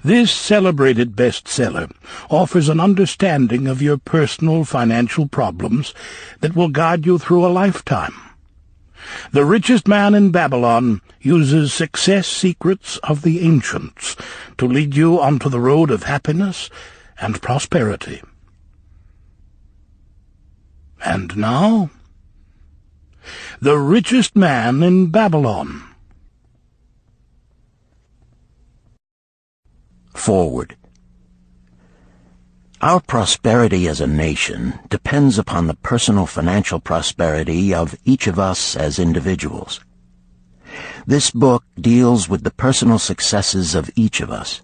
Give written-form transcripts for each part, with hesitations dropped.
This celebrated bestseller offers an understanding of your personal financial problems that will guide you through a lifetime. The Richest Man in Babylon uses success secrets of the ancients to lead you onto the road of happiness and prosperity. And now, The Richest Man in Babylon. Forward. Our prosperity as a nation depends upon the personal financial prosperity of each of us as individuals. This book deals with the personal successes of each of us.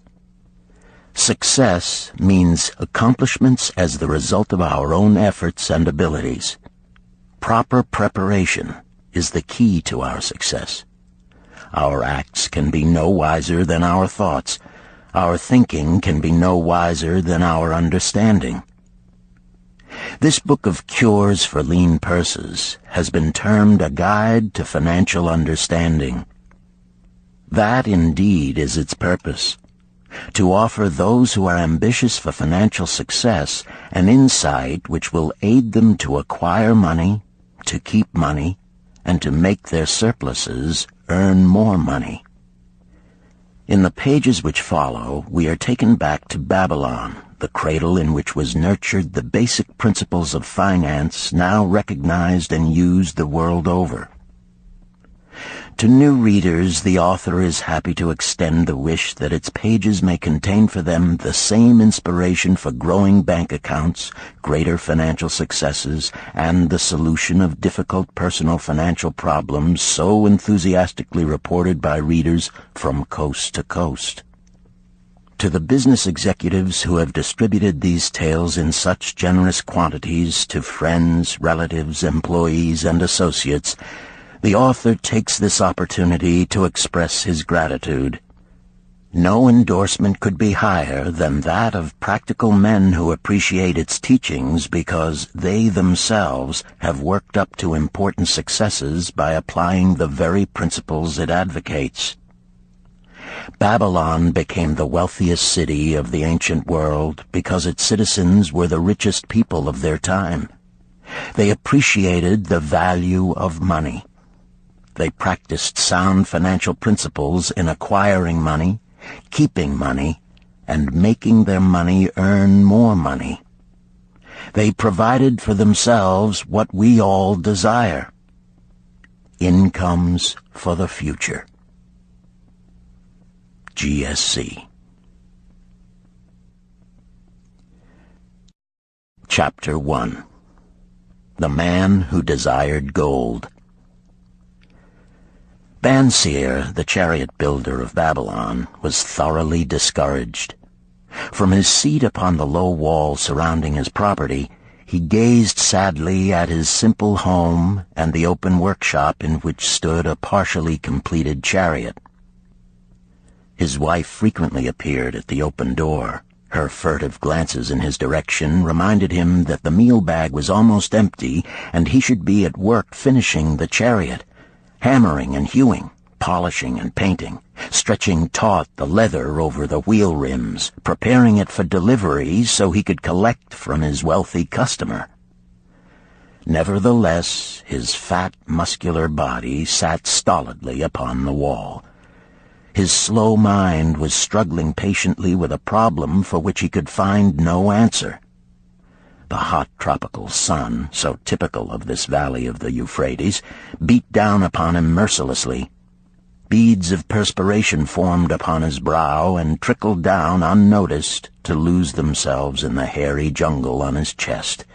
Success means accomplishments as the result of our own efforts and abilities. Proper preparation is the key to our success. Our acts can be no wiser than our thoughts. Our thinking can be no wiser than our understanding. This book of cures for lean purses has been termed a guide to financial understanding. That indeed is its purpose, to offer those who are ambitious for financial success an insight which will aid them to acquire money, to keep money, and to make their surpluses earn more money. In the pages which follow, we are taken back to Babylon, the cradle in which was nurtured the basic principles of finance now recognized and used the world over. To new readers, the author is happy to extend the wish that its pages may contain for them the same inspiration for growing bank accounts, greater financial successes, and the solution of difficult personal financial problems so enthusiastically reported by readers from coast to coast. To the business executives who have distributed these tales in such generous quantities to friends, relatives, employees, and associates, the author takes this opportunity to express his gratitude. No endorsement could be higher than that of practical men who appreciate its teachings because they themselves have worked up to important successes by applying the very principles it advocates. Babylon became the wealthiest city of the ancient world because its citizens were the richest people of their time. They appreciated the value of money. They practiced sound financial principles in acquiring money, keeping money, and making their money earn more money. They provided for themselves what we all desire: incomes for the future. GSC. Chapter 1. The Man Who Desired Gold. Banseer, the chariot builder of Babylon, was thoroughly discouraged. From his seat upon the low wall surrounding his property, he gazed sadly at his simple home and the open workshop in which stood a partially completed chariot. His wife frequently appeared at the open door. Her furtive glances in his direction reminded him that the meal bag was almost empty and he should be at work finishing the chariot, hammering and hewing, polishing and painting, stretching taut the leather over the wheel rims, preparing it for delivery so he could collect from his wealthy customer. Nevertheless, his fat, muscular body sat stolidly upon the wall. His slow mind was struggling patiently with a problem for which he could find no answer. The hot tropical sun, so typical of this valley of the Euphrates, beat down upon him mercilessly. Beads of perspiration formed upon his brow and trickled down unnoticed to lose themselves in the hairy jungle on his chest.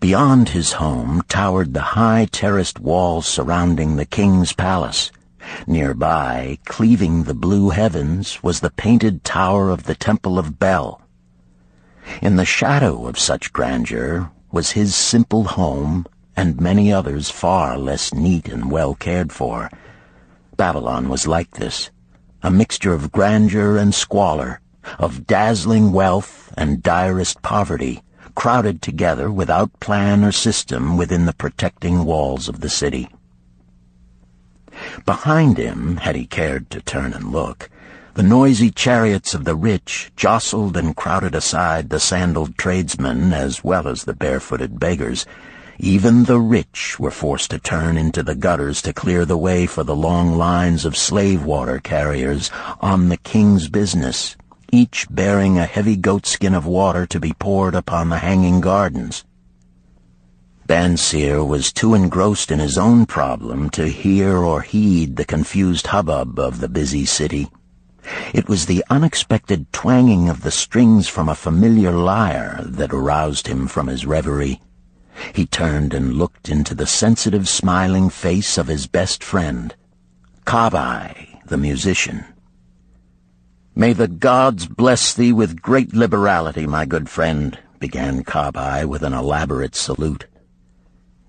Beyond his home towered the high terraced walls surrounding the king's palace. Nearby, cleaving the blue heavens, was the painted tower of the Temple of Bel. In the shadow of such grandeur was his simple home and many others far less neat and well cared for. Babylon was like this, a mixture of grandeur and squalor, of dazzling wealth and direst poverty, crowded together without plan or system within the protecting walls of the city. Behind him, had he cared to turn and look, The noisy chariots of the rich jostled and crowded aside the sandaled tradesmen as well as the barefooted beggars. Even the rich were forced to turn into the gutters to clear the way for the long lines of slave water carriers on the king's business, each bearing a heavy goatskin of water to be poured upon the hanging gardens. Bansir was too engrossed in his own problem to hear or heed the confused hubbub of the busy city. It was the unexpected twanging of the strings from a familiar lyre that aroused him from his reverie. He turned and looked into the sensitive, smiling face of his best friend, Kabai, the musician. "May the gods bless thee with great liberality, my good friend," began Kabai with an elaborate salute.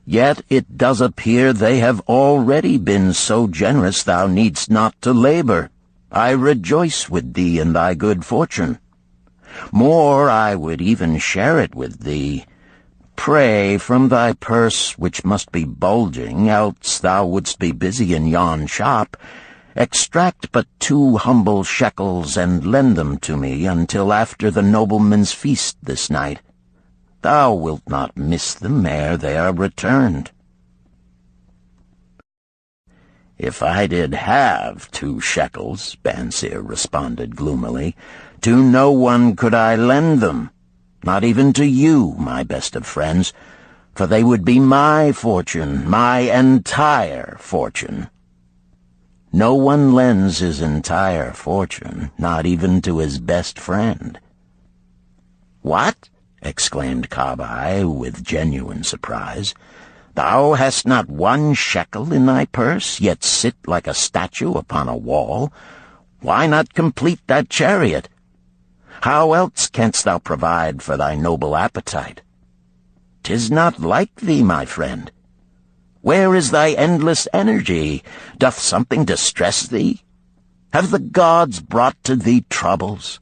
"Yet it does appear they have already been so generous thou needst not to labor. I rejoice with thee in thy good fortune. More, I would even share it with thee. Pray, from thy purse, which must be bulging, else thou wouldst be busy in yon shop, extract but 2 humble shekels and lend them to me until after the nobleman's feast this night. Thou wilt not miss them ere they are returned." "If I did have 2 shekels," Bansir responded gloomily, "to no one could I lend them, not even to you, my best of friends, for they would be my fortune, my entire fortune." "No one lends his entire fortune, not even to his best friend." "What?" exclaimed Kabai with genuine surprise. "Thou hast not 1 shekel in thy purse, yet sit like a statue upon a wall. Why not complete that chariot? How else canst thou provide for thy noble appetite? 'Tis not like thee, my friend. Where is thy endless energy? Doth something distress thee? Have the gods brought to thee troubles?"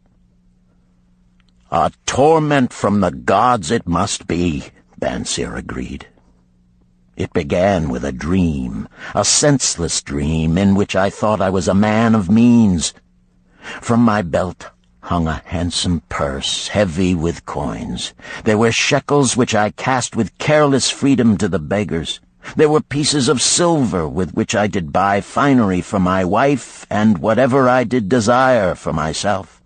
"A torment from the gods it must be," Bansir agreed. "It began with a dream, a senseless dream in which I thought I was a man of means. From my belt hung a handsome purse, heavy with coins. There were shekels which I cast with careless freedom to the beggars. There were pieces of silver with which I did buy finery for my wife and whatever I did desire for myself.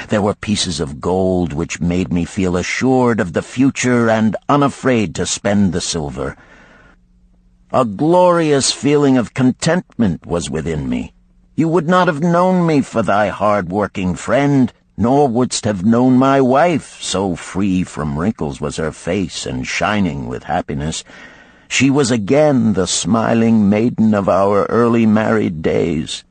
There were pieces of gold which made me feel assured of the future and unafraid to spend the silver. A glorious feeling of contentment was within me. You would not have known me for thy hard-working friend, nor wouldst have known my wife, so free from wrinkles was her face and shining with happiness. She was again the smiling maiden of our early married days."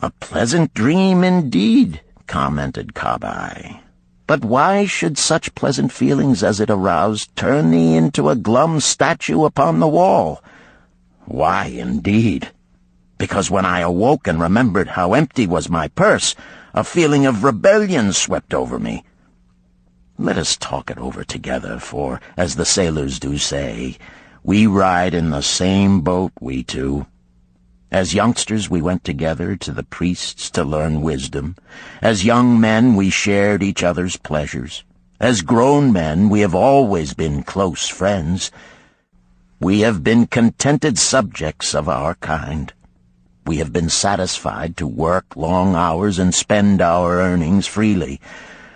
"A pleasant dream indeed," commented Kabai. "But why should such pleasant feelings as it aroused turn thee into a glum statue upon the wall?" "Why, indeed? Because when I awoke and remembered how empty was my purse, a feeling of rebellion swept over me. Let us talk it over together, for, as the sailors do say, we ride in the same boat, we two. As youngsters we went together to the priests to learn wisdom. As young men we shared each other's pleasures. As grown men we have always been close friends. We have been contented subjects of our kind. We have been satisfied to work long hours and spend our earnings freely.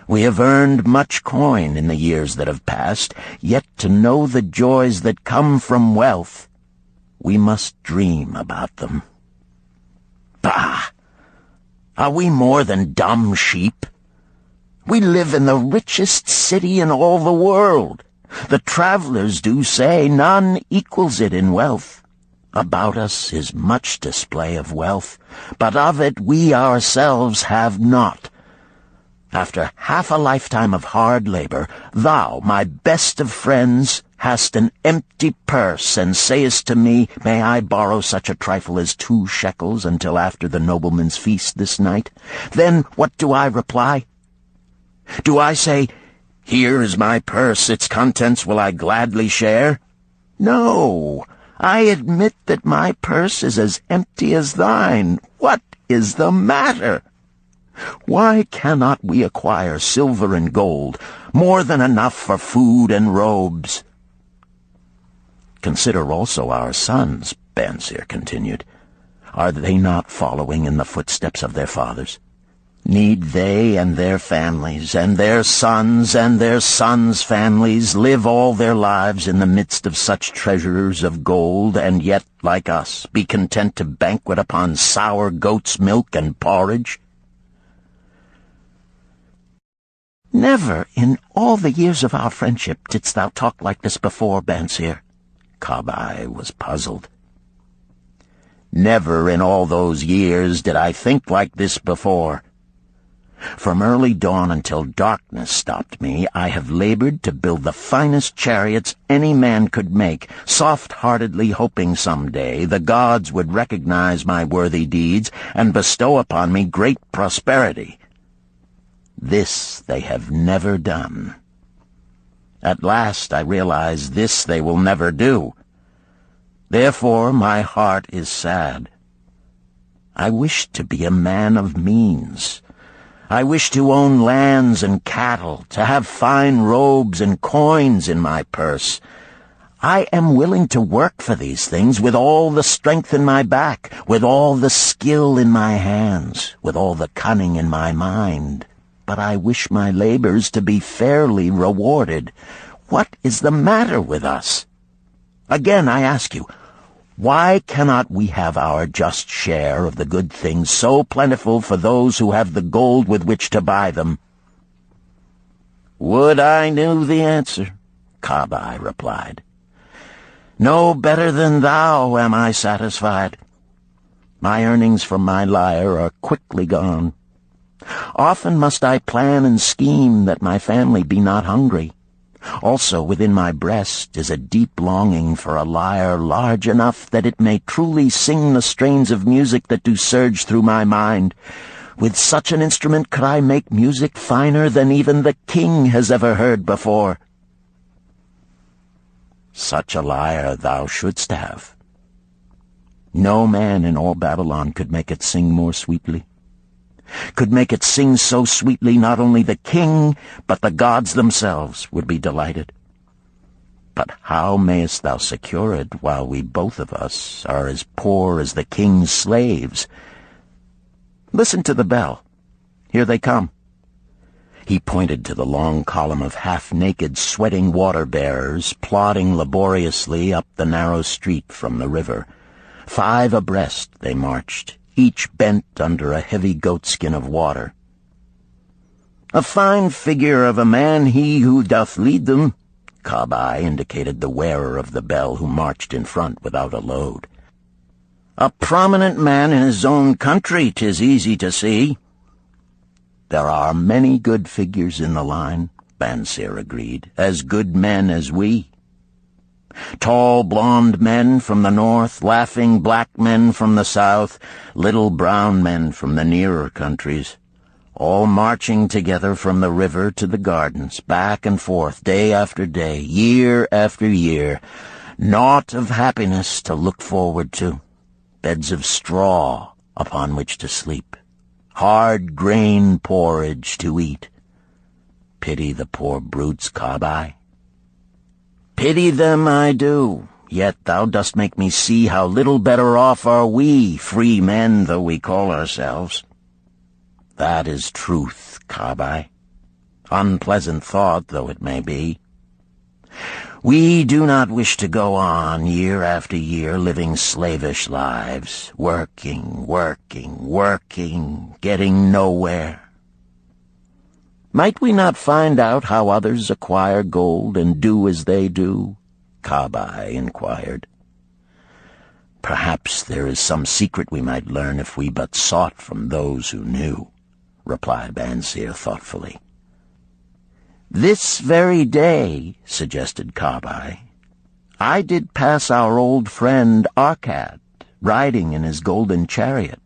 We have earned much coin in the years that have passed, yet to know the joys that come from wealth, we must dream about them. Bah! Are we more than dumb sheep? We live in the richest city in all the world. The travelers do say none equals it in wealth. About us is much display of wealth, but of it we ourselves have not. After half a lifetime of hard labor, thou, my best of friends, hast an empty purse, and sayest to me, may I borrow such a trifle as 2 shekels until after the nobleman's feast this night? Then what do I reply? Do I say, here is my purse, its contents will I gladly share? No, I admit that my purse is as empty as thine. What is the matter? Why cannot we acquire silver and gold, more than enough for food and robes? Consider also our sons, Bansir continued. Are they not following in the footsteps of their fathers? Need they and their families, and their sons' families, live all their lives in the midst of such treasures of gold, and yet, like us, be content to banquet upon sour goat's milk and porridge? Never in all the years of our friendship didst thou talk like this before, Bansir. Kabai was puzzled. Never in all those years did I think like this before. From early dawn until darkness stopped me, I have labored to build the finest chariots any man could make, soft-heartedly hoping some day the gods would recognize my worthy deeds and bestow upon me great prosperity. This they have never done. At last I realize this they will never do. Therefore my heart is sad. I wish to be a man of means. I wish to own lands and cattle, to have fine robes and coins in my purse. I am willing to work for these things with all the strength in my back, with all the skill in my hands, with all the cunning in my mind. But I wish my labors to be fairly rewarded. What is the matter with us? Again, I ask you, why cannot we have our just share of the good things so plentiful for those who have the gold with which to buy them? Would I knew the answer, Kabai replied. No better than thou am I satisfied. My earnings from my lyre are quickly gone. Often must I plan and scheme that my family be not hungry. Also within my breast is a deep longing for a lyre large enough that it may truly sing the strains of music that do surge through my mind. With such an instrument could I make music finer than even the king has ever heard before. Such a lyre thou shouldst have. No man in all Babylon could make it sing more sweetly. Could make it sing so sweetly not only the king, but the gods themselves would be delighted. But how mayest thou secure it while we both of us are as poor as the king's slaves? Listen to the bell. Here they come. He pointed to the long column of half-naked, sweating water-bearers plodding laboriously up the narrow street from the river. 5 abreast they marched, each bent under a heavy goatskin of water. A fine figure of a man he who doth lead them, Kabai indicated the wearer of the bell who marched in front without a load. A prominent man in his own country, 'tis easy to see. There are many good figures in the line, Bansir agreed, as good men as we. Tall blond men from the north, laughing black men from the south, little brown men from the nearer countries, all marching together from the river to the gardens, back and forth, day after day, year after year, naught of happiness to look forward to, beds of straw upon which to sleep, hard grain porridge to eat. Pity the poor brutes, Kabai. Pity them I do, yet thou dost make me see how little better off are we, free men though we call ourselves. That is truth, Kabai. Unpleasant thought though it may be. We do not wish to go on year after year living slavish lives, working, getting nowhere. Might we not find out how others acquire gold and do as they do? Kabai inquired. Perhaps there is some secret we might learn if we but sought from those who knew, replied Bansir thoughtfully. This very day, suggested Kabai, I did pass our old friend Arkad, riding in his golden chariot.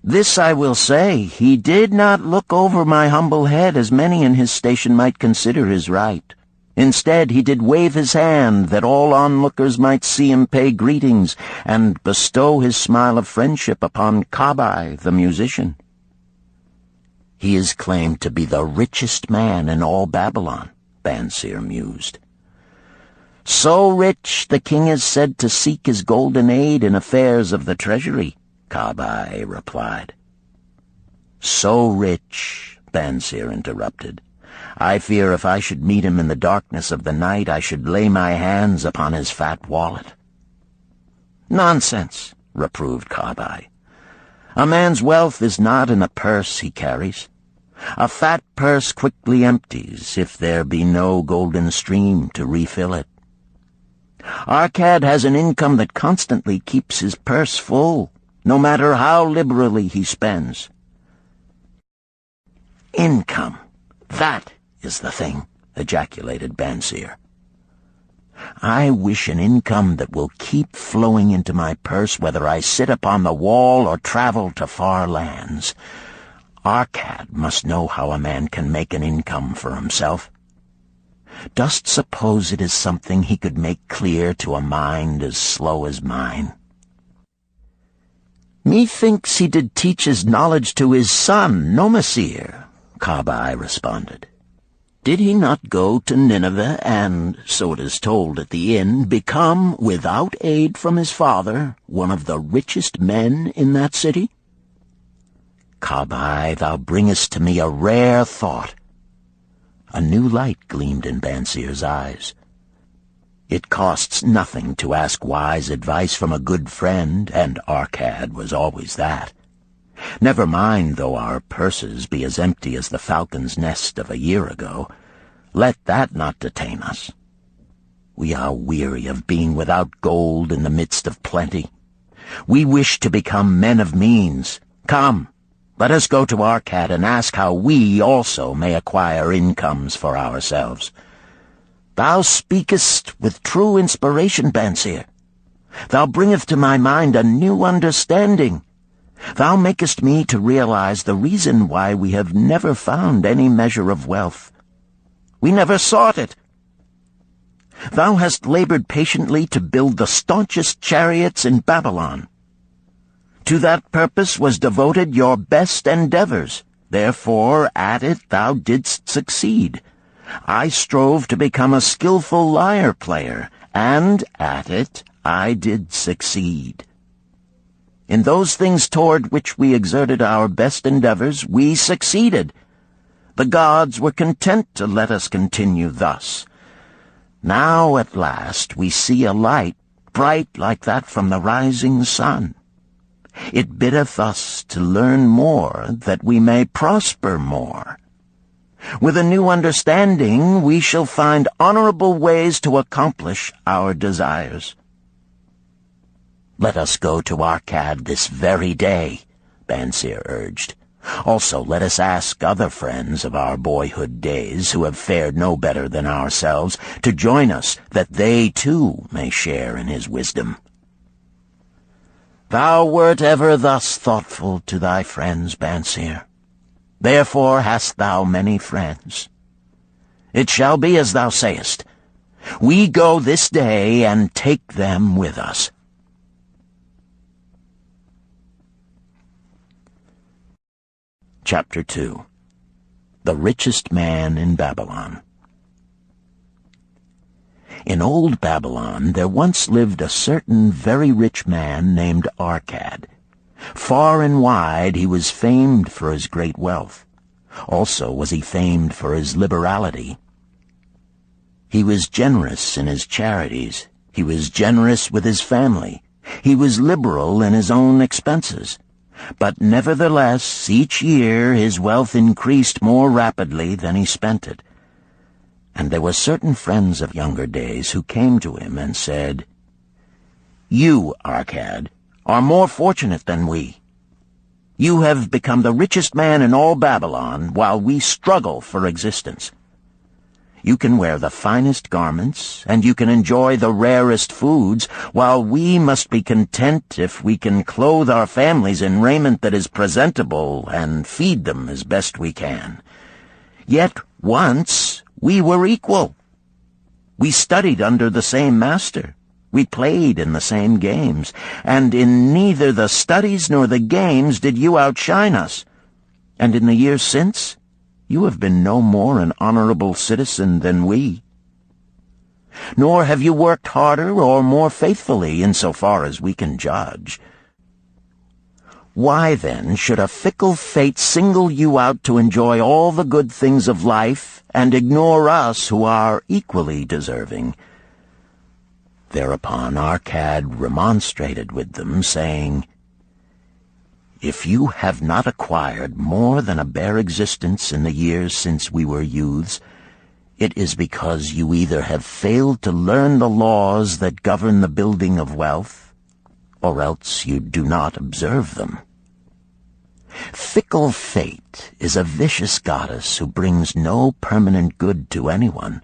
This I will say, he did not look over my humble head as many in his station might consider his right. Instead, he did wave his hand that all onlookers might see him pay greetings and bestow his smile of friendship upon Kabai, the musician. He is claimed to be the richest man in all Babylon, Bansir mused. So rich, the king is said to seek his golden aid in affairs of the treasury, Kabai replied. So rich, Bansir interrupted. I fear if I should meet him in the darkness of the night, I should lay my hands upon his fat wallet. Nonsense, reproved Kabai. A man's wealth is not in the purse he carries. A fat purse quickly empties if there be no golden stream to refill it. Arkad has an income that constantly keeps his purse full, no matter how liberally he spends. Income, that is the thing, ejaculated Bansir. I wish an income that will keep flowing into my purse whether I sit upon the wall or travel to far lands. Arkad must know how a man can make an income for himself. Dost suppose it is something he could make clear to a mind as slow as mine? Methinks he did teach his knowledge to his son, Nomasir, Kabai responded. Did he not go to Nineveh and, so it is told at the inn, become, without aid from his father, one of the richest men in that city? Kabai, thou bringest to me a rare thought. A new light gleamed in Bansir's eyes. It costs nothing to ask wise advice from a good friend, and Arkad was always that. Never mind though our purses be as empty as the falcon's nest of a year ago. Let that not detain us. We are weary of being without gold in the midst of plenty. We wish to become men of means. Come, let us go to Arkad and ask how we also may acquire incomes for ourselves. Thou speakest with true inspiration, Bansir. Thou bringest to my mind a new understanding. Thou makest me to realize the reason why we have never found any measure of wealth. We never sought it. Thou hast labored patiently to build the staunchest chariots in Babylon. To that purpose was devoted your best endeavors. Therefore, at it thou didst succeed. I strove to become a skillful lyre player, and at it I did succeed. In those things toward which we exerted our best endeavors, we succeeded. The gods were content to let us continue thus. Now at last we see a light, bright like that from the rising sun. It biddeth us to learn more, that we may prosper more. With a new understanding, we shall find honorable ways to accomplish our desires. Let us go to Arkad this very day, Bansir urged. Also, let us ask other friends of our boyhood days who have fared no better than ourselves to join us, that they too may share in his wisdom. Thou wert ever thus thoughtful to thy friends, Bansir. Therefore hast thou many friends. It shall be as thou sayest. We go this day and take them with us. Chapter 2. The Richest Man in Babylon. In old Babylon there once lived a certain very rich man named Arkad. Far and wide he was famed for his great wealth. Also was he famed for his liberality. He was generous in his charities. He was generous with his family. He was liberal in his own expenses. But nevertheless, each year his wealth increased more rapidly than he spent it. And there were certain friends of younger days who came to him and said, You, Arkad, are more fortunate than we. You have become the richest man in all Babylon, while we struggle for existence. You can wear the finest garments, and you can enjoy the rarest foods, while we must be content if we can clothe our families in raiment that is presentable and feed them as best we can. Yet once we were equal. We studied under the same master. We played in the same games, and in neither the studies nor the games did you outshine us. And in the years since, you have been no more an honorable citizen than we. Nor have you worked harder or more faithfully in so far as we can judge. Why, then, should a fickle fate single you out to enjoy all the good things of life and ignore us who are equally deserving? Thereupon Arcad remonstrated with them, saying, If you have not acquired more than a bare existence in the years since we were youths, it is because you either have failed to learn the laws that govern the building of wealth, or else you do not observe them. Fickle fate is a vicious goddess who brings no permanent good to anyone.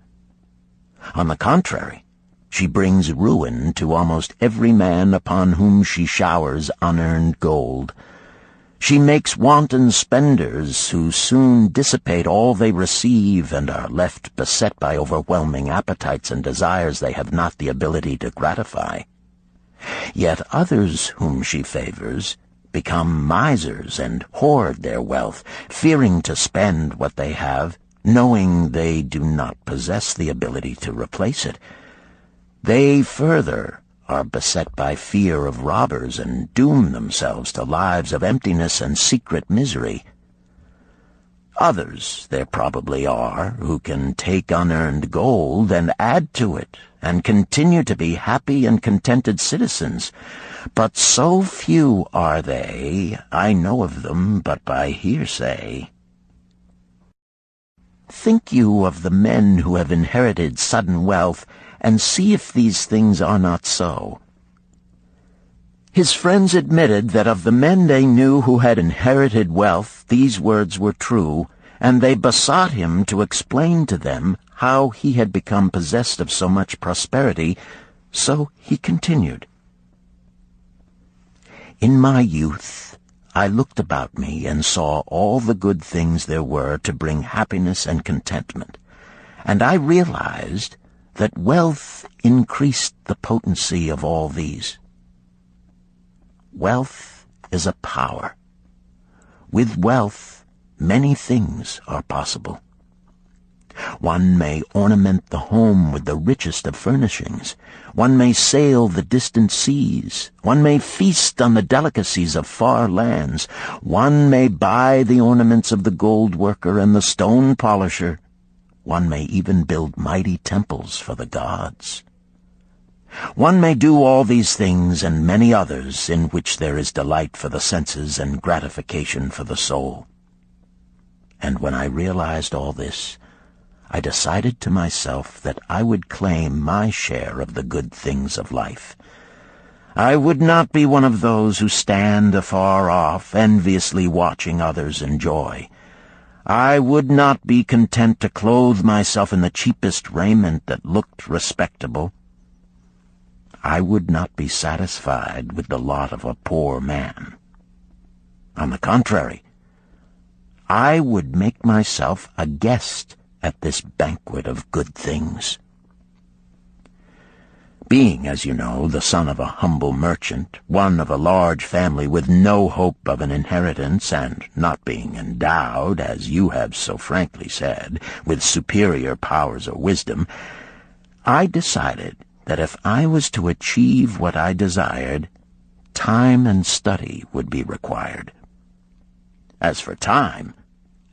On the contrary, she brings ruin to almost every man upon whom she showers unearned gold. She makes wanton spenders who soon dissipate all they receive and are left beset by overwhelming appetites and desires they have not the ability to gratify. Yet others whom she favors become misers and hoard their wealth, fearing to spend what they have, knowing they do not possess the ability to replace it. They further are beset by fear of robbers and doom themselves to lives of emptiness and secret misery. Others there probably are who can take unearned gold and add to it and continue to be happy and contented citizens, but so few are they, I know of them but by hearsay. Think you of the men who have inherited sudden wealth, and see if these things are not so. His friends admitted that of the men they knew who had inherited wealth, these words were true, and they besought him to explain to them how he had become possessed of so much prosperity, so he continued. In my youth, I looked about me and saw all the good things there were to bring happiness and contentment, and I realized that wealth increased the potency of all these. Wealth is a power. With wealth, many things are possible. One may ornament the home with the richest of furnishings. One may sail the distant seas. One may feast on the delicacies of far lands. One may buy the ornaments of the gold worker and the stone polisher. One may even build mighty temples for the gods. One may do all these things and many others in which there is delight for the senses and gratification for the soul. And when I realized all this, I decided to myself that I would claim my share of the good things of life. I would not be one of those who stand afar off, enviously watching others enjoy. I would not be content to clothe myself in the cheapest raiment that looked respectable. I would not be satisfied with the lot of a poor man. On the contrary, I would make myself a guest at this banquet of good things. Being, as you know, the son of a humble merchant, one of a large family with no hope of an inheritance, and not being endowed, as you have so frankly said, with superior powers or wisdom, I decided that if I was to achieve what I desired, time and study would be required. As for time,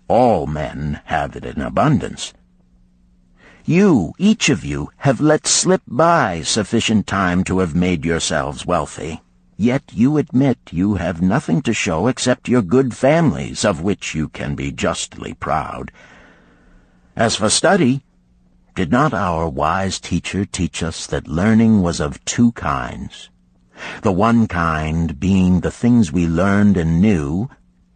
all men have it in abundance. You, each of you, have let slip by sufficient time to have made yourselves wealthy. Yet you admit you have nothing to show except your good families, of which you can be justly proud. As for study, did not our wise teacher teach us that learning was of two kinds, the one kind being the things we learned and knew,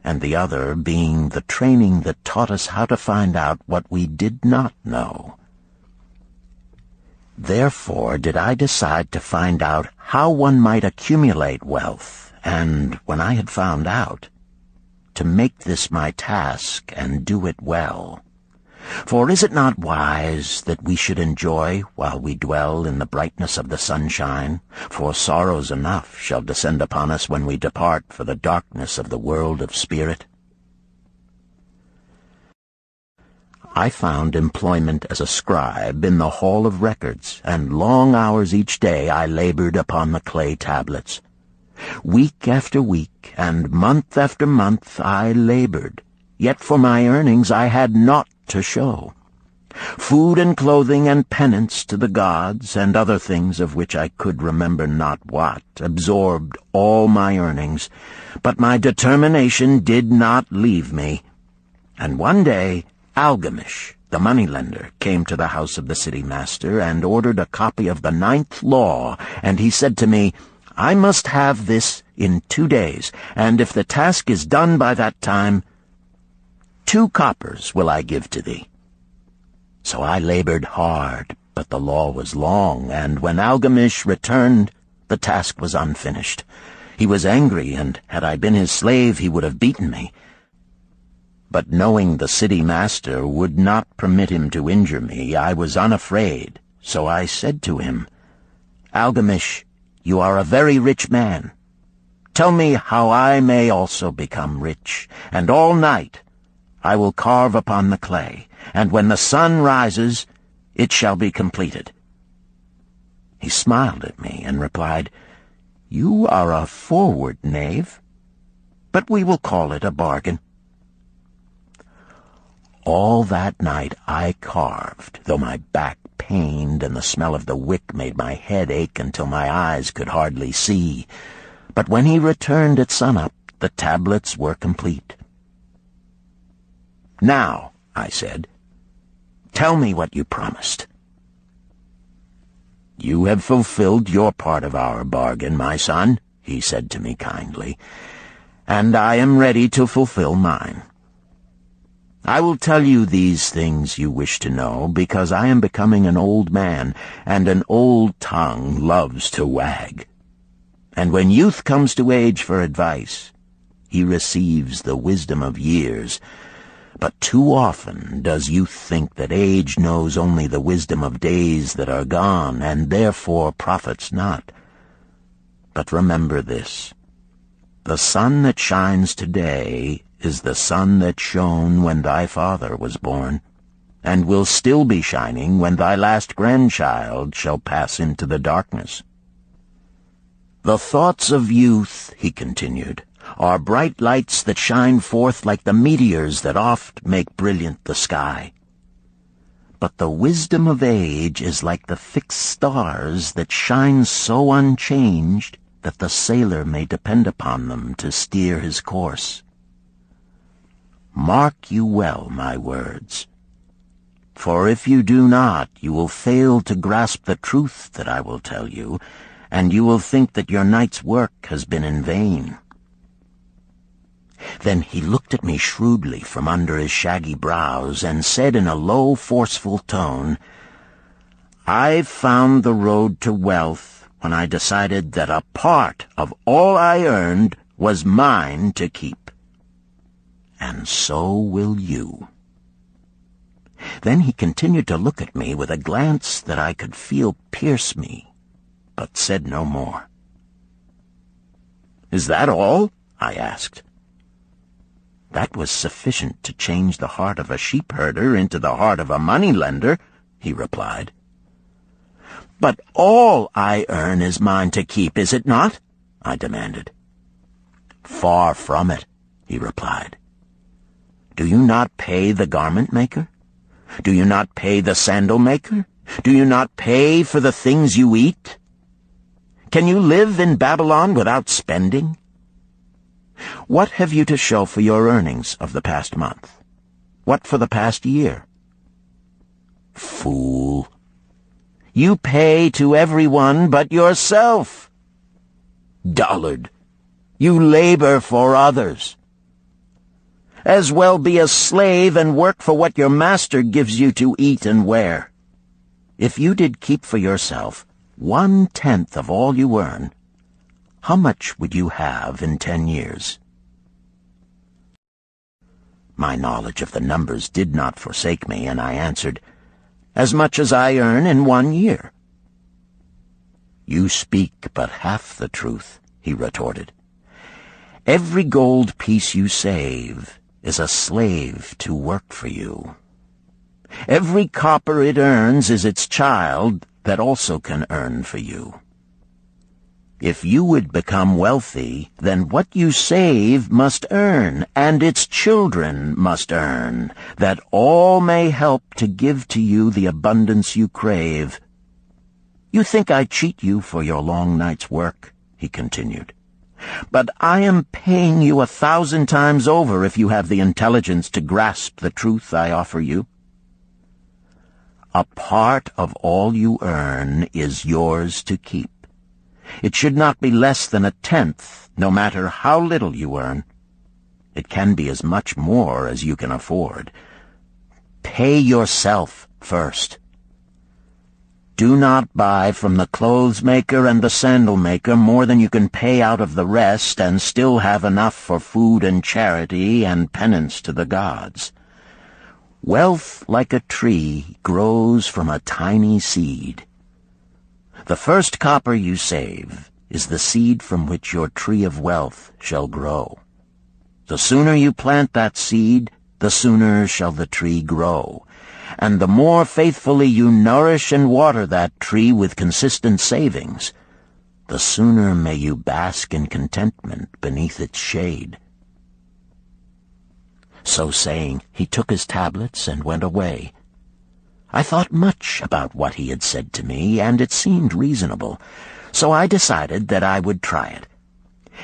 and the other being the training that taught us how to find out what we did not know? Therefore did I decide to find out how one might accumulate wealth, and, when I had found out, to make this my task and do it well. For is it not wise that we should enjoy while we dwell in the brightness of the sunshine? For sorrows enough shall descend upon us when we depart for the darkness of the world of spirit. I found employment as a scribe in the hall of records, and long hours each day I labored upon the clay tablets. Week after week, and month after month I labored, yet for my earnings I had naught to show. Food and clothing and penance to the gods, and other things of which I could remember not what, absorbed all my earnings, but my determination did not leave me. And one day Algamish, the moneylender, came to the house of the city master and ordered a copy of the 9th law, and he said to me, I must have this in 2 days, and if the task is done by that time, 2 coppers will I give to thee. So I labored hard, but the law was long, and when Algamish returned, the task was unfinished. He was angry, and had I been his slave, he would have beaten me. But knowing the city master would not permit him to injure me, I was unafraid. So I said to him, Algamish, you are a very rich man. Tell me how I may also become rich, and all night I will carve upon the clay, and when the sun rises, it shall be completed. He smiled at me and replied, You are a forward knave, but we will call it a bargain. All that night I carved, though my back pained and the smell of the wick made my head ache until my eyes could hardly see. But when he returned at sunup, the tablets were complete. Now, I said, tell me what you promised. You have fulfilled your part of our bargain, my son, he said to me kindly, and I am ready to fulfill mine. I will tell you these things you wish to know, because I am becoming an old man, and an old tongue loves to wag. And when youth comes to age for advice, he receives the wisdom of years. But too often does youth think that age knows only the wisdom of days that are gone, and therefore profits not. But remember this, the sun that shines today is the sun that shone when thy father was born, and will still be shining when thy last grandchild shall pass into the darkness. The thoughts of youth, he continued, are bright lights that shine forth like the meteors that oft make brilliant the sky. But the wisdom of age is like the fixed stars that shine so unchanged that the sailor may depend upon them to steer his course. Mark you well my words, for if you do not, you will fail to grasp the truth that I will tell you, and you will think that your night's work has been in vain. Then he looked at me shrewdly from under his shaggy brows and said in a low, forceful tone, I've found the road to wealth when I decided that a part of all I earned was mine to keep. And so will you. Then he continued to look at me with a glance that I could feel pierce me, but said no more. Is that all? I asked. That was sufficient to change the heart of a sheep-herder into the heart of a money-lender, he replied. But all I earn is mine to keep, is it not? I demanded. Far from it, he replied. Do you not pay the garment-maker? Do you not pay the sandal-maker? Do you not pay for the things you eat? Can you live in Babylon without spending? What have you to show for your earnings of the past month? What for the past year? Fool! You pay to everyone but yourself. Dullard! You labor for others. As well be a slave and work for what your master gives you to eat and wear. If you did keep for yourself 1/10 of all you earn, how much would you have in 10 years? My knowledge of the numbers did not forsake me, and I answered, "As much as I earn in 1 year." "You speak but half the truth," he retorted. "Every gold piece you save is a slave to work for you. Every copper it earns is its child that also can earn for you. If you would become wealthy, then what you save must earn, and its children must earn, that all may help to give to you the abundance you crave. You think I cheat you for your long night's work," he continued, "but I am paying you 1,000 times over if you have the intelligence to grasp the truth I offer you. A part of all you earn is yours to keep. It should not be less than 1/10, no matter how little you earn. It can be as much more as you can afford. Pay yourself first. Do not buy from the clothes maker and the sandal maker more than you can pay out of the rest and still have enough for food and charity and penance to the gods. Wealth, like a tree, grows from a tiny seed. The first copper you save is the seed from which your tree of wealth shall grow. The sooner you plant that seed, the sooner shall the tree grow. And the more faithfully you nourish and water that tree with consistent savings, the sooner may you bask in contentment beneath its shade." So saying, he took his tablets and went away. I thought much about what he had said to me, and it seemed reasonable, so I decided that I would try it.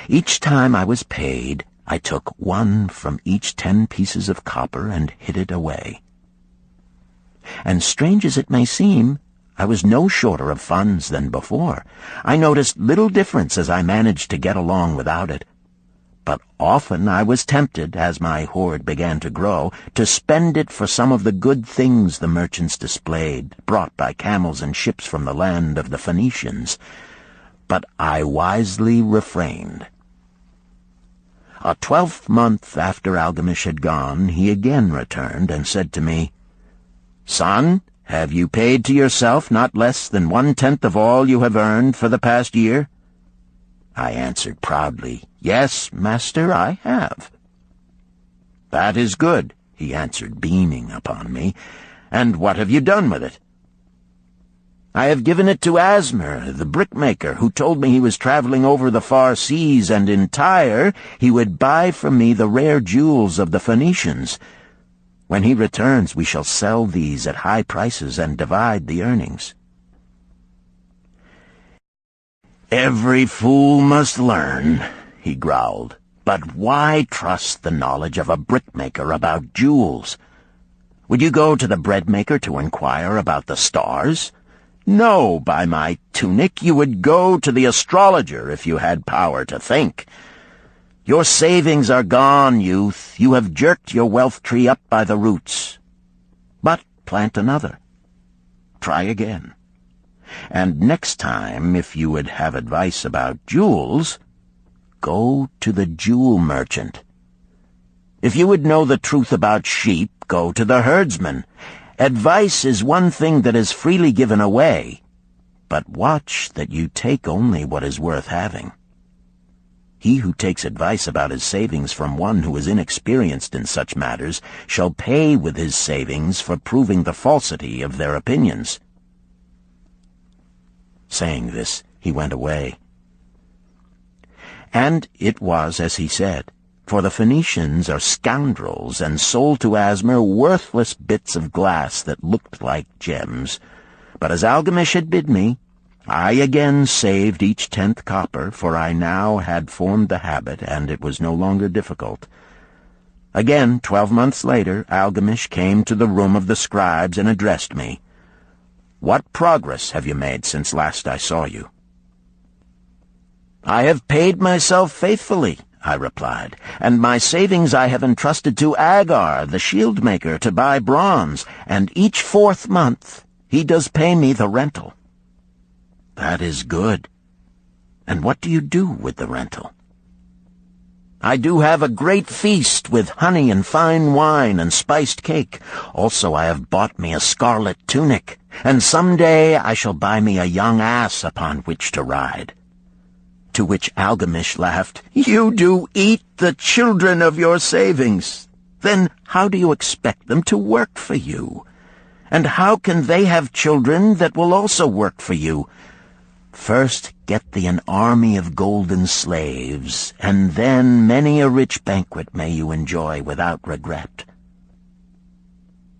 Each time I was paid, I took 1 from each 10 pieces of copper and hid it away. And strange as it may seem, I was no shorter of funds than before. I noticed little difference as I managed to get along without it. But often I was tempted, as my hoard began to grow, to spend it for some of the good things the merchants displayed, brought by camels and ships from the land of the Phoenicians. But I wisely refrained. A 12th month after Algamish had gone, he again returned and said to me, "Son, have you paid to yourself not less than 1/10 of all you have earned for the past year?" I answered proudly, "Yes, master, I have." "That is good," he answered, beaming upon me. "And what have you done with it?" "I have given it to Asmer, the brickmaker, who told me he was traveling over the far seas, and in Tyre he would buy from me the rare jewels of the Phoenicians. When he returns, we shall sell these at high prices and divide the earnings." "Every fool must learn," he growled. "But why trust the knowledge of a brickmaker about jewels? Would you go to the breadmaker to inquire about the stars? No, by my tunic, you would go to the astrologer if you had power to think. Your savings are gone, youth. You have jerked your wealth tree up by the roots. But plant another. Try again. And next time, if you would have advice about jewels, go to the jewel merchant. If you would know the truth about sheep, go to the herdsman. Advice is one thing that is freely given away, but watch that you take only what is worth having. He who takes advice about his savings from one who is inexperienced in such matters shall pay with his savings for proving the falsity of their opinions." Saying this, he went away. And it was as he said, for the Phoenicians are scoundrels and sold to Asmer worthless bits of glass that looked like gems. But as Algamish had bid me, I again saved each 10th copper, for I now had formed the habit, and it was no longer difficult. Again, 12 months later, Algamish came to the room of the scribes and addressed me. "What progress have you made since last I saw you?" "I have paid myself faithfully," I replied, "and my savings I have entrusted to Agar, the shield-maker, to buy bronze, and each 4th month he does pay me the rental." "That is good. And what do you do with the rental?" I do have a great feast with honey and fine wine and spiced cake. Also I have bought me a scarlet tunic, and some day I shall buy me a young ass upon which to ride." To which Algamish laughed, "You do eat the children of your savings. Then how do you expect them to work for you? And how can they have children that will also work for you? First get thee an army of golden slaves, and then many a rich banquet may you enjoy without regret."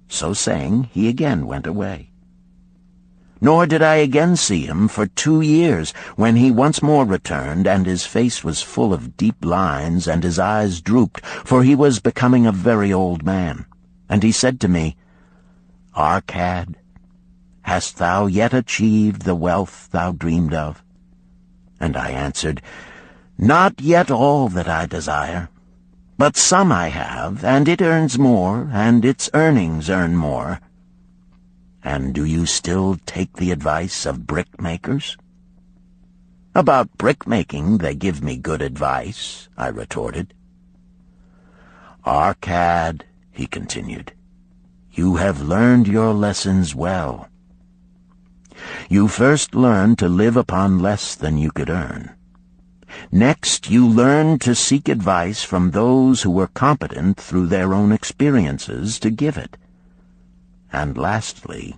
So saying, he again went away. Nor did I again see him for 2 years, when he once more returned, and his face was full of deep lines, and his eyes drooped, for he was becoming a very old man. And he said to me, "Arcad, hast thou yet achieved the wealth thou dreamed of?" And I answered, "Not yet all that I desire, but some I have, and it earns more, and its earnings earn more." "And do you still take the advice of brickmakers?" "About brickmaking they give me good advice," I retorted. "Arcad," he continued, "you have learned your lessons well. You first learned to live upon less than you could earn. Next, you learned to seek advice from those who were competent through their own experiences to give it. And lastly,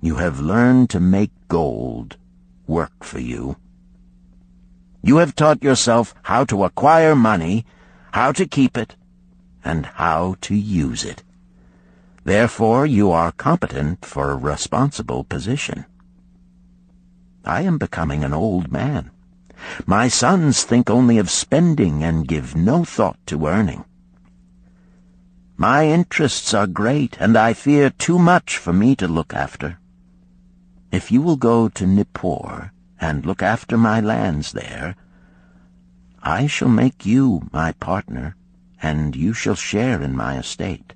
you have learned to make gold work for you. You have taught yourself how to acquire money, how to keep it, and how to use it. Therefore, you are competent for a responsible position. I am becoming an old man. My sons think only of spending and give no thought to earning. My interests are great, and I fear too much for me to look after. If you will go to Nippur and look after my lands there, I shall make you my partner, and you shall share in my estate."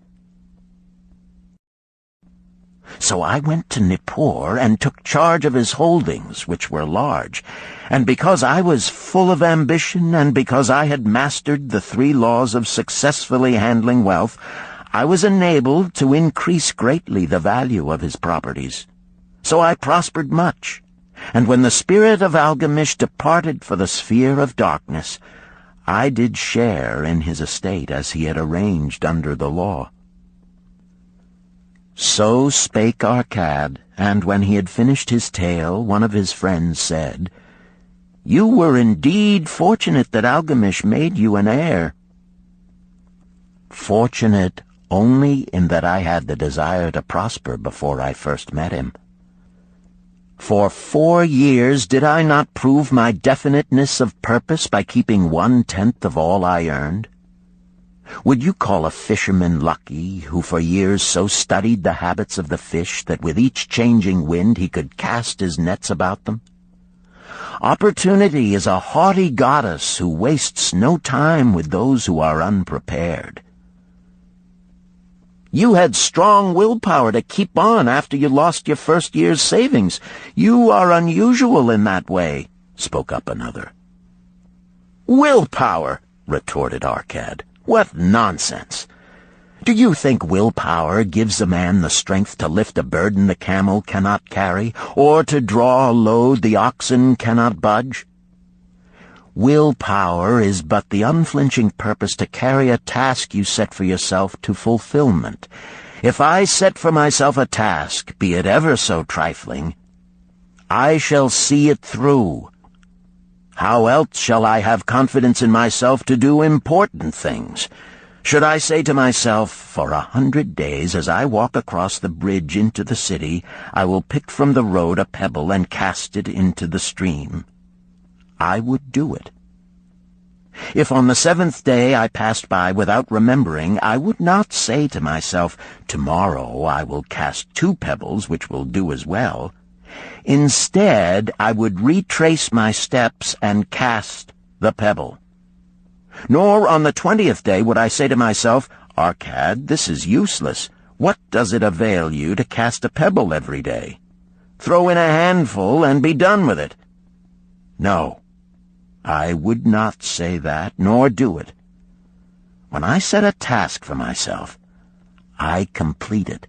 So I went to Nippur and took charge of his holdings, which were large, and because I was full of ambition and because I had mastered the 3 laws of successfully handling wealth, I was enabled to increase greatly the value of his properties. So I prospered much, and when the spirit of Algamish departed for the sphere of darkness, I did share in his estate as he had arranged under the law. So spake Arcad, and when he had finished his tale, one of his friends said, "You were indeed fortunate that Algamish made you an heir." "Fortunate only in that I had the desire to prosper before I first met him. For 4 years did I not prove my definiteness of purpose by keeping 1/10 of all I earned? Would you call a fisherman lucky who for years so studied the habits of the fish that with each changing wind he could cast his nets about them? Opportunity is a haughty goddess who wastes no time with those who are unprepared. You had strong willpower to keep on after you lost your first year's savings. You are unusual in that way," spoke up another. "Willpower," retorted Arcad. "What nonsense! Do you think willpower gives a man the strength to lift a burden the camel cannot carry, or to draw a load the oxen cannot budge? Willpower is but the unflinching purpose to carry a task you set for yourself to fulfillment. If I set for myself a task, be it ever so trifling, I shall see it through. How else shall I have confidence in myself to do important things? Should I say to myself, for 100 days as I walk across the bridge into the city, I will pick from the road a pebble and cast it into the stream? I would do it. If on the 7th day I passed by without remembering, I would not say to myself, tomorrow I will cast 2 pebbles which will do as well. Instead, I would retrace my steps and cast the pebble. Nor on the 20th day would I say to myself, Arcad, this is useless. What does it avail you to cast a pebble every day? Throw in a handful and be done with it. No, I would not say that, nor do it, When I set a task for myself, I complete it.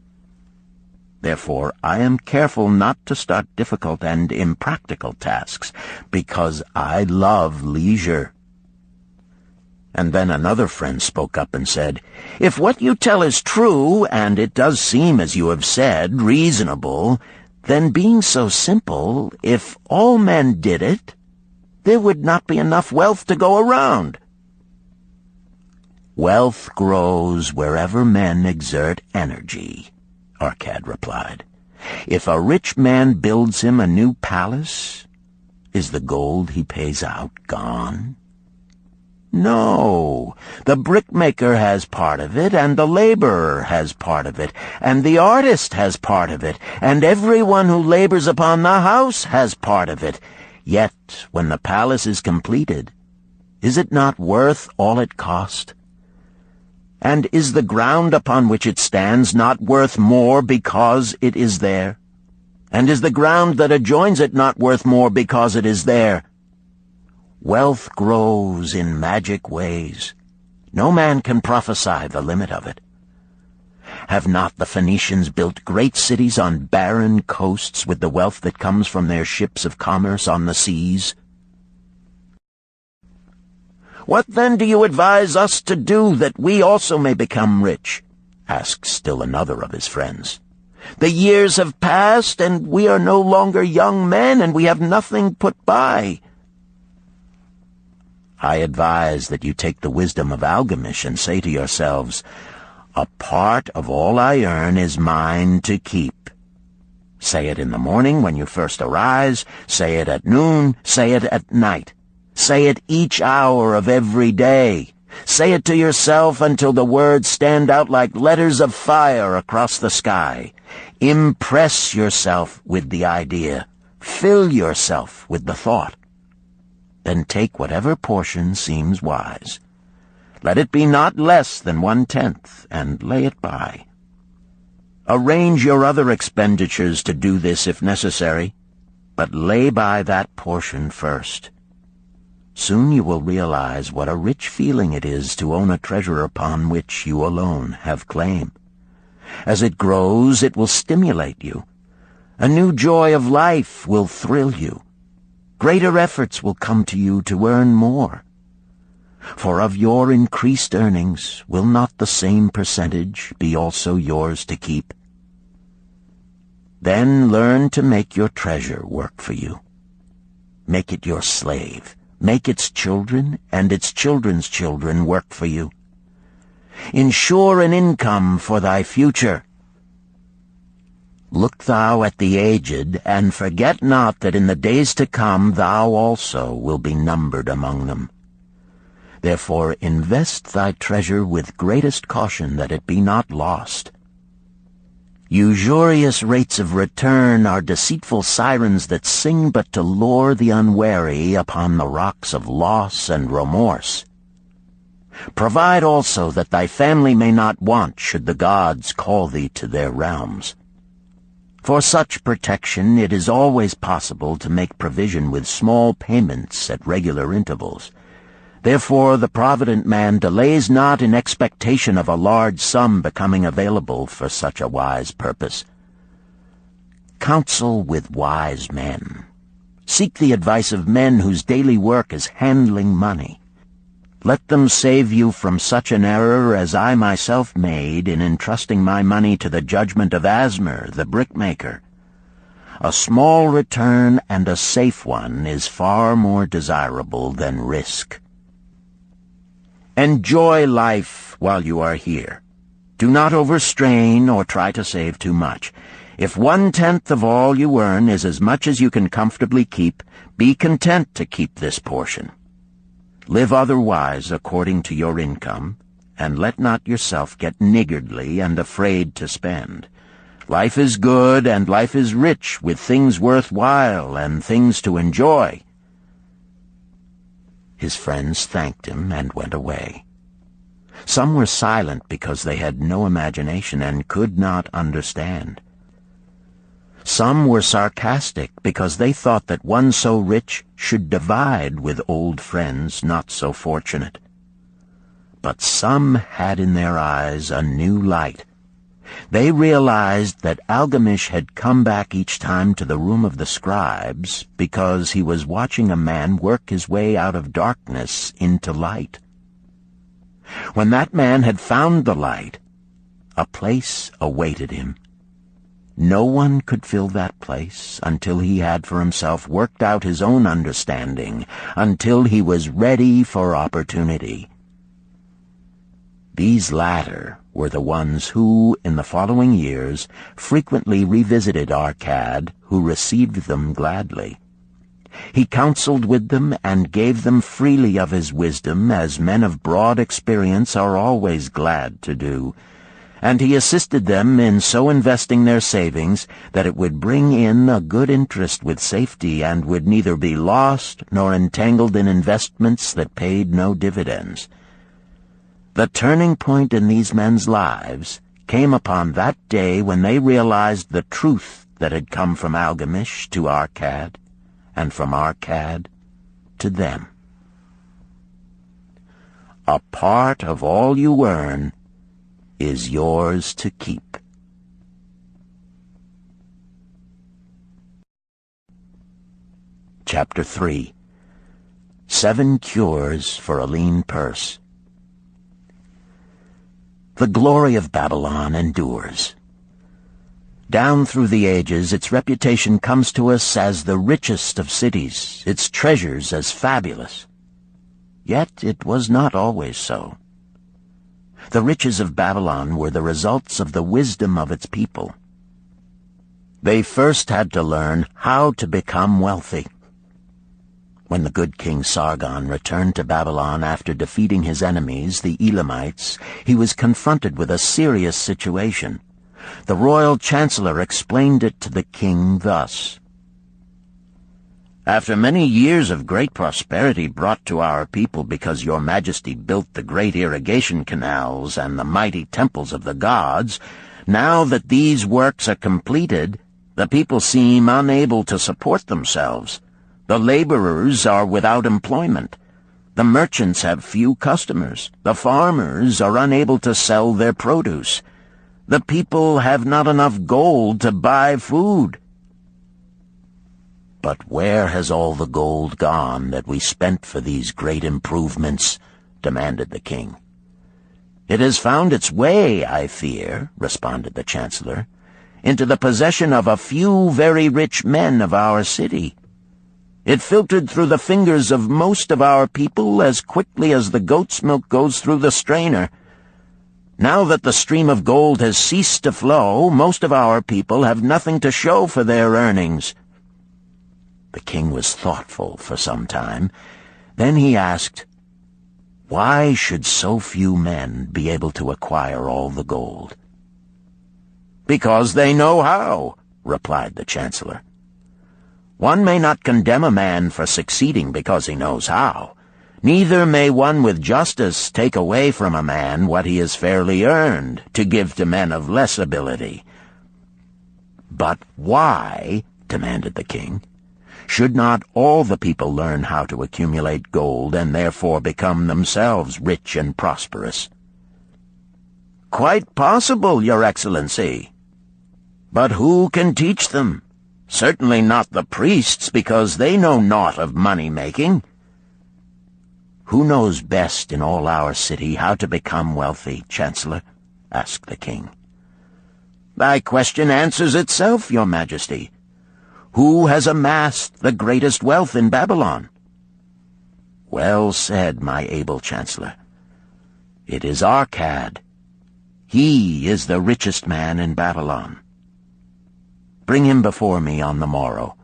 Therefore, I am careful not to start difficult and impractical tasks, because I love leisure." And then another friend spoke up and said, "If what you tell is true, and it does seem, as you have said, reasonable, then being so simple, if all men did it, there would not be enough wealth to go around." "Wealth grows wherever men exert energy," Arcad replied. "If a rich man builds him a new palace, is the gold he pays out gone? No, the brickmaker has part of it, and the laborer has part of it, and the artist has part of it, and everyone who labors upon the house has part of it. Yet, when the palace is completed, is it not worth all it cost? And is the ground upon which it stands not worth more because it is there? And is the ground that adjoins it not worth more because it is there? Wealth grows in magic ways. No man can prophesy the limit of it. Have not the Phoenicians built great cities on barren coasts with the wealth that comes from their ships of commerce on the seas? What then do you advise us to do that we also may become rich?" asked still another of his friends. "The years have passed, and we are no longer young men, and we have nothing put by." "I advise that you take the wisdom of Algamish and say to yourselves, 'A part of all I earn is mine to keep.' Say it in the morning when you first arise, say it at noon, say it at night. Say it each hour of every day. Say it to yourself until the words stand out like letters of fire across the sky. Impress yourself with the idea. Fill yourself with the thought. Then take whatever portion seems wise. Let it be not less than 1/10, and lay it by. Arrange your other expenditures to do this if necessary, but lay by that portion first. Soon you will realize what a rich feeling it is to own a treasure upon which you alone have claim. As it grows, it will stimulate you. A new joy of life will thrill you. Greater efforts will come to you to earn more. For of your increased earnings, will not the same percentage be also yours to keep? Then learn to make your treasure work for you. Make it your slave. Make its children and its children's children work for you. Ensure an income for thy future. Look thou at the aged, and forget not that in the days to come thou also will be numbered among them. Therefore invest thy treasure with greatest caution that it be not lost. Usurious rates of return are deceitful sirens that sing but to lure the unwary upon the rocks of loss and remorse. Provide also that thy family may not want should the gods call thee to their realms. For such protection it is always possible to make provision with small payments at regular intervals. Therefore the provident man delays not in expectation of a large sum becoming available for such a wise purpose. Counsel with wise men. Seek the advice of men whose daily work is handling money. Let them save you from such an error as I myself made in entrusting my money to the judgment of Asmer, the brickmaker. A small return and a safe one is far more desirable than risk. Enjoy life while you are here. Do not overstrain or try to save too much. If 1/10 of all you earn is as much as you can comfortably keep, be content to keep this portion. Live otherwise according to your income, and let not yourself get niggardly and afraid to spend. Life is good, and life is rich with things worth while and things to enjoy. His friends thanked him and went away. Some were silent because they had no imagination and could not understand. Some were sarcastic because they thought that one so rich should divide with old friends not so fortunate. But some had in their eyes a new light. They realized that Algamish had come back each time to the room of the scribes because he was watching a man work his way out of darkness into light. When that man had found the light, a place awaited him. No one could fill that place until he had for himself worked out his own understanding, until he was ready for opportunity. These latter were the ones who, in the following years, frequently revisited Arcad, who received them gladly. He counseled with them and gave them freely of his wisdom, as men of broad experience are always glad to do, and he assisted them in so investing their savings that it would bring in a good interest with safety and would neither be lost nor entangled in investments that paid no dividends. The turning point in these men's lives came upon that day when they realized the truth that had come from Algamish to Arcad, and from Arcad to them. A part of all you earn is yours to keep. Chapter 3. 7 Cures for a Lean Purse. The glory of Babylon endures. Down through the ages, its reputation comes to us as the richest of cities, its treasures as fabulous. Yet it was not always so. The riches of Babylon were the results of the wisdom of its people. They first had to learn how to become wealthy. When the good King Sargon returned to Babylon after defeating his enemies, the Elamites, he was confronted with a serious situation. The royal chancellor explained it to the king thus: "After many years of great prosperity brought to our people because your majesty built the great irrigation canals and the mighty temples of the gods, now that these works are completed, the people seem unable to support themselves. The laborers are without employment. The merchants have few customers. The farmers are unable to sell their produce. The people have not enough gold to buy food." "But where has all the gold gone that we spent for these great improvements?" demanded the king. "It has found its way, I fear," responded the chancellor, "into the possession of a few very rich men of our city. It filtered through the fingers of most of our people as quickly as the goat's milk goes through the strainer. Now that the stream of gold has ceased to flow, most of our people have nothing to show for their earnings." The king was thoughtful for some time. Then he asked, "Why should so few men be able to acquire all the gold?" "Because they know how," replied the chancellor. "One may not condemn a man for succeeding because he knows how. Neither may one with justice take away from a man what he has fairly earned, to give to men of less ability." "But why," demanded the king, "should not all the people learn how to accumulate gold and therefore become themselves rich and prosperous?" "Quite possible, Your Excellency. But who can teach them? Certainly not the priests, because they know naught of money-making." "Who knows best in all our city how to become wealthy, Chancellor?" asked the king. "Thy question answers itself, Your Majesty. Who has amassed the greatest wealth in Babylon?" "Well said, my able Chancellor. It is Arcad. He is the richest man in Babylon. Bring him before me on the morrow."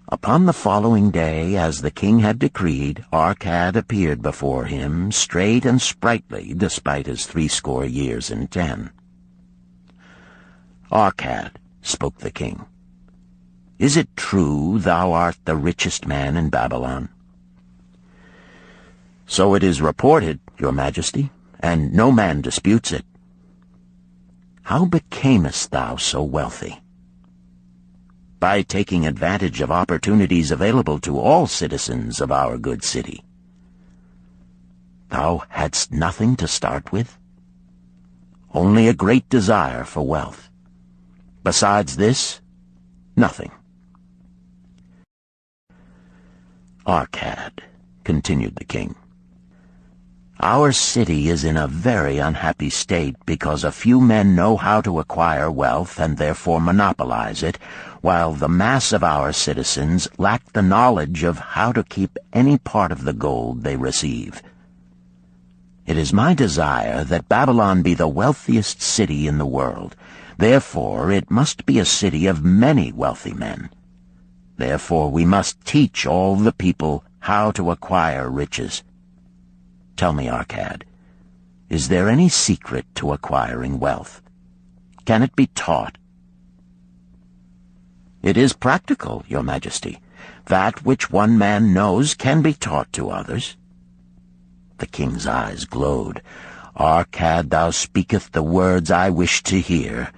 Upon the following day, as the king had decreed, Arcad appeared before him, straight and sprightly, despite his 80 years and 10. "Arcad," spoke the king, "is it true thou art the richest man in Babylon?" "So it is reported, Your Majesty, and no man disputes it." "How becamest thou so wealthy?" "By taking advantage of opportunities available to all citizens of our good city." Thou hadst nothing to start with? Only a great desire for wealth. Besides this, nothing. Arcad, continued the king, our city is in a very unhappy state because a few men know how to acquire wealth and therefore monopolize it, while the mass of our citizens lack the knowledge of how to keep any part of the gold they receive. It is my desire that Babylon be the wealthiest city in the world. Therefore, it must be a city of many wealthy men. Therefore, we must teach all the people how to acquire riches. Tell me, Arcad, is there any secret to acquiring wealth? Can it be taught? It is practical, Your Majesty. That which one man knows can be taught to others. The king's eyes glowed. Arcad, thou speakest the words I wish to hear.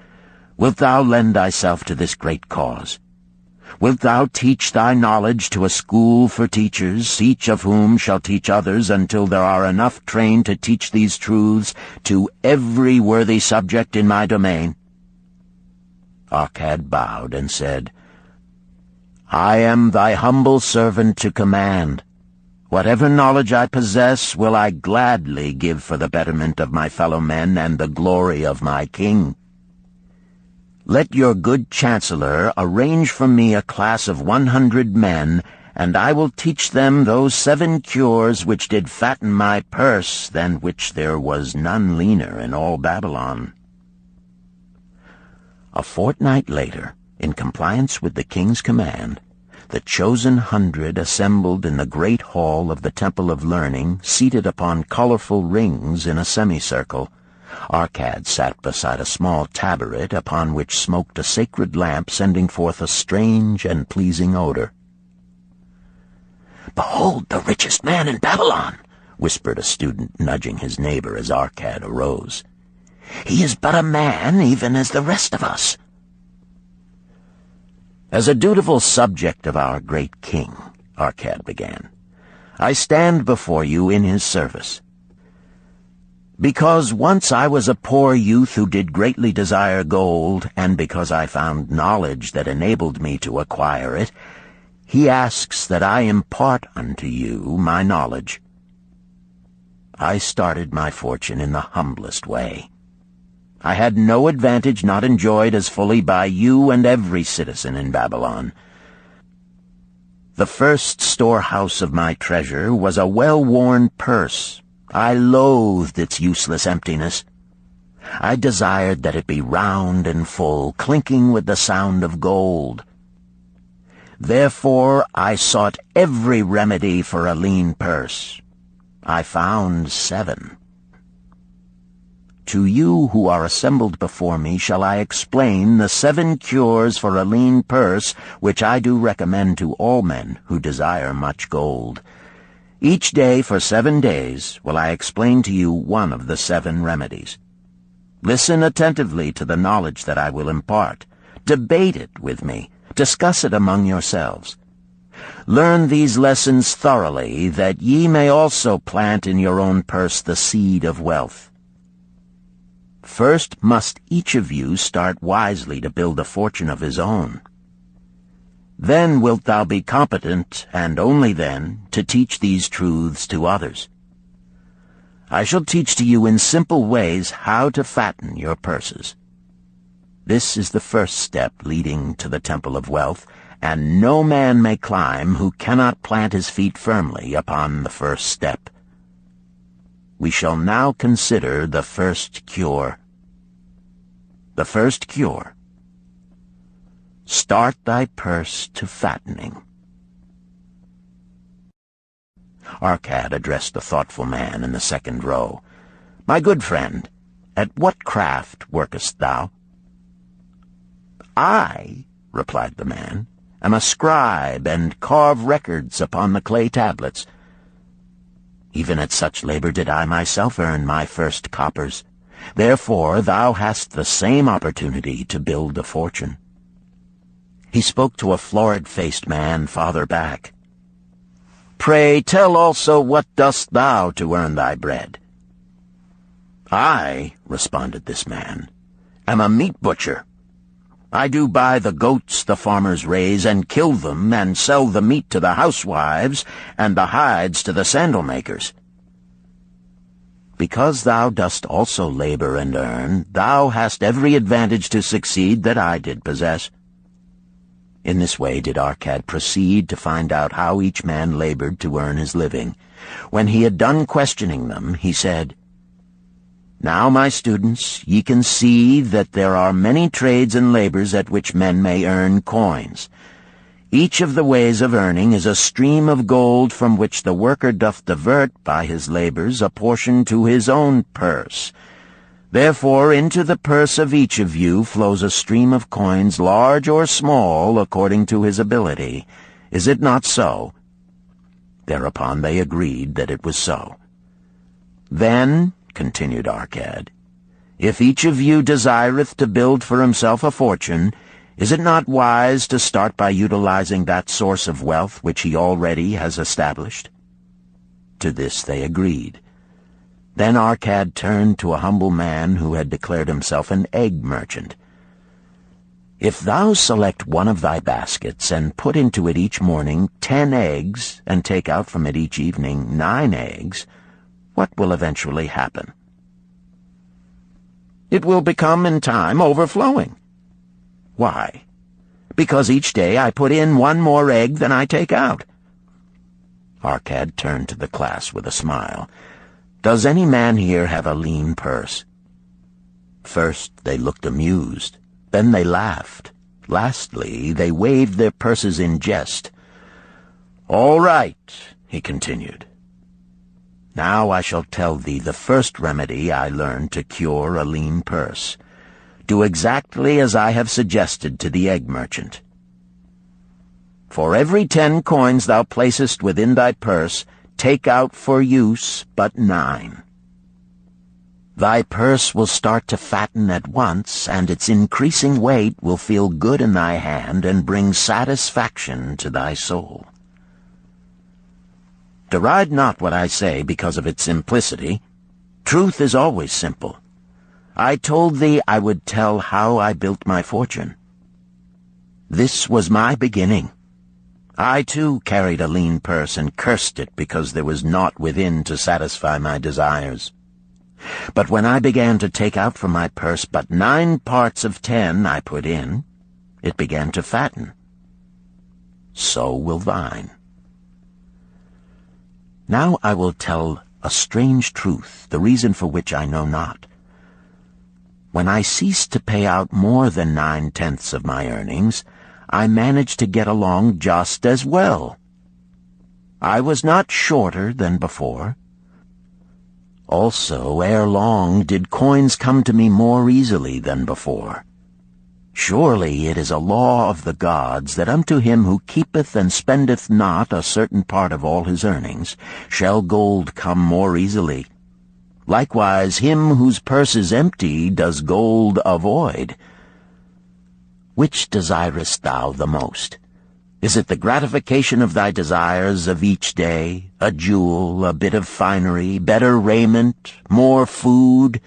Wilt thou lend thyself to this great cause? Wilt thou teach thy knowledge to a school for teachers, each of whom shall teach others until there are enough trained to teach these truths to every worthy subject in my domain? Arcad bowed and said, I am thy humble servant to command. Whatever knowledge I possess will I gladly give for the betterment of my fellow men and the glory of my king. Let your good chancellor arrange for me a class of 100 men, and I will teach them those 7 cures which did fatten my purse, than which there was none leaner in all Babylon. A fortnight later, in compliance with the king's command, the chosen 100 assembled in the great hall of the Temple of Learning, seated upon colorful rings in a semicircle. Arcad sat beside a small taboret upon which smoked a sacred lamp sending forth a strange and pleasing odor. "Behold the richest man in Babylon," whispered a student, nudging his neighbor as Arcad arose. "He is but a man, even as the rest of us." "As a dutiful subject of our great king," Arcad began, "I stand before you in his service. Because once I was a poor youth who did greatly desire gold, and because I found knowledge that enabled me to acquire it, he asks that I impart unto you my knowledge. I started my fortune in the humblest way. I had no advantage not enjoyed as fully by you and every citizen in Babylon. The first storehouse of my treasure was a well-worn purse. I loathed its useless emptiness. I desired that it be round and full, clinking with the sound of gold. Therefore I sought every remedy for a lean purse. I found 7. To you who are assembled before me shall I explain the 7 cures for a lean purse which I do recommend to all men who desire much gold. Each day for 7 days will I explain to you one of the 7 remedies. Listen attentively to the knowledge that I will impart. Debate it with me. Discuss it among yourselves. Learn these lessons thoroughly, that ye may also plant in your own purse the seed of wealth. First must each of you start wisely to build a fortune of his own. Then wilt thou be competent, and only then, to teach these truths to others. I shall teach to you in simple ways how to fatten your purses. This is the first step leading to the Temple of Wealth, and no man may climb who cannot plant his feet firmly upon the first step. We shall now consider the first cure. The first cure. Start thy purse to fattening. Arcad addressed the thoughtful man in the second row. My good friend, at what craft workest thou? I, replied the man, am a scribe and carve records upon the clay tablets. Even at such labor did I myself earn my first coppers. Therefore thou hast the same opportunity to build a fortune. He spoke to a florid-faced man farther back. Pray tell also what dost thou to earn thy bread?" "I," responded this man, "am a meat butcher. I do buy the goats the farmers raise, and kill them, and sell the meat to the housewives, and the hides to the sandal makers. Because thou dost also labor and earn, thou hast every advantage to succeed that I did possess." In this way did Arcad proceed to find out how each man labored to earn his living. When he had done questioning them, he said, "Now, my students, ye can see that there are many trades and labors at which men may earn coins. Each of the ways of earning is a stream of gold from which the worker doth divert by his labors a portion to his own purse. Therefore into the purse of each of you flows a stream of coins, large or small, according to his ability. Is it not so?" Thereupon they agreed that it was so. "Then," continued Arcad, "if each of you desireth to build for himself a fortune, is it not wise to start by utilizing that source of wealth which he already has established?" To this they agreed. Then Arcad turned to a humble man who had declared himself an egg merchant. "If thou select one of thy baskets, and put into it each morning 10 eggs, and take out from it each evening 9 eggs, what will eventually happen?" "It will become in time overflowing." "Why?" "Because each day I put in 1 more egg than I take out." Arcad turned to the class with a smile. "Does any man here have a lean purse?" First they looked amused, then they laughed. Lastly, they waved their purses in jest. "All right," he continued. "Now I shall tell thee the first remedy I learned to cure a lean purse. Do exactly as I have suggested to the egg merchant. For every 10 coins thou placest within thy purse, take out for use but 9. Thy purse will start to fatten at once, and its increasing weight will feel good in thy hand and bring satisfaction to thy soul. Deride not what I say because of its simplicity. Truth is always simple. I told thee I would tell how I built my fortune. This was my beginning. I, too, carried a lean purse and cursed it because there was naught within to satisfy my desires. But when I began to take out from my purse but 9 parts of 10 I put in, it began to fatten. So will thine. Now I will tell a strange truth, the reason for which I know not. When I ceased to pay out more than 9/10 of my earnings, I managed to get along just as well. I was not shorter than before. Also, ere long did coins come to me more easily than before. Surely it is a law of the gods that unto him who keepeth and spendeth not a certain part of all his earnings shall gold come more easily. Likewise him whose purse is empty does gold avoid. Which desirest thou the most? Is it the gratification of thy desires of each day, a jewel, a bit of finery, better raiment, more food,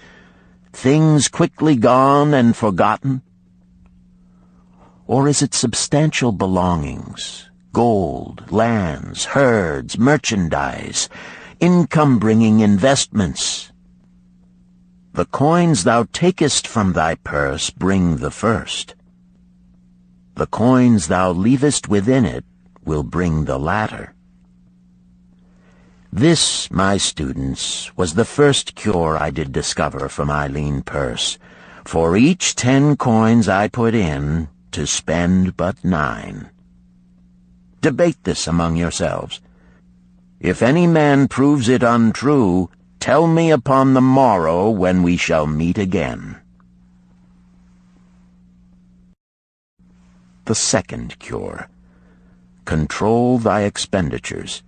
things quickly gone and forgotten? Or is it substantial belongings, gold, lands, herds, merchandise, income-bringing investments? The coins thou takest from thy purse bring the first. The coins thou leavest within it will bring the latter. This, my students, was the first cure I did discover for my lean purse. For each 10 coins I put in, to spend but 9. Debate this among yourselves. If any man proves it untrue, tell me upon the morrow when we shall meet again. The second cure. Control thy expenditures.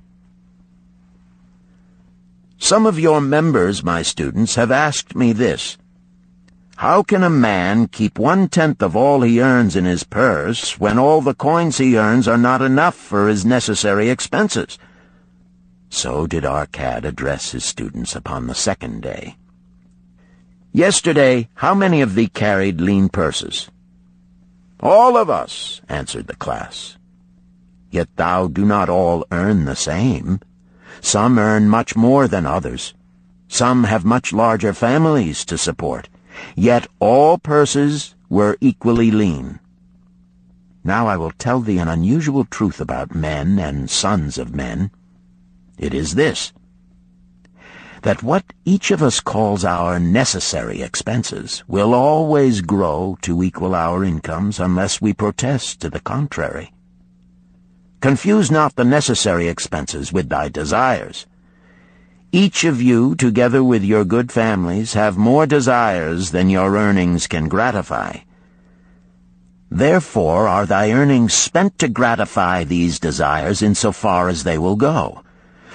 Some of your members, my students, have asked me this. How can a man keep 1/10 of all he earns in his purse when all the coins he earns are not enough for his necessary expenses? So did Arcad address his students upon the second day. "Yesterday, how many of thee carried lean purses?" "All of us," answered the class. "Yet thou do not all earn the same. Some earn much more than others. Some have much larger families to support. Yet all purses were equally lean. Now I will tell thee an unusual truth about men and sons of men. It is this: that what each of us calls our necessary expenses will always grow to equal our incomes unless we protest to the contrary. Confuse not the necessary expenses with thy desires. Each of you, together with your good families, have more desires than your earnings can gratify. Therefore are thy earnings spent to gratify these desires in so far as they will go.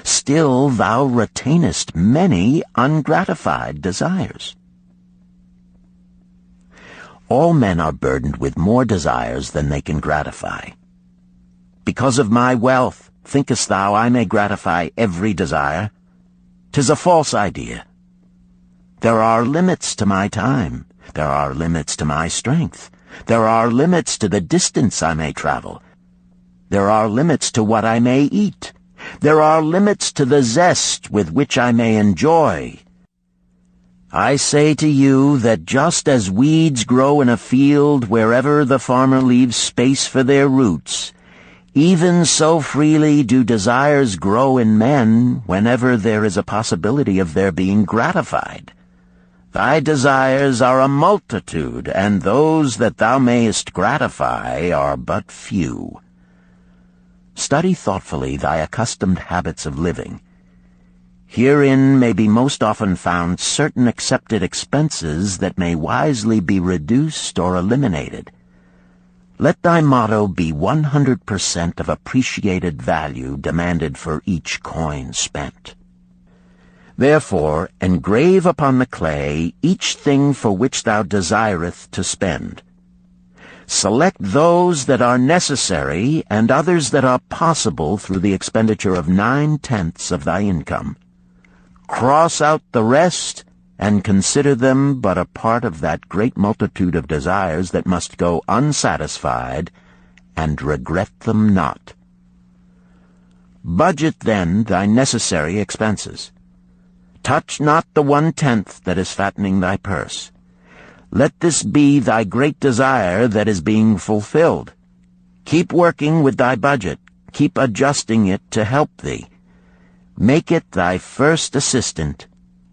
Still thou retainest many ungratified desires. All men are burdened with more desires than they can gratify. Because of my wealth, thinkest thou I may gratify every desire? 'Tis a false idea. There are limits to my time. There are limits to my strength. There are limits to the distance I may travel. There are limits to what I may eat. There are limits to the zest with which I may enjoy. I say to you that just as weeds grow in a field wherever the farmer leaves space for their roots, even so freely do desires grow in men whenever there is a possibility of their being gratified. Thy desires are a multitude, and those that thou mayest gratify are but few. Study thoughtfully thy accustomed habits of living. Herein may be most often found certain accepted expenses that may wisely be reduced or eliminated. Let thy motto be 100% of appreciated value demanded for each coin spent. Therefore, engrave upon the clay each thing for which thou desireth to spend. Select those that are necessary and others that are possible through the expenditure of 9/10 of thy income. Cross out the rest and consider them but a part of that great multitude of desires that must go unsatisfied, and regret them not. Budget then thy necessary expenses. Touch not the 1/10 that is fattening thy purse. Let this be thy great desire that is being fulfilled. Keep working with thy budget. Keep adjusting it to help thee. Make it thy first assistant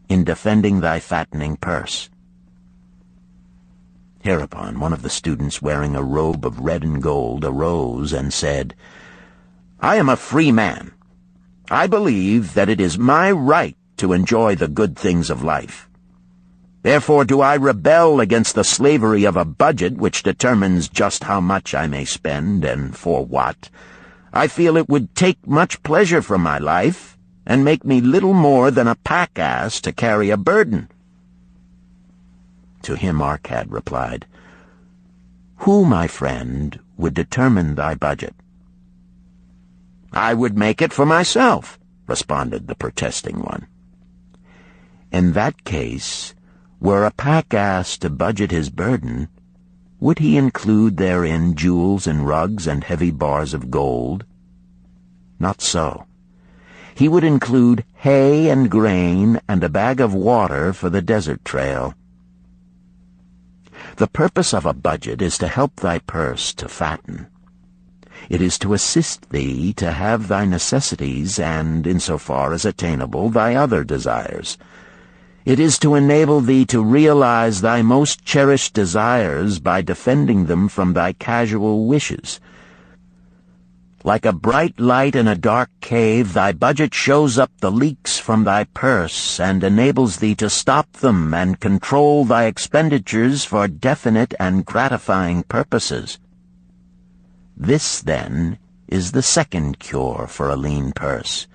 in defending thy fattening purse." Hereupon one of the students, wearing a robe of red and gold, arose and said, "I am a free man. I believe that it is my right to enjoy the good things of life. Therefore do I rebel against the slavery of a budget which determines just how much I may spend and for what. I feel it would take much pleasure from my life and make me little more than a pack-ass to carry a burden." To him Arcad replied, "Who, my friend, would determine thy budget?" "I would make it for myself," responded the protesting one. "In that case, were a pack-ass to budget his burden, would he include therein jewels and rugs and heavy bars of gold? Not so. He would include hay and grain and a bag of water for the desert trail. The purpose of a budget is to help thy purse to fatten. It is to assist thee to have thy necessities and, insofar as attainable, thy other desires. It is to enable thee to realize thy most cherished desires by defending them from thy casual wishes. Like a bright light in a dark cave, thy budget shows up the leaks from thy purse and enables thee to stop them and control thy expenditures for definite and gratifying purposes. This, then, is the second cure for a lean purse.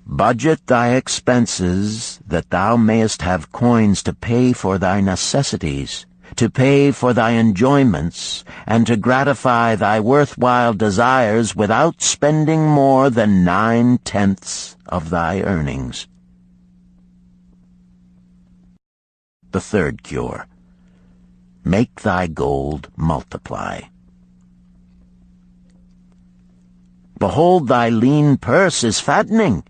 Budget thy expenses, that thou mayest have coins to pay for thy necessities, to pay for thy enjoyments, and to gratify thy worthwhile desires without spending more than 9/10 of thy earnings. The third cure: make thy gold multiply. Behold, thy lean purse is fattening.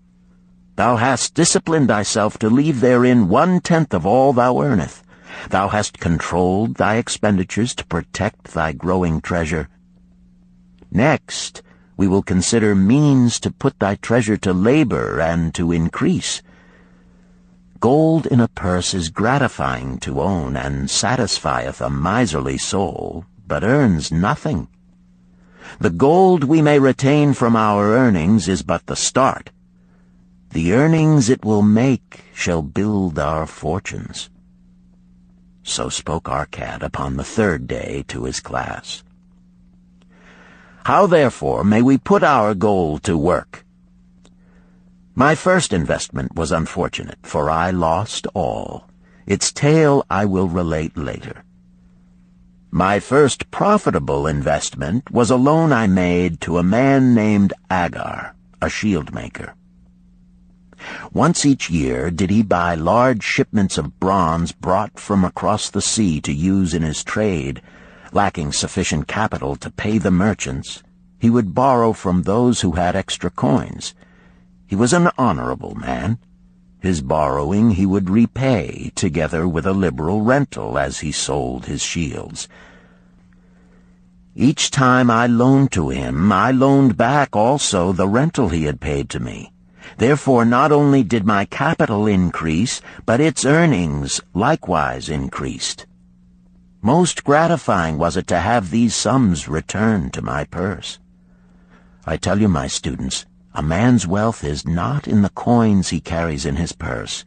Thou hast disciplined thyself to leave therein 1/10 of all thou earnest. Thou hast controlled thy expenditures to protect thy growing treasure. Next, we will consider means to put thy treasure to labor and to increase. Gold in a purse is gratifying to own, and satisfieth a miserly soul, but earns nothing. The gold we may retain from our earnings is but the start. The earnings it will make shall build our fortunes. So spoke Arcad upon the third day to his class. How, therefore, may we put our gold to work? My first investment was unfortunate, for I lost all. Its tale I will relate later. My first profitable investment was a loan I made to a man named Agar, a shield maker. Once each year did he buy large shipments of bronze brought from across the sea to use in his trade. Lacking sufficient capital to pay the merchants, he would borrow from those who had extra coins. He was an honorable man. His borrowing he would repay, together with a liberal rental as he sold his shields. Each time I loaned to him, I loaned back also the rental he had paid to me. Therefore not only did my capital increase, but its earnings likewise increased. Most gratifying was it to have these sums returned to my purse. I tell you, my students, a man's wealth is not in the coins he carries in his purse.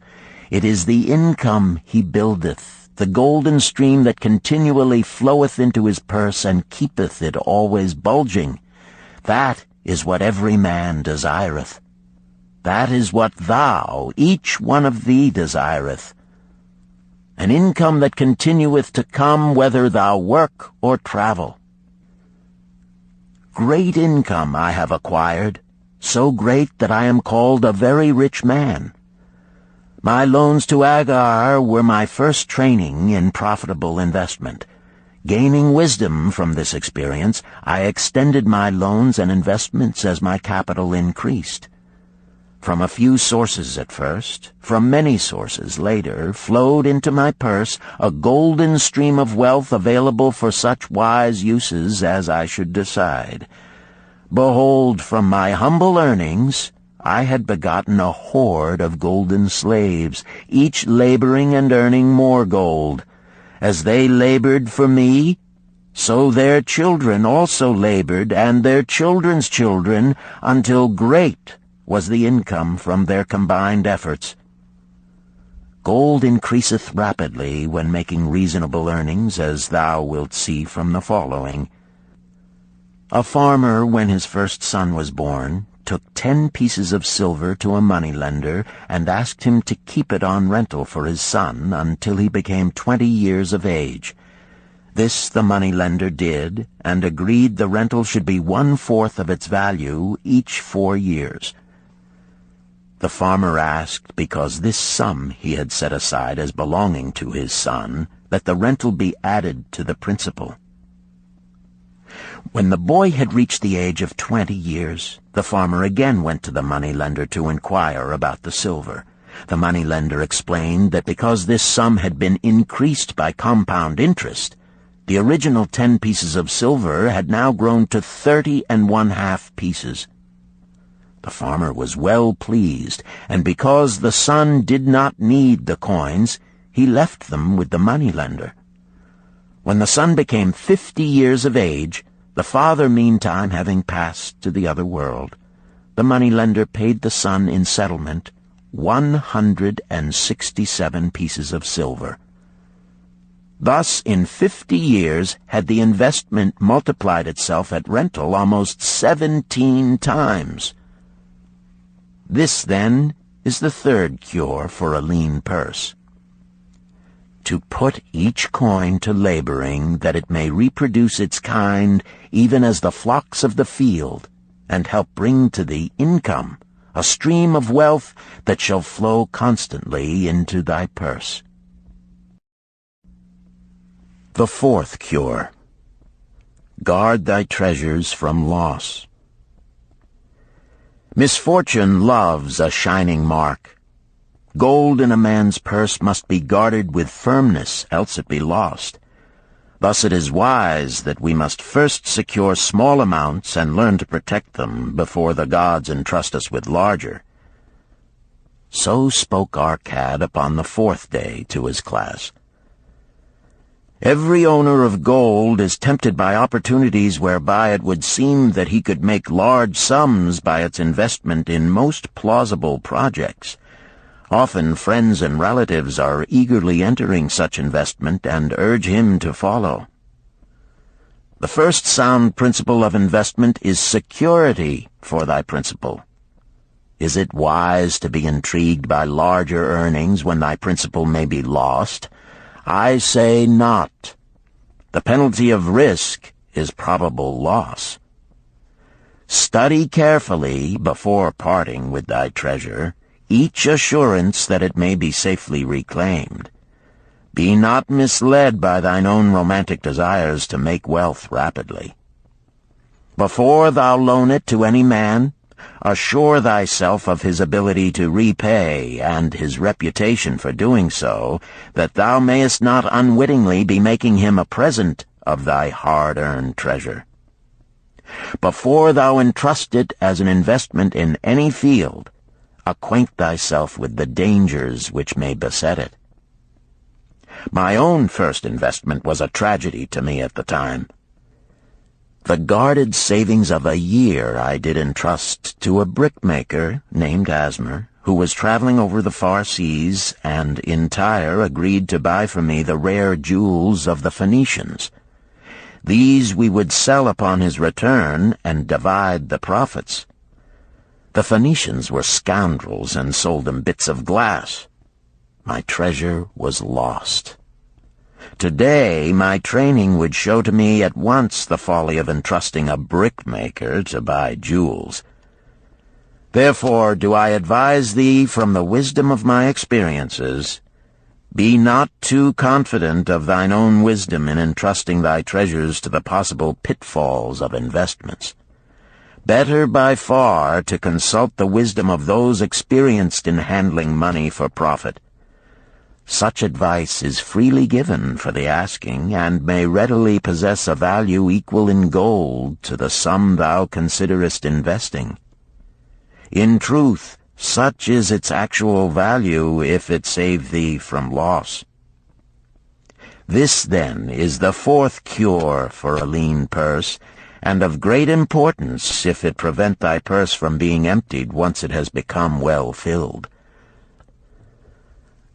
It is the income he buildeth, the golden stream that continually floweth into his purse and keepeth it always bulging. That is what every man desireth. That is what thou, each one of thee, desireth. An income that continueth to come whether thou work or travel. Great income I have acquired, so great that I am called a very rich man. My loans to Agar were my first training in profitable investment. Gaining wisdom from this experience, I extended my loans and investments as my capital increased. From a few sources at first, from many sources later, flowed into my purse a golden stream of wealth available for such wise uses as I should decide. Behold, from my humble earnings, I had begotten a horde of golden slaves, each laboring and earning more gold. As they labored for me, so their children also labored, and their children's children, until great was the income from their combined efforts. Gold increaseth rapidly when making reasonable earnings, as thou wilt see from the following. A farmer, when his first son was born, took 10 pieces of silver to a moneylender and asked him to keep it on rental for his son until he became 20 years of age. This the moneylender did, and agreed the rental should be 1/4 of its value each 4 years. The farmer asked, because this sum he had set aside as belonging to his son, that the rental be added to the principal. When the boy had reached the age of 20 years, the farmer again went to the moneylender to inquire about the silver. The moneylender explained that because this sum had been increased by compound interest, the original 10 pieces of silver had now grown to 30½ pieces. The farmer was well pleased, and because the son did not need the coins, he left them with the moneylender. When the son became 50 years of age, the father meantime having passed to the other world, the moneylender paid the son in settlement 167 pieces of silver. Thus, in 50 years, had the investment multiplied itself at rental almost 17 times. This, then, is the third cure for a lean purse. to put each coin to laboring, that it may reproduce its kind, even as the flocks of the field, and help bring to thee income, a stream of wealth that shall flow constantly into thy purse. The fourth cure. Guard thy treasures from loss. Misfortune loves a shining mark. Gold in a man's purse must be guarded with firmness, else it be lost. Thus it is wise that we must first secure small amounts and learn to protect them before the gods entrust us with larger. So spoke Arcad upon the fourth day to his class. Every owner of gold is tempted by opportunities whereby it would seem that he could make large sums by its investment in most plausible projects. Often friends and relatives are eagerly entering such investment and urge him to follow. The first sound principle of investment is security for thy principal. Is it wise to be intrigued by larger earnings when thy principal may be lost? I say not. The penalty of risk is probable loss. Study carefully, before parting with thy treasure, each assurance that it may be safely reclaimed. Be not misled by thine own romantic desires to make wealth rapidly. Before thou loan it to any man, assure thyself of his ability to repay and his reputation for doing so, that thou mayest not unwittingly be making him a present of thy hard-earned treasure. Before thou entrust it as an investment in any field, acquaint thyself with the dangers which may beset it. My own first investment was a tragedy to me at the time. The guarded savings of a year I did entrust to a brickmaker named Asmer, who was traveling over the far seas, and in Tyre agreed to buy for me the rare jewels of the Phoenicians. These we would sell upon his return and divide the profits. The Phoenicians were scoundrels and sold them bits of glass. My treasure was lost. Today, my training would show to me at once the folly of entrusting a brickmaker to buy jewels. Therefore do I advise thee from the wisdom of my experiences, be not too confident of thine own wisdom in entrusting thy treasures to the possible pitfalls of investments. Better by far to consult the wisdom of those experienced in handling money for profit. Such advice is freely given for the asking, and may readily possess a value equal in gold to the sum thou considerest investing. In truth, such is its actual value if it save thee from loss. This, then, is the fourth cure for a lean purse, and of great importance if it prevent thy purse from being emptied once it has become well filled.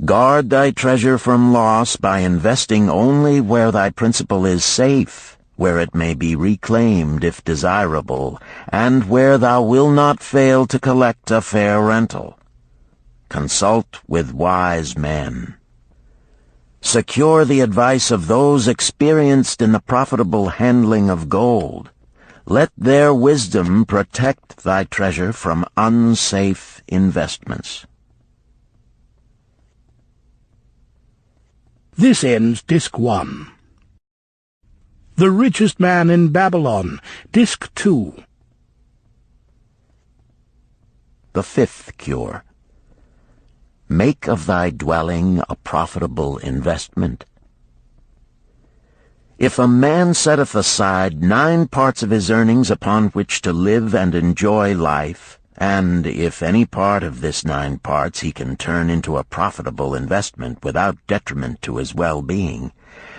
Guard thy treasure from loss by investing only where thy principal is safe, where it may be reclaimed if desirable, and where thou wilt not fail to collect a fair rental. Consult with wise men. Secure the advice of those experienced in the profitable handling of gold. Let their wisdom protect thy treasure from unsafe investments. This ends Disc 1. The Richest Man in Babylon, Disc 2. The fifth cure. Make of thy dwelling a profitable investment. If a man setteth aside 9 parts of his earnings upon which to live and enjoy life, and if any part of this 9 parts he can turn into a profitable investment without detriment to his well-being,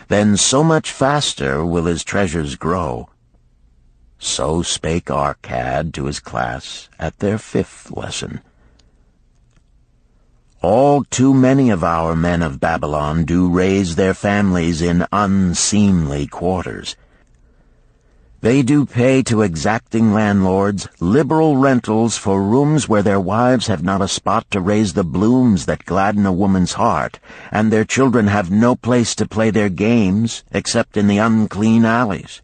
then so much faster will his treasures grow. So spake Arcad to his class at their 5th lesson. All too many of our men of Babylon do raise their families in unseemly quarters. They do pay to exacting landlords liberal rentals for rooms where their wives have not a spot to raise the blooms that gladden a woman's heart, and their children have no place to play their games except in the unclean alleys.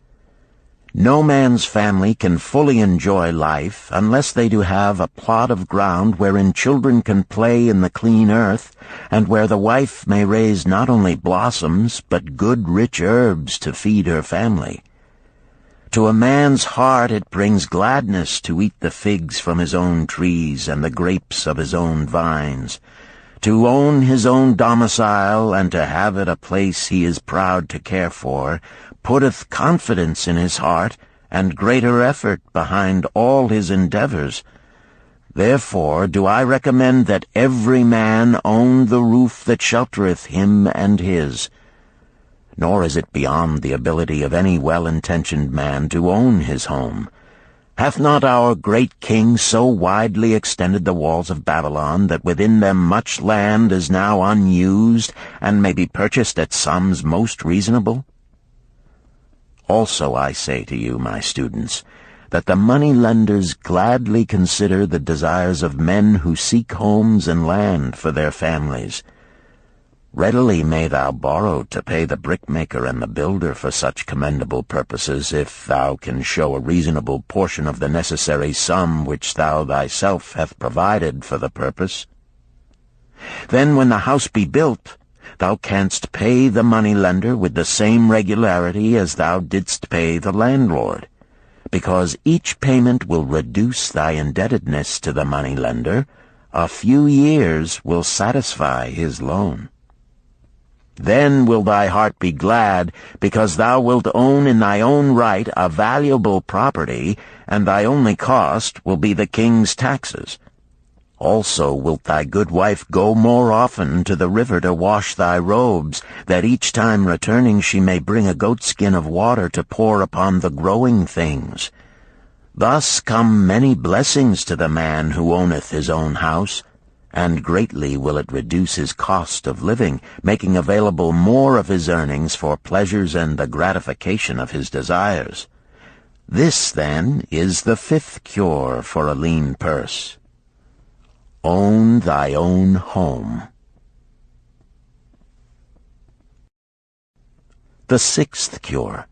No man's family can fully enjoy life unless they do have a plot of ground wherein children can play in the clean earth, and where the wife may raise not only blossoms but good rich herbs to feed her family. To a man's heart it brings gladness to eat the figs from his own trees and the grapes of his own vines, to own his own domicile and to have it a place he is proud to care for, putteth confidence in his heart and greater effort behind all his endeavors. Therefore do I recommend that every man own the roof that sheltereth him and his. Nor is it beyond the ability of any well-intentioned man to own his home. Hath not our great king so widely extended the walls of Babylon that within them much land is now unused, and may be purchased at sums most reasonable? Also I say to you, my students, that the money-lenders gladly consider the desires of men who seek homes and land for their families. Readily may thou borrow to pay the brickmaker and the builder for such commendable purposes, if thou can show a reasonable portion of the necessary sum which thou thyself hast provided for the purpose. Then when the house be built, thou canst pay the money-lender with the same regularity as thou didst pay the landlord, because each payment will reduce thy indebtedness to the money-lender. A few years will satisfy his loan. Then will thy heart be glad, because thou wilt own in thy own right a valuable property, and thy only cost will be the king's taxes. Also wilt thy good wife go more often to the river to wash thy robes, that each time returning she may bring a goatskin of water to pour upon the growing things. Thus come many blessings to the man who owneth his own house, and greatly will it reduce his cost of living, making available more of his earnings for pleasures and the gratification of his desires. This, then, is the fifth cure for a lean purse. Own thy own home. The sixth cure.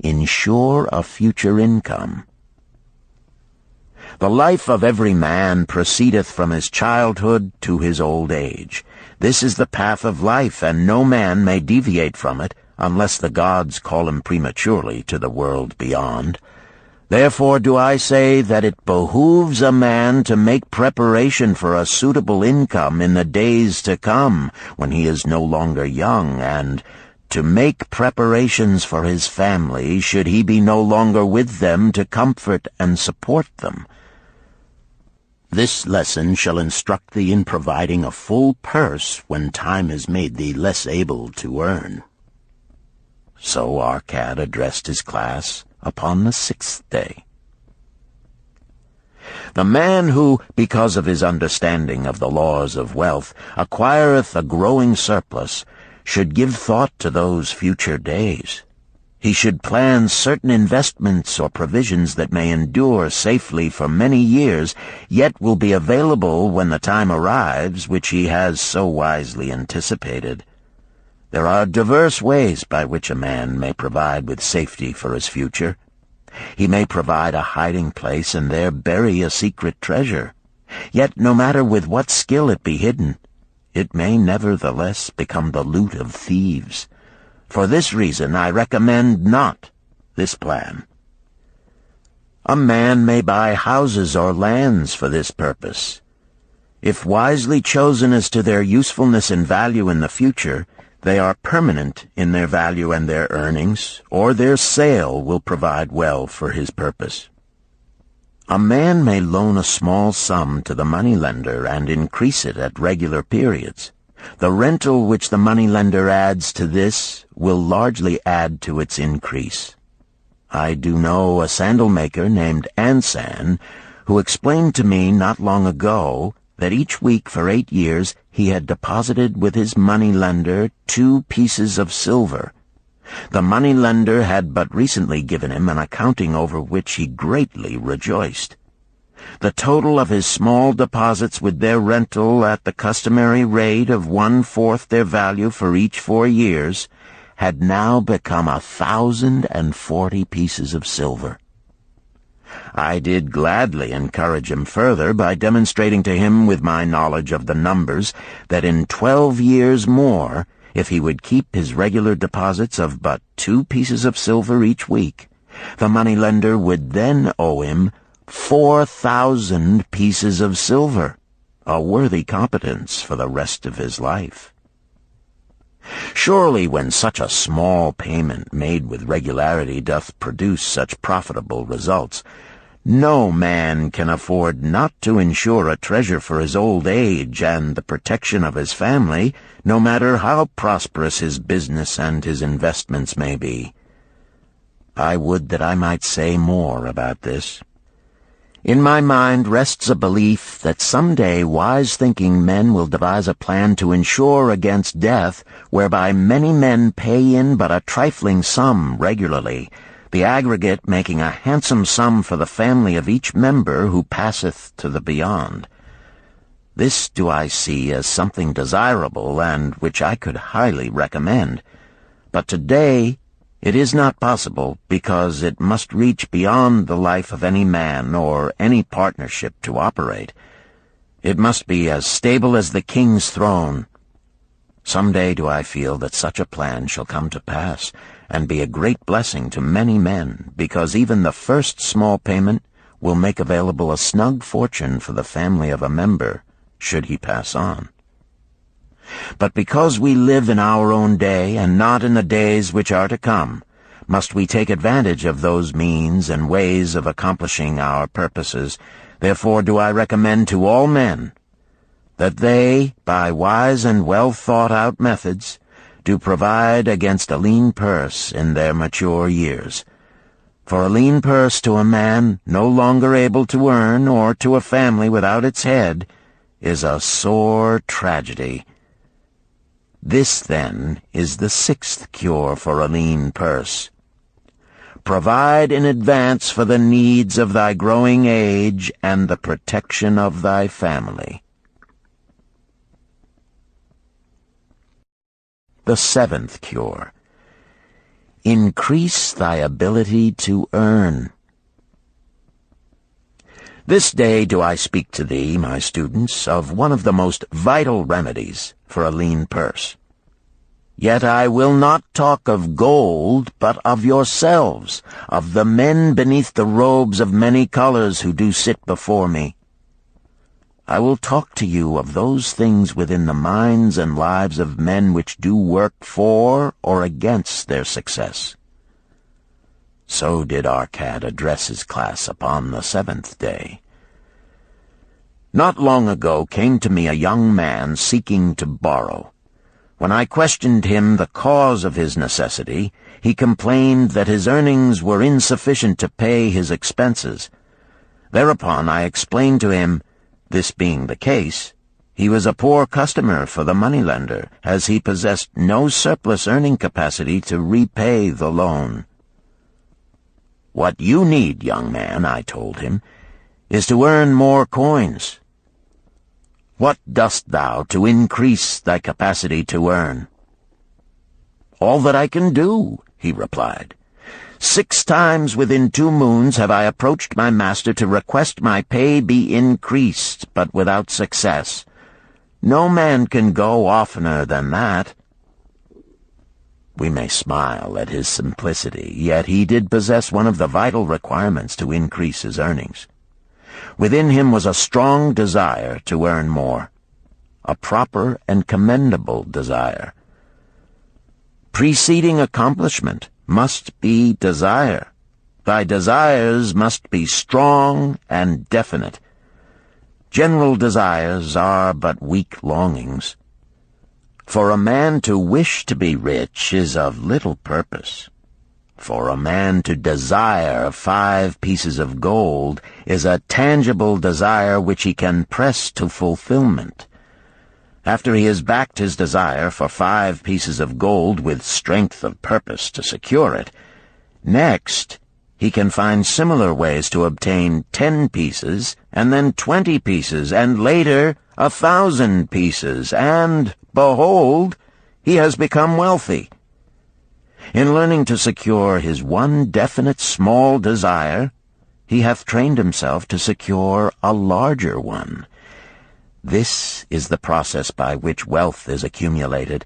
Ensure a future income. The life of every man proceedeth from his childhood to his old age. This is the path of life, and no man may deviate from it, unless the gods call him prematurely to the world beyond. Therefore do I say that it behooves a man to make preparation for a suitable income in the days to come, when he is no longer young, and to make preparations for his family, should he be no longer with them to comfort and support them. This lesson shall instruct thee in providing a full purse when time has made thee less able to earn. So Arcad addressed his class upon the sixth day. The man who, because of his understanding of the laws of wealth, acquireth a growing surplus, should give thought to those future days. He should plan certain investments or provisions that may endure safely for many years, yet will be available when the time arrives which he has so wisely anticipated. There are diverse ways by which a man may provide with safety for his future. He may provide a hiding place and there bury a secret treasure. Yet no matter with what skill it be hidden, it may nevertheless become the loot of thieves. For this reason I recommend not this plan. A man may buy houses or lands for this purpose. If wisely chosen as to their usefulness and value in the future, they are permanent in their value and their earnings, or their sale will provide well for his purpose. A man may loan a small sum to the moneylender and increase it at regular periods. The rental which the moneylender adds to this will largely add to its increase. I do know a sandal-maker named Ansan, who explained to me not long ago that each week for 8 years he had deposited with his moneylender 2 pieces of silver. The moneylender had but recently given him an accounting over which he greatly rejoiced. The total of his small deposits with their rental at the customary rate of 1/4 their value for each 4 years had now become 1,040 pieces of silver. I did gladly encourage him further by demonstrating to him with my knowledge of the numbers that in 12 years more, if he would keep his regular deposits of but 2 pieces of silver each week, the moneylender would then owe him 4,000 pieces of silver, a worthy competence for the rest of his life. Surely when such a small payment made with regularity doth produce such profitable results, no man can afford not to insure a treasure for his old age and the protection of his family, no matter how prosperous his business and his investments may be. I would that I might say more about this. In my mind rests a belief that someday wise-thinking men will devise a plan to insure against death, whereby many men pay in but a trifling sum regularly, the aggregate making a handsome sum for the family of each member who passeth to the beyond. This do I see as something desirable and which I could highly recommend. But today it is not possible, because it must reach beyond the life of any man or any partnership to operate. It must be as stable as the king's throne. Some day do I feel that such a plan shall come to pass, and be a great blessing to many men, because even the first small payment will make available a snug fortune for the family of a member, should he pass on. But because we live in our own day, and not in the days which are to come, must we take advantage of those means and ways of accomplishing our purposes. Therefore do I recommend to all men that they, by wise and well-thought-out methods, do provide against a lean purse in their mature years. For a lean purse to a man no longer able to earn, or to a family without its head, is a sore tragedy. This, then, is the 6th cure for a lean purse. Provide in advance for the needs of thy growing age and the protection of thy family. The 7th cure. Increase thy ability to earn. This day do I speak to thee, my students, of one of the most vital remedies for a lean purse. Yet I will not talk of gold, but of yourselves, of the men beneath the robes of many colors who do sit before me. I will talk to you of those things within the minds and lives of men which do work for or against their success. So did Arcad address his class upon the 7th day. Not long ago came to me a young man seeking to borrow. When I questioned him the cause of his necessity, he complained that his earnings were insufficient to pay his expenses. Thereupon I explained to him, this being the case, he was a poor customer for the moneylender, as he possessed no surplus earning capacity to repay the loan. What you need, young man, I told him, is to earn more coins. What dost thou to increase thy capacity to earn? All that I can do, he replied. 6 times within 2 moons have I approached my master to request my pay be increased, but without success. No man can go oftener than that. We may smile at his simplicity, yet he did possess one of the vital requirements to increase his earnings. Within him was a strong desire to earn more, a proper and commendable desire. Preceding accomplishment must be desire. Thy desires must be strong and definite. General desires are but weak longings. For a man to wish to be rich is of little purpose. For a man to desire 5 pieces of gold is a tangible desire which he can press to fulfillment. After he has backed his desire for 5 pieces of gold with strength of purpose to secure it, next he can find similar ways to obtain 10 pieces, and then 20 pieces, and later 1,000 pieces, and, behold, he has become wealthy. In learning to secure his one definite small desire, he hath trained himself to secure a larger one. This is the process by which wealth is accumulated,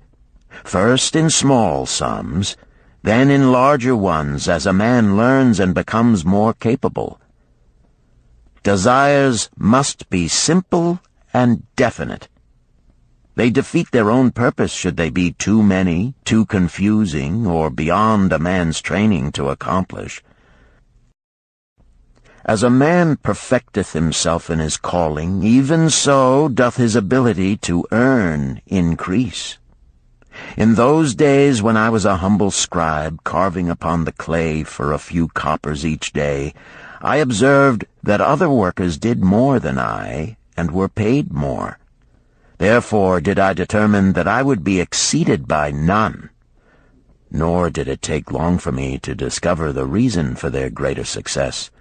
first in small sums, then in larger ones as a man learns and becomes more capable. Desires must be simple and definite. They defeat their own purpose should they be too many, too confusing, or beyond a man's training to accomplish. As a man perfecteth himself in his calling, even so doth his ability to earn increase. In those days when I was a humble scribe carving upon the clay for a few coppers each day, I observed that other workers did more than I, and were paid more. Therefore did I determine that I would be exceeded by none. Nor did it take long for me to discover the reason for their greater success.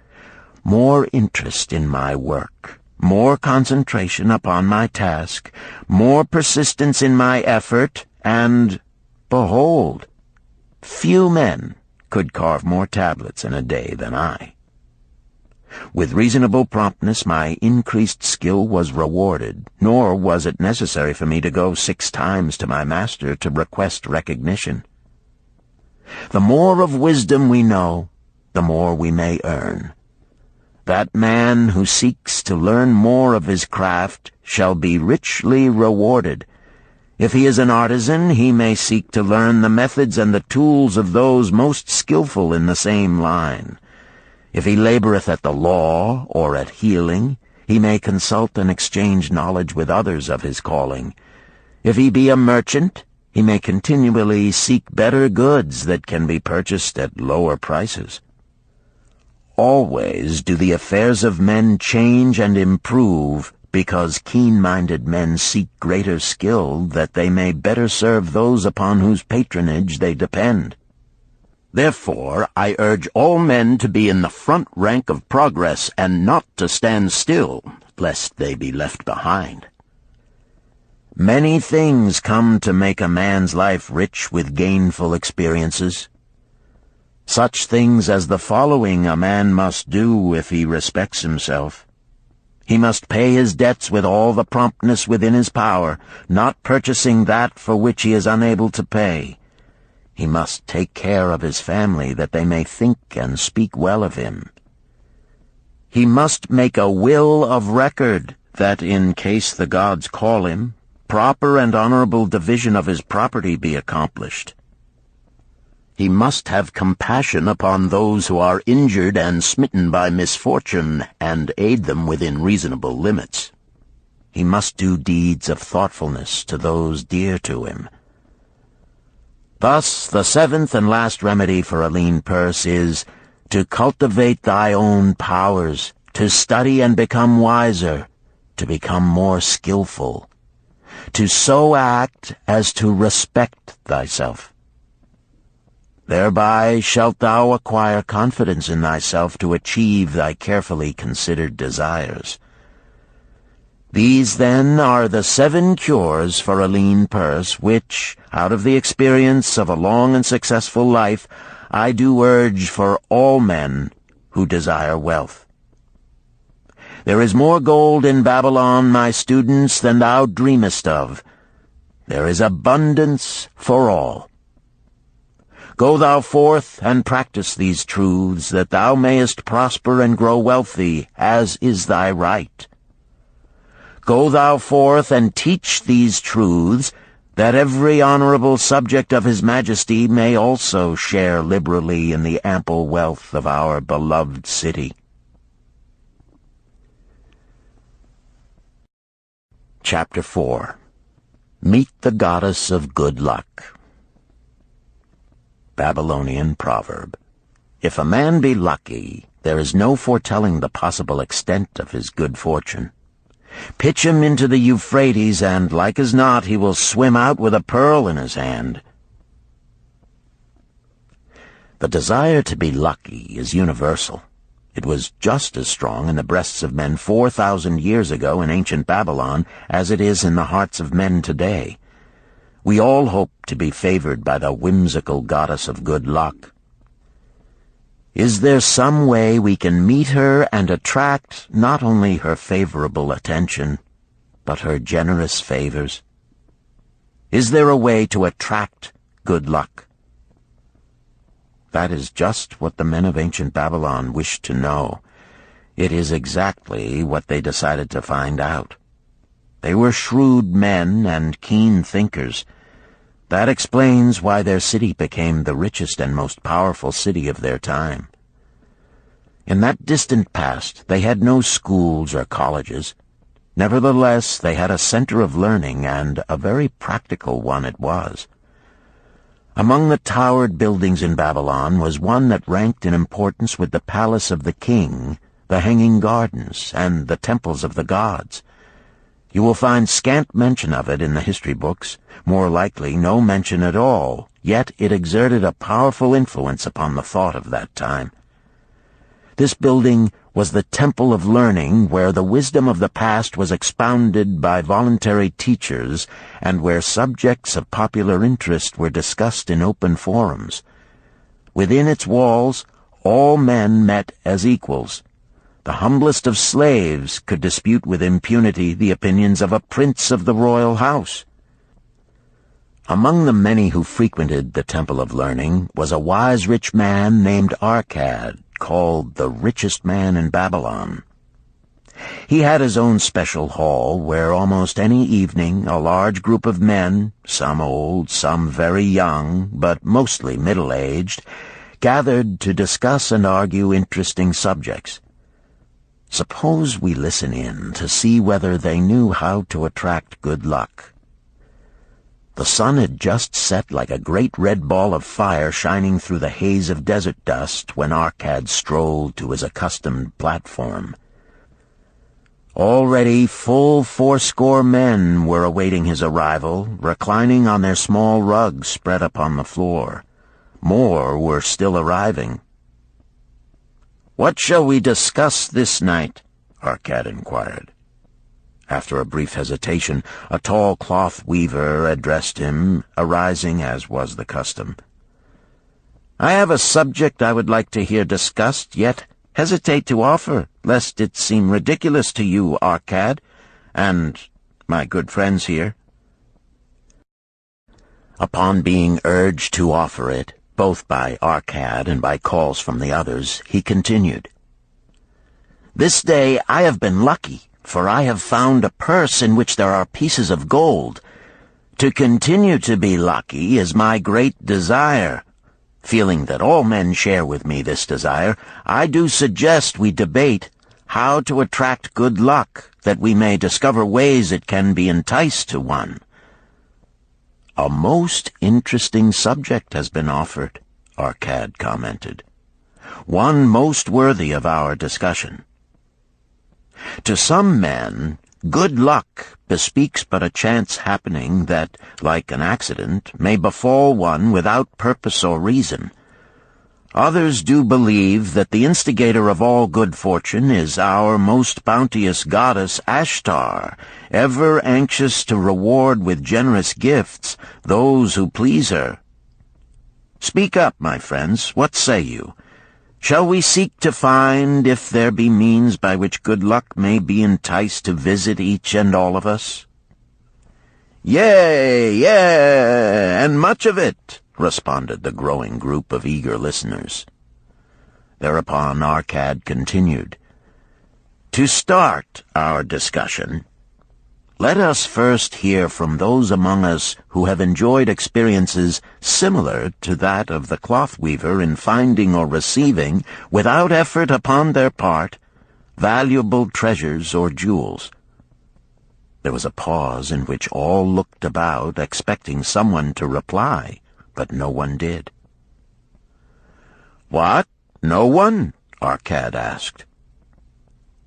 More interest in my work, more concentration upon my task, more persistence in my effort, and, behold, few men could carve more tablets in a day than I. With reasonable promptness my increased skill was rewarded, nor was it necessary for me to go 6 times to my master to request recognition. The more of wisdom we know, the more we may earn. That man who seeks to learn more of his craft shall be richly rewarded. If he is an artisan, he may seek to learn the methods and the tools of those most skillful in the same line. If he laboreth at the law or at healing, he may consult and exchange knowledge with others of his calling. If he be a merchant, he may continually seek better goods that can be purchased at lower prices. Always do the affairs of men change and improve, because keen-minded men seek greater skill that they may better serve those upon whose patronage they depend. Therefore I urge all men to be in the front rank of progress, and not to stand still, lest they be left behind. Many things come to make a man's life rich with gainful experiences. Such things as the following a man must do if he respects himself. He must pay his debts with all the promptness within his power, not purchasing that for which he is unable to pay. He must take care of his family, that they may think and speak well of him. He must make a will of record, that in case the gods call him, proper and honorable division of his property be accomplished. He must have compassion upon those who are injured and smitten by misfortune, and aid them within reasonable limits. He must do deeds of thoughtfulness to those dear to him. Thus, the 7th and last remedy for a lean purse is to cultivate thy own powers, to study and become wiser, to become more skillful, to so act as to respect thyself. Thereby shalt thou acquire confidence in thyself to achieve thy carefully considered desires. These, then, are the 7 cures for a lean purse, which, out of the experience of a long and successful life, I do urge for all men who desire wealth. There is more gold in Babylon, my students, than thou dreamest of. There is abundance for all. Go thou forth and practice these truths, that thou mayest prosper and grow wealthy, as is thy right. Go thou forth and teach these truths, that every honorable subject of his majesty may also share liberally in the ample wealth of our beloved city. Chapter 4. Meet the Goddess of Good Luck. Babylonian proverb. If a man be lucky, there is no foretelling the possible extent of his good fortune. Pitch him into the Euphrates, and like as not he will swim out with a pearl in his hand. The desire to be lucky is universal. It was just as strong in the breasts of men 4,000 years ago in ancient Babylon as it is in the hearts of men today. We all hope to be favored by the whimsical goddess of good luck. Is there some way we can meet her and attract not only her favorable attention, but her generous favors? Is there a way to attract good luck? That is just what the men of ancient Babylon wished to know. It is exactly what they decided to find out. They were shrewd men and keen thinkers. That explains why their city became the richest and most powerful city of their time. In that distant past, they had no schools or colleges. Nevertheless, they had a center of learning, and a very practical one it was. Among the towered buildings in Babylon was one that ranked in importance with the palace of the king, the hanging gardens, and the temples of the gods. You will find scant mention of it in the history books, more likely no mention at all, yet it exerted a powerful influence upon the thought of that time. This building was the temple of learning, where the wisdom of the past was expounded by voluntary teachers, and where subjects of popular interest were discussed in open forums. Within its walls, all men met as equals. The humblest of slaves could dispute with impunity the opinions of a prince of the royal house. Among the many who frequented the Temple of Learning was a wise rich man named Arcad, called the Richest Man in Babylon. He had his own special hall where almost any evening a large group of men, some old, some very young, but mostly middle-aged, gathered to discuss and argue interesting subjects. Suppose we listen in to see whether they knew how to attract good luck. The sun had just set like a great red ball of fire shining through the haze of desert dust when Arcad strolled to his accustomed platform. Already full 80 men were awaiting his arrival, reclining on their small rugs spread upon the floor. More were still arriving. "What shall we discuss this night?" Arcad inquired. After a brief hesitation, a tall cloth weaver addressed him, arising as was the custom. "I have a subject I would like to hear discussed, yet hesitate to offer, lest it seem ridiculous to you, Arcad, and my good friends here." Upon being urged to offer it, both by Arcad and by calls from the others, he continued, "This day I have been lucky, for I have found a purse in which there are pieces of gold. To continue to be lucky is my great desire. Feeling that all men share with me this desire, I do suggest we debate how to attract good luck, that we may discover ways it can be enticed to one." "A most interesting subject has been offered," Arcad commented. "One most worthy of our discussion. To some men, good luck bespeaks but a chance happening that, like an accident, may befall one without purpose or reason. Others do believe that the instigator of all good fortune is our most bounteous goddess Ashtar, ever anxious to reward with generous gifts those who please her. Speak up, my friends, what say you? Shall we seek to find if there be means by which good luck may be enticed to visit each and all of us?" "Yea, yea, and much of it," responded the growing group of eager listeners. Thereupon Arcad continued, "To start our discussion, let us first hear from those among us who have enjoyed experiences similar to that of the cloth weaver in finding or receiving, without effort upon their part, valuable treasures or jewels." There was a pause in which all looked about, expecting someone to reply, but no one did. "What? No one?" Arcad asked.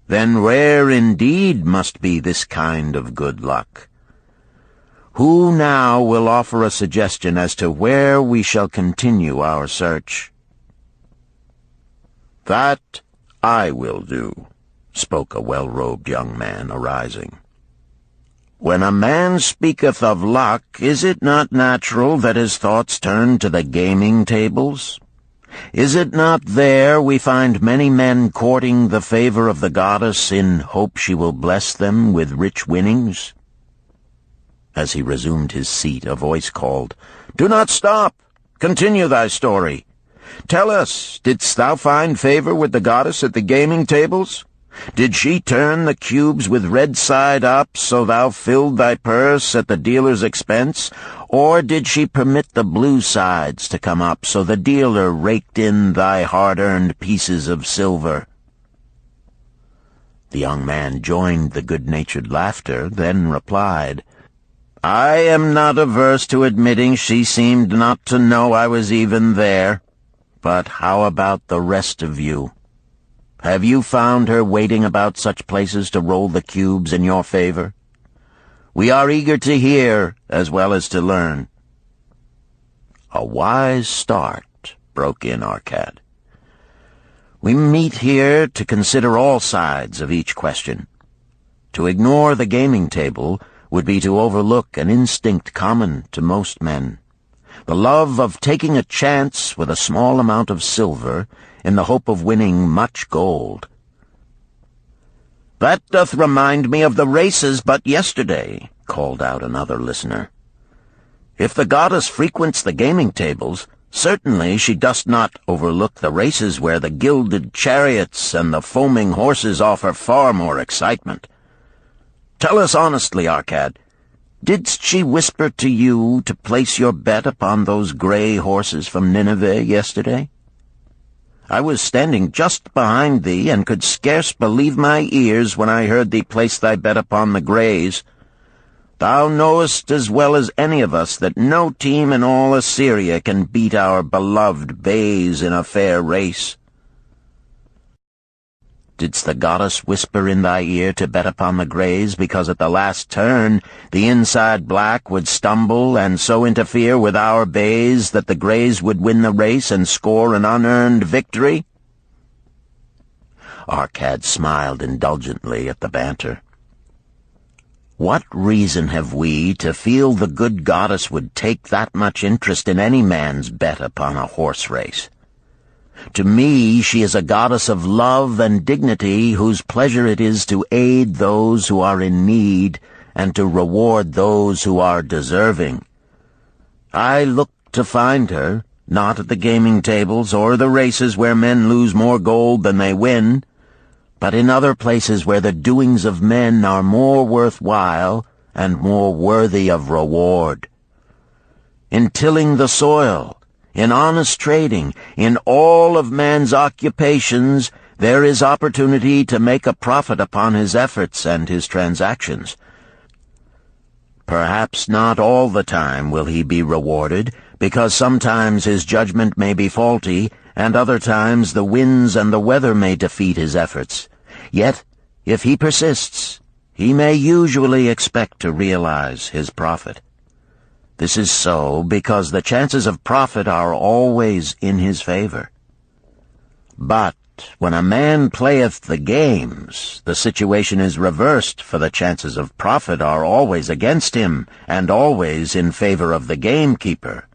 then rare indeed must be this kind of good luck. Who now will offer a suggestion as to where we shall continue our search?" "That I will do," spoke a well-robed young man, arising. "When a man speaketh of luck, is it not natural that his thoughts turn to the gaming tables? Is it not there we find many men courting the favor of the goddess in hope she will bless them with rich winnings?" As he resumed his seat, a voice called, "Do not stop! Continue thy story. Tell us, didst thou find favor with the goddess at the gaming tables? Did she turn the cubes with red side up, so thou filled thy purse at the dealer's expense? Or did she permit the blue sides to come up, so the dealer raked in thy hard-earned pieces of silver?" The young man joined the good-natured laughter, then replied, "I am not averse to admitting she seemed not to know I was even there. But how about the rest of you? Have you found her waiting about such places to roll the cubes in your favor? We are eager to hear as well as to learn." "A wise start," broke in Arcad. "We meet here to consider all sides of each question. To ignore the gaming table would be to overlook an instinct common to most men, the love of taking a chance with a small amount of silver in the hope of winning much gold." "That doth remind me of the races but yesterday," called out another listener. "If the goddess frequents the gaming tables, certainly she does not overlook the races where the gilded chariots and the foaming horses offer far more excitement. Tell us honestly, Arcad, didst she whisper to you to place your bet upon those gray horses from Nineveh yesterday? I was standing just behind thee, and could scarce believe my ears when I heard thee place thy bet upon the grays. Thou knowest as well as any of us that no team in all Assyria can beat our beloved bays in a fair race. Didst the goddess whisper in thy ear to bet upon the grays, because at the last turn the inside black would stumble and so interfere with our bays that the grays would win the race and score an unearned victory?" Arcad smiled indulgently at the banter. "What reason have we to feel the good goddess would take that much interest in any man's bet upon a horse race? To me she is a goddess of love and dignity, whose pleasure it is to aid those who are in need and to reward those who are deserving. I look to find her, not at the gaming tables or the races where men lose more gold than they win, but in other places where the doings of men are more worthwhile and more worthy of reward. In tilling the soil, in honest trading, in all of man's occupations, there is opportunity to make a profit upon his efforts and his transactions. Perhaps not all the time will he be rewarded, because sometimes his judgment may be faulty, and other times the winds and the weather may defeat his efforts. Yet, if he persists, he may usually expect to realize his profit. This is so because the chances of profit are always in his favor. But when a man playeth the games, the situation is reversed, for the chances of profit are always against him, and always in favor of the gamekeeper.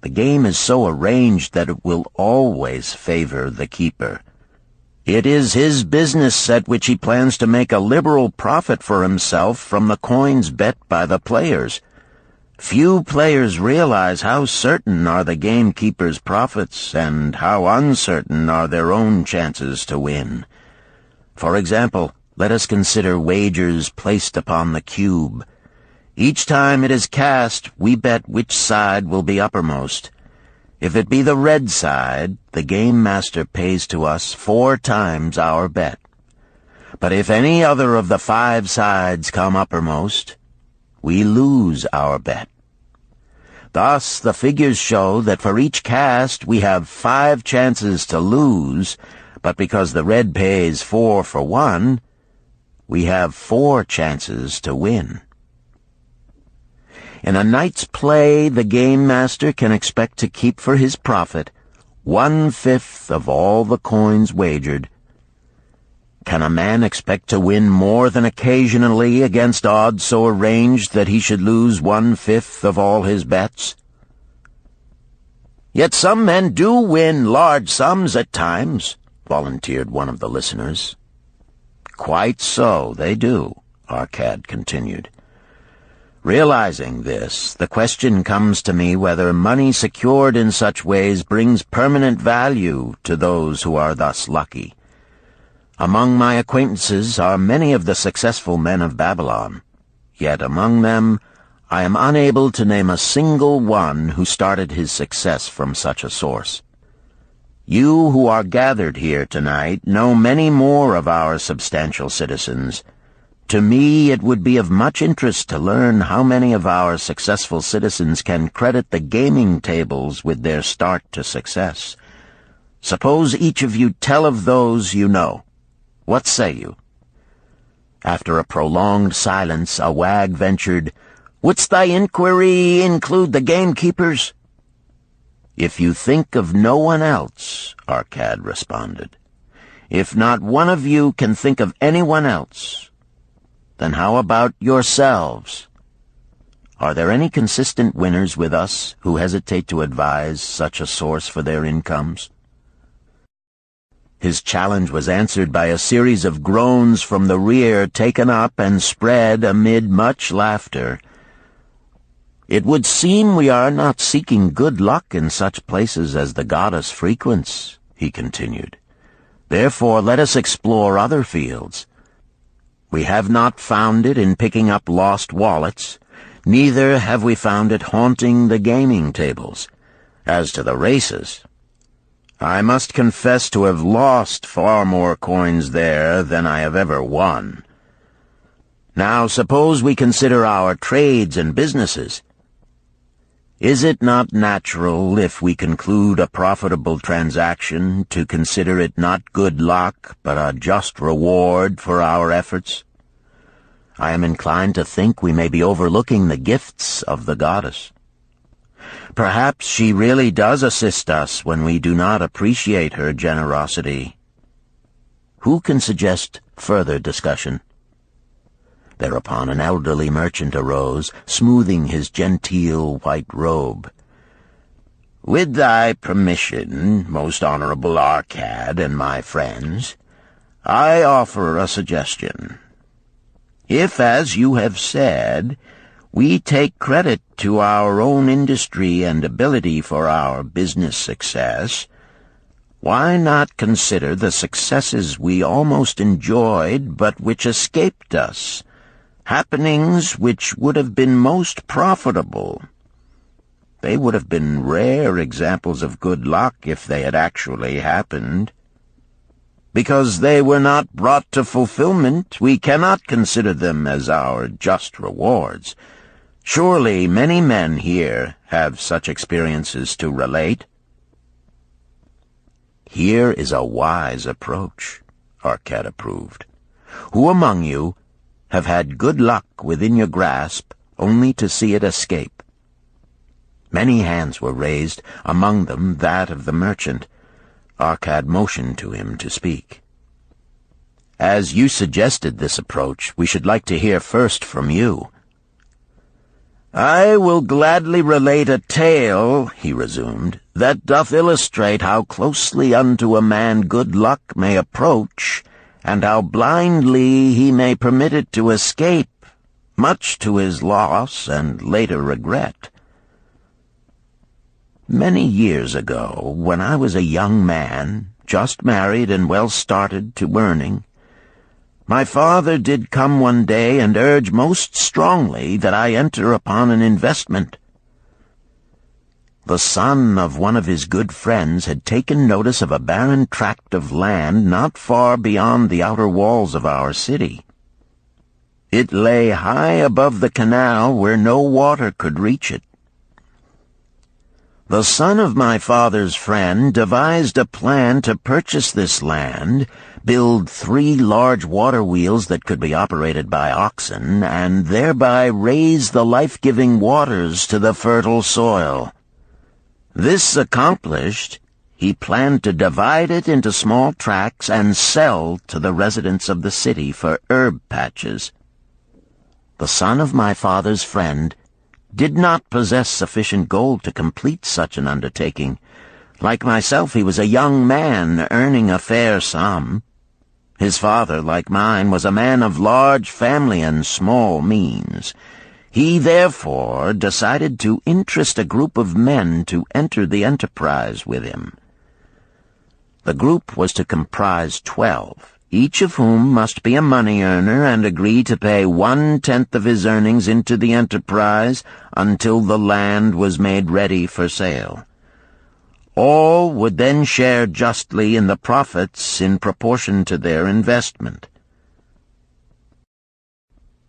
The game is so arranged that it will always favor the keeper. It is his business at which he plans to make a liberal profit for himself from the coins bet by the players. Few players realize how certain are the gamekeeper's profits and how uncertain are their own chances to win. For example, let us consider wagers placed upon the cube. Each time it is cast, we bet which side will be uppermost. If it be the red side, the game master pays to us 4 times our bet. But if any other of the 5 sides come uppermost, we lose our bet. Thus, the figures show that for each cast we have 5 chances to lose, But because the red pays 4 for 1, we have 4 chances to win. In a night's play, the game master can expect to keep for his profit 1/5 of all the coins wagered. Can a man expect to win more than occasionally against odds so arranged that he should lose 1/5 of all his bets? Yet some men do win large sums at times, volunteered one of the listeners. Quite so, they do, Arcad continued. Realizing this, the question comes to me whether money secured in such ways brings permanent value to those who are thus lucky. Among my acquaintances are many of the successful men of Babylon, yet among them I am unable to name a single one who started his success from such a source. You who are gathered here tonight know many more of our substantial citizens. To me, it would be of much interest to learn how many of our successful citizens can credit the gaming tables with their start to success. Suppose each of you tell of those you know. What say you? After a prolonged silence, a wag ventured, "Wouldst thy inquiry include the gamekeepers?" "If you think of no one else," Arcad responded. "If not one of you can think of anyone else, then how about yourselves? Are there any consistent winners with us who hesitate to advise such a source for their incomes?" His challenge was answered by a series of groans from the rear, taken up and spread amid much laughter. "It would seem we are not seeking good luck in such places as the goddess frequents," he continued. "Therefore let us explore other fields. We have not found it in picking up lost wallets, neither have we found it haunting the gaming tables. As to the races, I must confess to have lost far more coins there than I have ever won. Now suppose we consider our trades and businesses. Is it not natural, if we conclude a profitable transaction, to consider it not good luck, but a just reward for our efforts? I am inclined to think we may be overlooking the gifts of the goddess. Perhaps she really does assist us when we do not appreciate her generosity. Who can suggest further discussion? Thereupon an elderly merchant arose, smoothing his genteel white robe. "With thy permission, most honorable Arcad and my friends, I offer a suggestion. If, as you have said, we take credit to our own industry and ability for our business success, why not consider the successes we almost enjoyed but which escaped us, happenings which would have been most profitable? They would have been rare examples of good luck if they had actually happened. Because they were not brought to fulfillment, we cannot consider them as our just rewards. Surely many men here have such experiences to relate." "Here is a wise approach," Arcad approved. "Who among you have had good luck within your grasp only to see it escape?" Many hands were raised, among them that of the merchant. Arcad motioned to him to speak. "As you suggested this approach, we should like to hear first from you." "I will gladly relate a tale," he resumed, "that doth illustrate how closely unto a man good luck may approach, and how blindly he may permit it to escape, much to his loss and later regret. Many years ago, when I was a young man, just married and well started to earning, my father did come one day and urge most strongly that I enter upon an investment. The son of one of his good friends had taken notice of a barren tract of land not far beyond the outer walls of our city. It lay high above the canal where no water could reach it. The son of my father's friend devised a plan to purchase this land, build 3 large water wheels that could be operated by oxen, and thereby raise the life-giving waters to the fertile soil. This accomplished, he planned to divide it into small tracts and sell to the residents of the city for herb patches. The son of my father's friend did not possess sufficient gold to complete such an undertaking. Like myself, he was a young man earning a fair sum. His father, like mine, was a man of large family and small means. He therefore decided to interest a group of men to enter the enterprise with him. The group was to comprise 12. Each of whom must be a money earner and agree to pay 1/10 of his earnings into the enterprise until the land was made ready for sale. All would then share justly in the profits in proportion to their investment.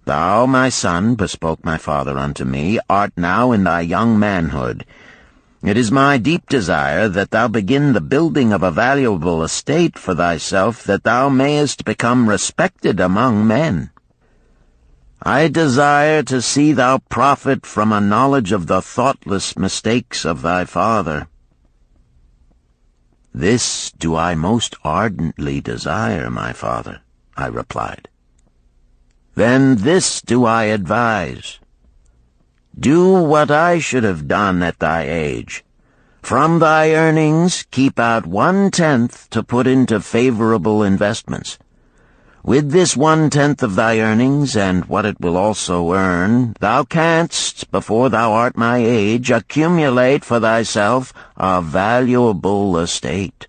"Thou, my son," bespoke my father unto me, "art now in thy young manhood. It is my deep desire that thou begin the building of a valuable estate for thyself, that thou mayest become respected among men. I desire to see thou profit from a knowledge of the thoughtless mistakes of thy father." "This do I most ardently desire, my father," I replied. "Then this do I advise. Do what I should have done at thy age. From thy earnings, keep out 1/10 to put into favorable investments. With this 1/10 of thy earnings, and what it will also earn, thou canst, before thou art my age, accumulate for thyself a valuable estate."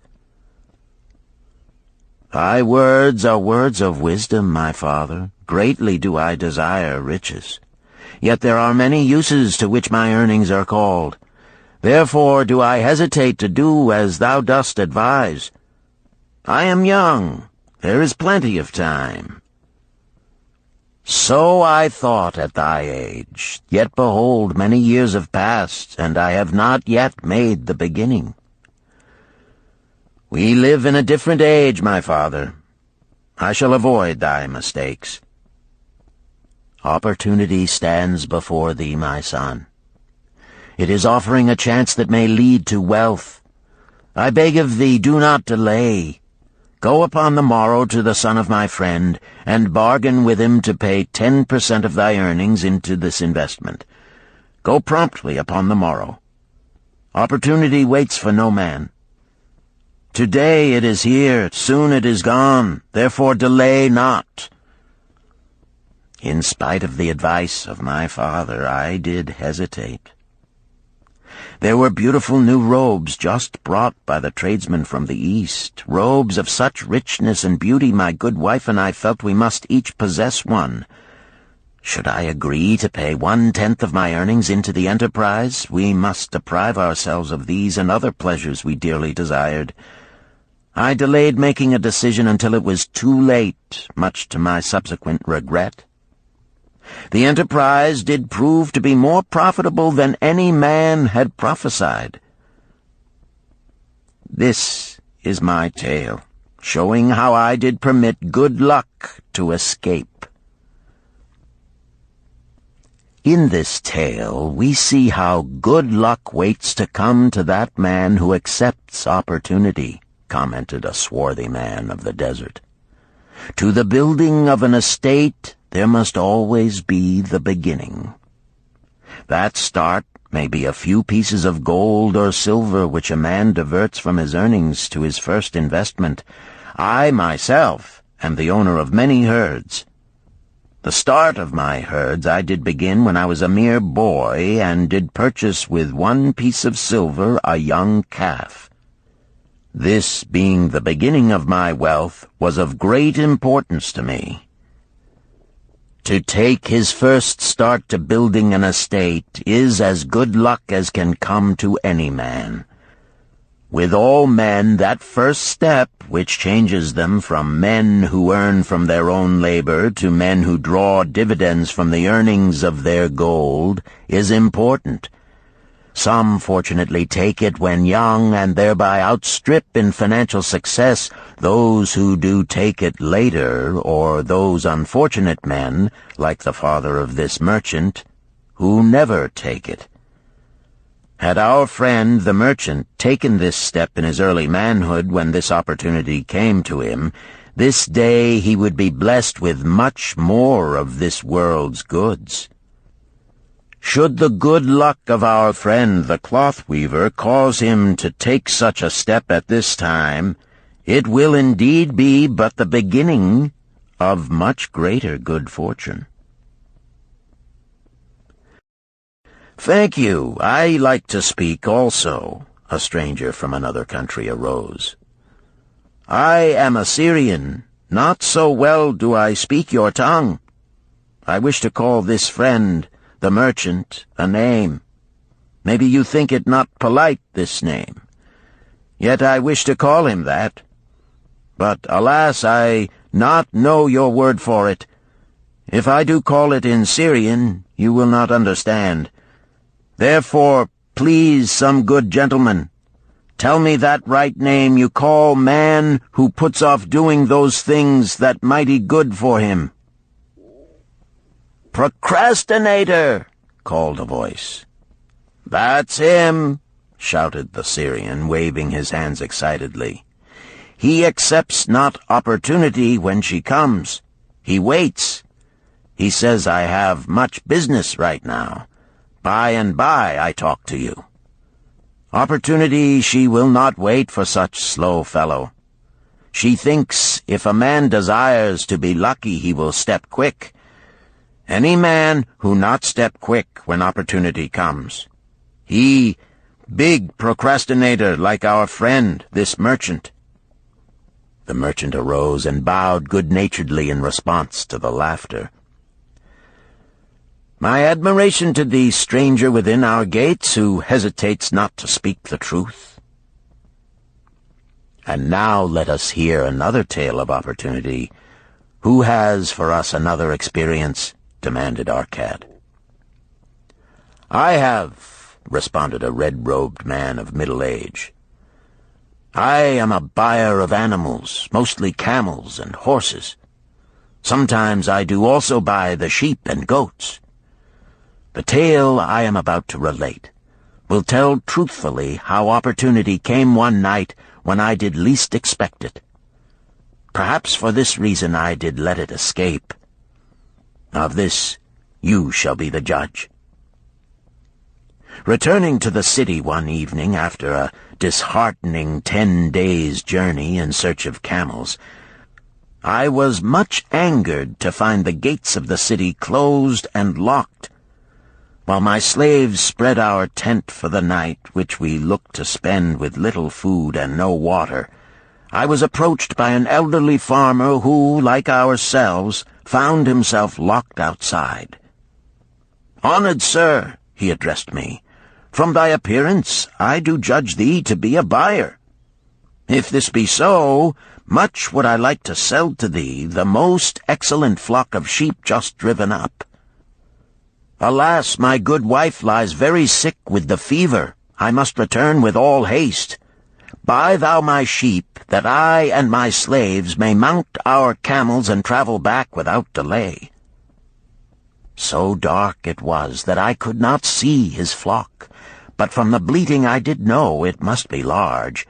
"Thy words are words of wisdom, my father. Greatly do I desire riches. Yet there are many uses to which my earnings are called. Therefore do I hesitate to do as thou dost advise. I am young. There is plenty of time." "So I thought at thy age. Yet behold, many years have passed, and I have not yet made the beginning." "We live in a different age, my father. I shall avoid thy mistakes." "Opportunity stands before thee, my son. It is offering a chance that may lead to wealth. I beg of thee, do not delay. Go upon the morrow to the son of my friend, and bargain with him to pay 10% of thy earnings into this investment. Go promptly upon the morrow. Opportunity waits for no man. Today it is here, soon it is gone, therefore delay not." In spite of the advice of my father, I did hesitate. There were beautiful new robes just brought by the tradesmen from the East, robes of such richness and beauty my good wife and I felt we must each possess one. Should I agree to pay 1/10 of my earnings into the enterprise, we must deprive ourselves of these and other pleasures we dearly desired. I delayed making a decision until it was too late, much to my subsequent regret. The enterprise did prove to be more profitable than any man had prophesied. This is my tale, showing how I did permit good luck to escape. In this tale, we see how good luck waits to come to that man who accepts opportunity, commented a swarthy man of the desert. To the building of an estate, there must always be the beginning. That start may be a few pieces of gold or silver which a man diverts from his earnings to his first investment. I, myself, am the owner of many herds. The start of my herds I did begin when I was a mere boy, and did purchase with 1 piece of silver a young calf. This, being the beginning of my wealth, was of great importance to me. To take his first start to building an estate is as good luck as can come to any man. With all men, that first step, which changes them from men who earn from their own labor to men who draw dividends from the earnings of their gold, is important. Some fortunately take it when young and thereby outstrip in financial success those who do take it later, or those unfortunate men, like the father of this merchant, who never take it. Had our friend the merchant taken this step in his early manhood when this opportunity came to him, this day he would be blessed with much more of this world's goods. Should the good luck of our friend the cloth weaver cause him to take such a step at this time, it will indeed be but the beginning of much greater good fortune. "Thank you. I like to speak also," a stranger from another country arose. "I am a Syrian. Not so well do I speak your tongue. I wish to call this friend, the merchant, a name. Maybe you think it not polite, this name. Yet I wish to call him that. But, alas, I not know your word for it. If I do call it in Syrian, you will not understand. Therefore, please, some good gentleman, tell me that right name you call man who puts off doing those things that mighty good for him." "Procrastinator!" called a voice. "That's him!" shouted the Syrian, waving his hands excitedly. "He accepts not opportunity when she comes. He waits. He says, I have much business right now. By and by I talk to you. Opportunity she will not wait for such slow fellow. She thinks if a man desires to be lucky he will step quick. Any man who not step quick when opportunity comes. He, big procrastinator like our friend, this merchant." The merchant arose and bowed good-naturedly in response to the laughter. "My admiration to thee, stranger within our gates, who hesitates not to speak the truth." And now let us hear another tale of opportunity. "Who has for us another experience?" demanded Arcad. "I have," responded a red-robed man of middle age. "I am a buyer of animals, mostly camels and horses. Sometimes I do also buy the sheep and goats. The tale I am about to relate will tell truthfully how opportunity came one night when I did least expect it. Perhaps for this reason I did let it escape. Of this you shall be the judge. Returning to the city one evening after a disheartening 10 days' journey in search of camels, I was much angered to find the gates of the city closed and locked. While my slaves spread our tent for the night, which we looked to spend with little food and no water, I was approached by an elderly farmer who, like ourselves, found himself locked outside. "Honored sir," he addressed me, "from thy appearance I do judge thee to be a buyer. If this be so, much would I like to sell to thee the most excellent flock of sheep just driven up. Alas, my good wife lies very sick with the fever. I must return with all haste. Buy thou my sheep, that I and my slaves may mount our camels and travel back without delay." So dark it was that I could not see his flock, but from the bleating I did know it must be large.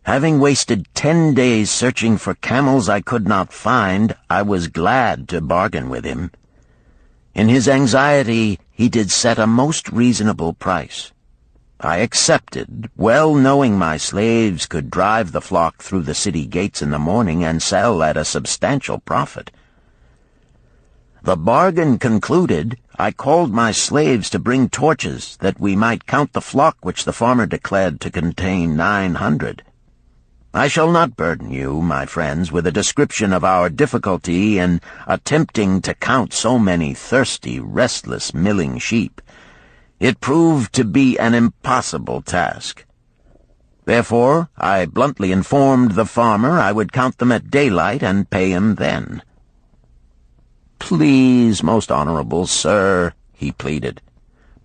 Having wasted 10 days searching for camels I could not find, I was glad to bargain with him. In his anxiety he did set a most reasonable price. I accepted, well knowing my slaves could drive the flock through the city gates in the morning and sell at a substantial profit. The bargain concluded, I called my slaves to bring torches that we might count the flock which the farmer declared to contain 900. I shall not burden you, my friends, with a description of our difficulty in attempting to count so many thirsty, restless, milling sheep. It proved to be an impossible task. Therefore, I bluntly informed the farmer I would count them at daylight and pay him then. "Please, most honorable sir," he pleaded,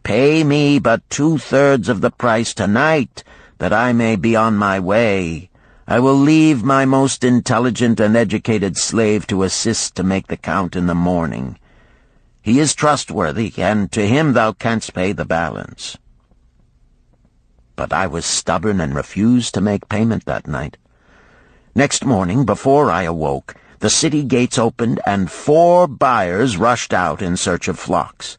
Pay me but 2/3 of the price tonight, that I may be on my way. I will leave my most intelligent and educated slave to assist to make the count in the morning. He is trustworthy, and to him thou canst pay the balance." But I was stubborn and refused to make payment that night. Next morning, before I awoke, the city gates opened, and 4 buyers rushed out in search of flocks.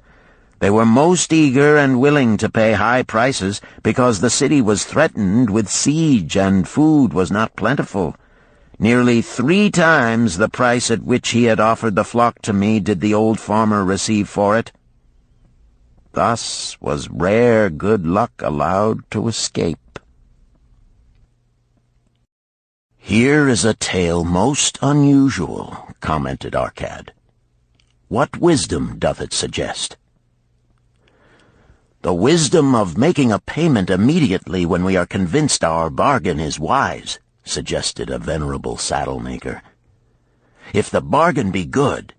They were most eager and willing to pay high prices because the city was threatened with siege and food was not plentiful. Nearly 3 times the price at which he had offered the flock to me did the old farmer receive for it. Thus was rare good luck allowed to escape. "Here is a tale most unusual," commented Arcad. "What wisdom doth it suggest?" "The wisdom of making a payment immediately when we are convinced our bargain is wise," suggested a venerable saddle-maker. "If the bargain be good,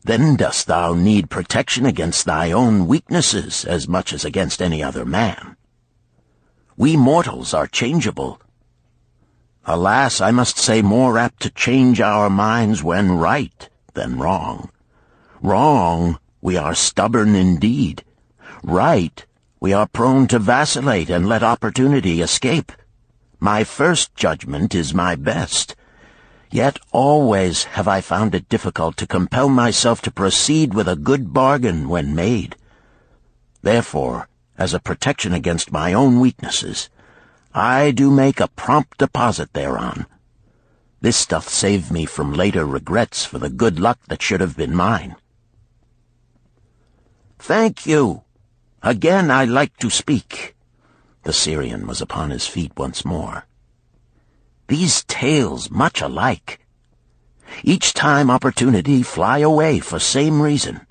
then dost thou need protection against thy own weaknesses as much as against any other man. We mortals are changeable. Alas, I must say more apt to change our minds when right than wrong. Wrong, we are stubborn indeed. Right, we are prone to vacillate and let opportunity escape. My first judgment is my best. Yet always have I found it difficult to compel myself to proceed with a good bargain when made. Therefore, as a protection against my own weaknesses, I do make a prompt deposit thereon. This doth save me from later regrets for the good luck that should have been mine." "Thank you. Again I like to speak." The Syrian was upon his feet once more. "These tales much alike. Each time opportunity fly away for same reason.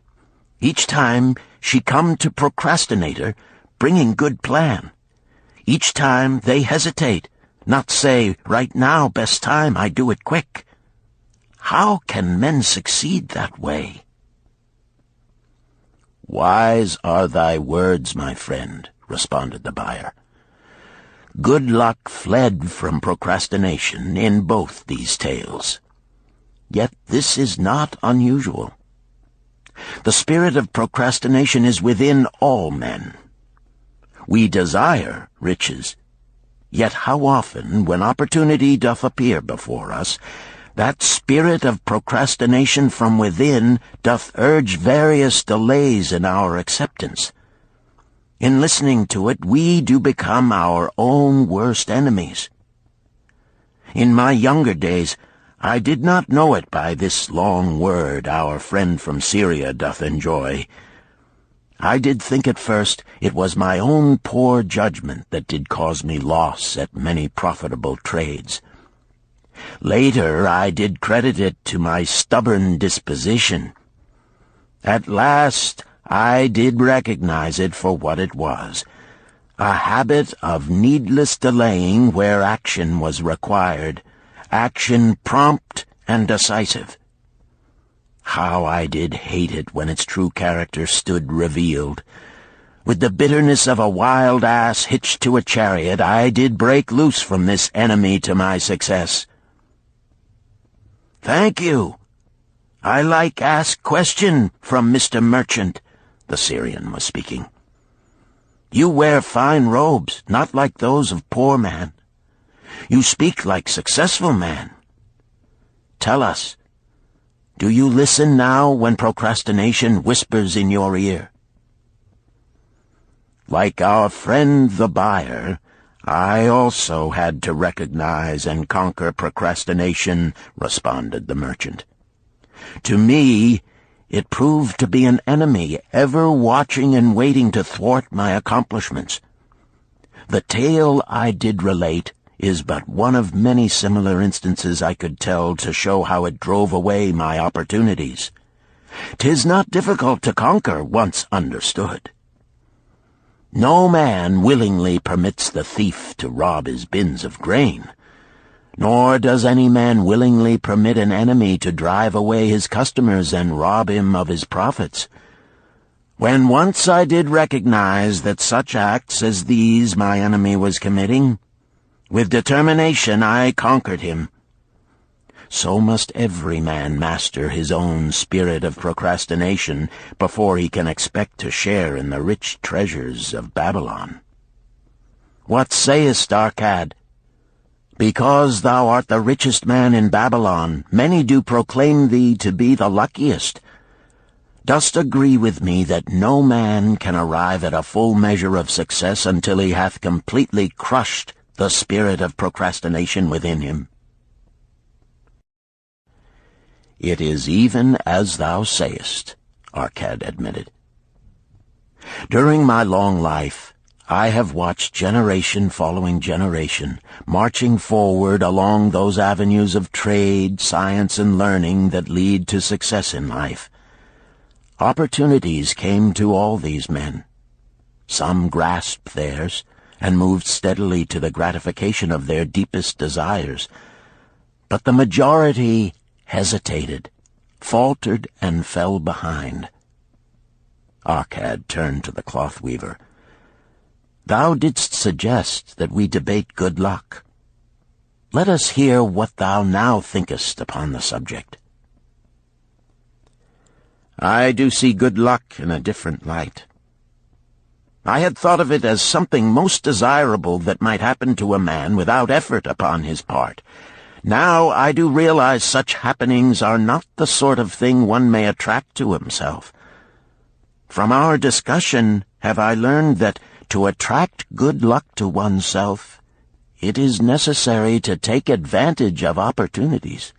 Each time she come to procrastinator, bringing good plan. Each time they hesitate, not say, right now, best time, I do it quick. How can men succeed that way?" "Wise are thy words, my friend," responded the buyer. "Good luck fled from procrastination in both these tales. Yet this is not unusual. The spirit of procrastination is within all men. We desire riches, yet how often, when opportunity doth appear before us, that spirit of procrastination from within doth urge various delays in our acceptance. In listening to it, we do become our own worst enemies. In my younger days, I did not know it by this long word our friend from Syria doth enjoy. I did think at first it was my own poor judgment that did cause me loss at many profitable trades. Later I did credit it to my stubborn disposition. At last I did recognize it for what it was, a habit of needless delaying where action was required, action prompt and decisive. How I did hate it when its true character stood revealed. With the bitterness of a wild ass hitched to a chariot, I did break loose from this enemy to my success. "Thank you. I like ask question from Mr. Merchant," the Syrian was speaking. "You wear fine robes, not like those of poor man. You speak like successful man. Tell us, do you listen now when procrastination whispers in your ear?" "Like our friend the buyer, I also had to recognize and conquer procrastination," responded the merchant. "To me, it proved to be an enemy ever watching and waiting to thwart my accomplishments. The tale I did relate is but one of many similar instances I could tell to show how it drove away my opportunities. 'Tis not difficult to conquer once understood. No man willingly permits the thief to rob his bins of grain, nor does any man willingly permit an enemy to drive away his customers and rob him of his profits. When once I did recognize that such acts as these my enemy was committing, with determination I conquered him. So must every man master his own spirit of procrastination before he can expect to share in the rich treasures of Babylon. What sayest, Arcad? Because thou art the richest man in Babylon, many do proclaim thee to be the luckiest. Dost agree with me that no man can arrive at a full measure of success until he hath completely crushed the spirit of procrastination within him? It is even as thou sayest, Arcad admitted. During my long life, I have watched generation following generation, marching forward along those avenues of trade, science, and learning that lead to success in life. Opportunities came to all these men. Some grasped theirs and moved steadily to the gratification of their deepest desires, but the majority hesitated, faltered, and fell behind. Arcad turned to the cloth weaver. Thou didst suggest that we debate good luck. Let us hear what thou now thinkest upon the subject. I do see good luck in a different light. I had thought of it as something most desirable that might happen to a man without effort upon his part. Now I do realize such happenings are not the sort of thing one may attract to himself. From our discussion have I learned that to attract good luck to oneself, it is necessary to take advantage of opportunities.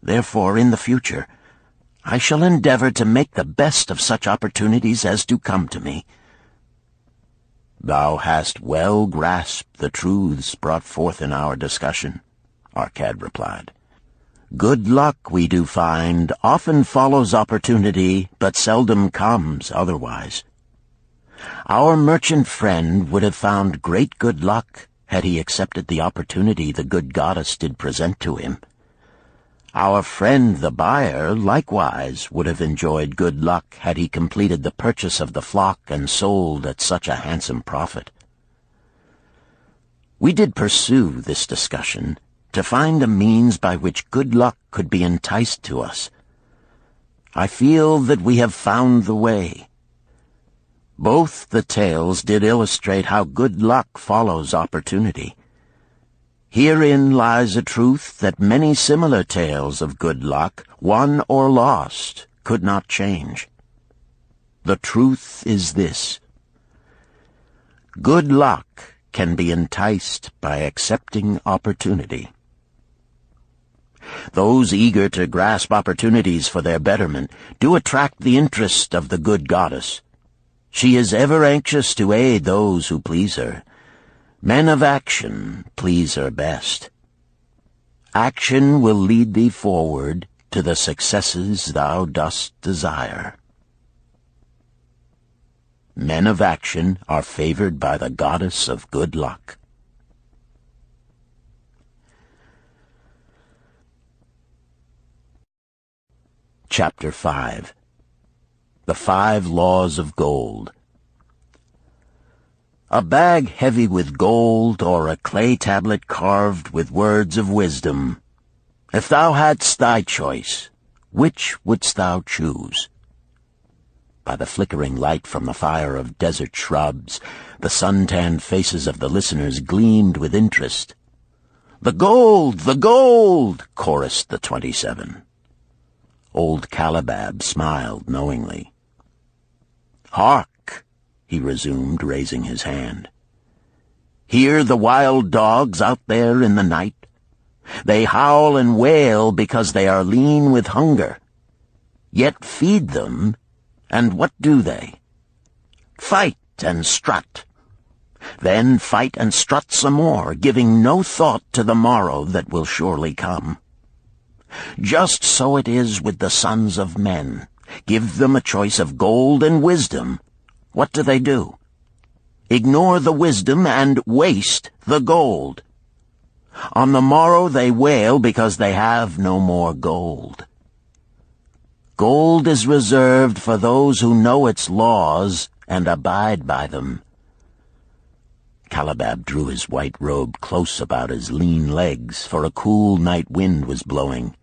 Therefore, in the future, I shall endeavor to make the best of such opportunities as do come to me. Thou hast well grasped the truths brought forth in our discussion, Arcad replied. Good luck, we do find, often follows opportunity, but seldom comes otherwise. Our merchant friend would have found great good luck had he accepted the opportunity the good goddess did present to him. Our friend the buyer likewise would have enjoyed good luck had he completed the purchase of the flock and sold at such a handsome profit. We did pursue this discussion to find a means by which good luck could be enticed to us. I feel that we have found the way. Both the tales did illustrate how good luck follows opportunity. Herein lies a truth that many similar tales of good luck, won or lost, could not change. The truth is this: good luck can be enticed by accepting opportunity. Those eager to grasp opportunities for their betterment do attract the interest of the good goddess. She is ever anxious to aid those who please her. Men of action please her best. Action will lead thee forward to the successes thou dost desire. Men of action are favored by the goddess of good luck. Chapter 5. The 5 Laws of Gold. A bag heavy with gold, or a clay tablet carved with words of wisdom. If thou hadst thy choice, which wouldst thou choose? By the flickering light from the fire of desert shrubs, the sun-tanned faces of the listeners gleamed with interest. "The gold! The gold!" chorused the 27. Old Calibab smiled knowingly. "Hark!" he resumed, raising his hand. "Hear the wild dogs out there in the night? They howl and wail because they are lean with hunger. Yet feed them, and what do they? Fight and strut. Then fight and strut some more, giving no thought to the morrow that will surely come. Just so it is with the sons of men. Give them a choice of gold and wisdom. What do? Ignore the wisdom and waste the gold. On the morrow they wail because they have no more gold. Gold is reserved for those who know its laws and abide by them." Calabab drew his white robe close about his lean legs, for a cool night wind was blowing.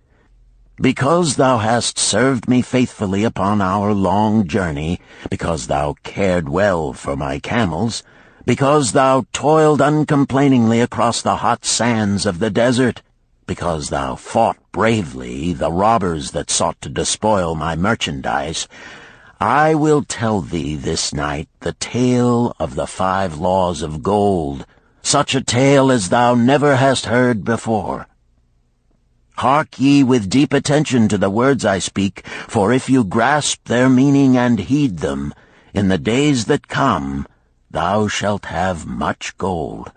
"Because thou hast served me faithfully upon our long journey, because thou cared well for my camels, because thou toiled uncomplainingly across the hot sands of the desert, because thou fought bravely the robbers that sought to despoil my merchandise, I will tell thee this night the tale of the 5 laws of gold, such a tale as thou never hast heard before. Hark ye with deep attention to the words I speak, for if you grasp their meaning and heed them, in the days that come thou shalt have much gold."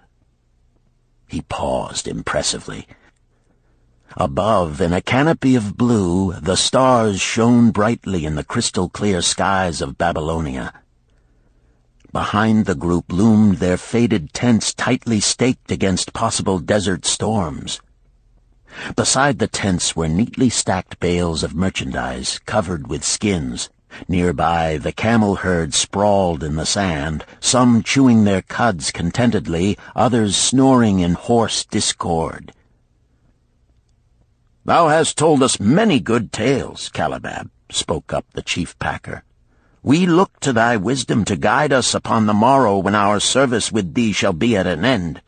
He paused impressively. Above, in a canopy of blue, the stars shone brightly in the crystal-clear skies of Babylonia. Behind the group loomed their faded tents tightly staked against possible desert storms. Beside the tents were neatly stacked bales of merchandise covered with skins. Nearby, the camel herd sprawled in the sand, some chewing their cuds contentedly, others snoring in hoarse discord. "Thou hast told us many good tales, Calabab," spoke up the chief packer. "We look to thy wisdom to guide us upon the morrow when our service with thee shall be at an end.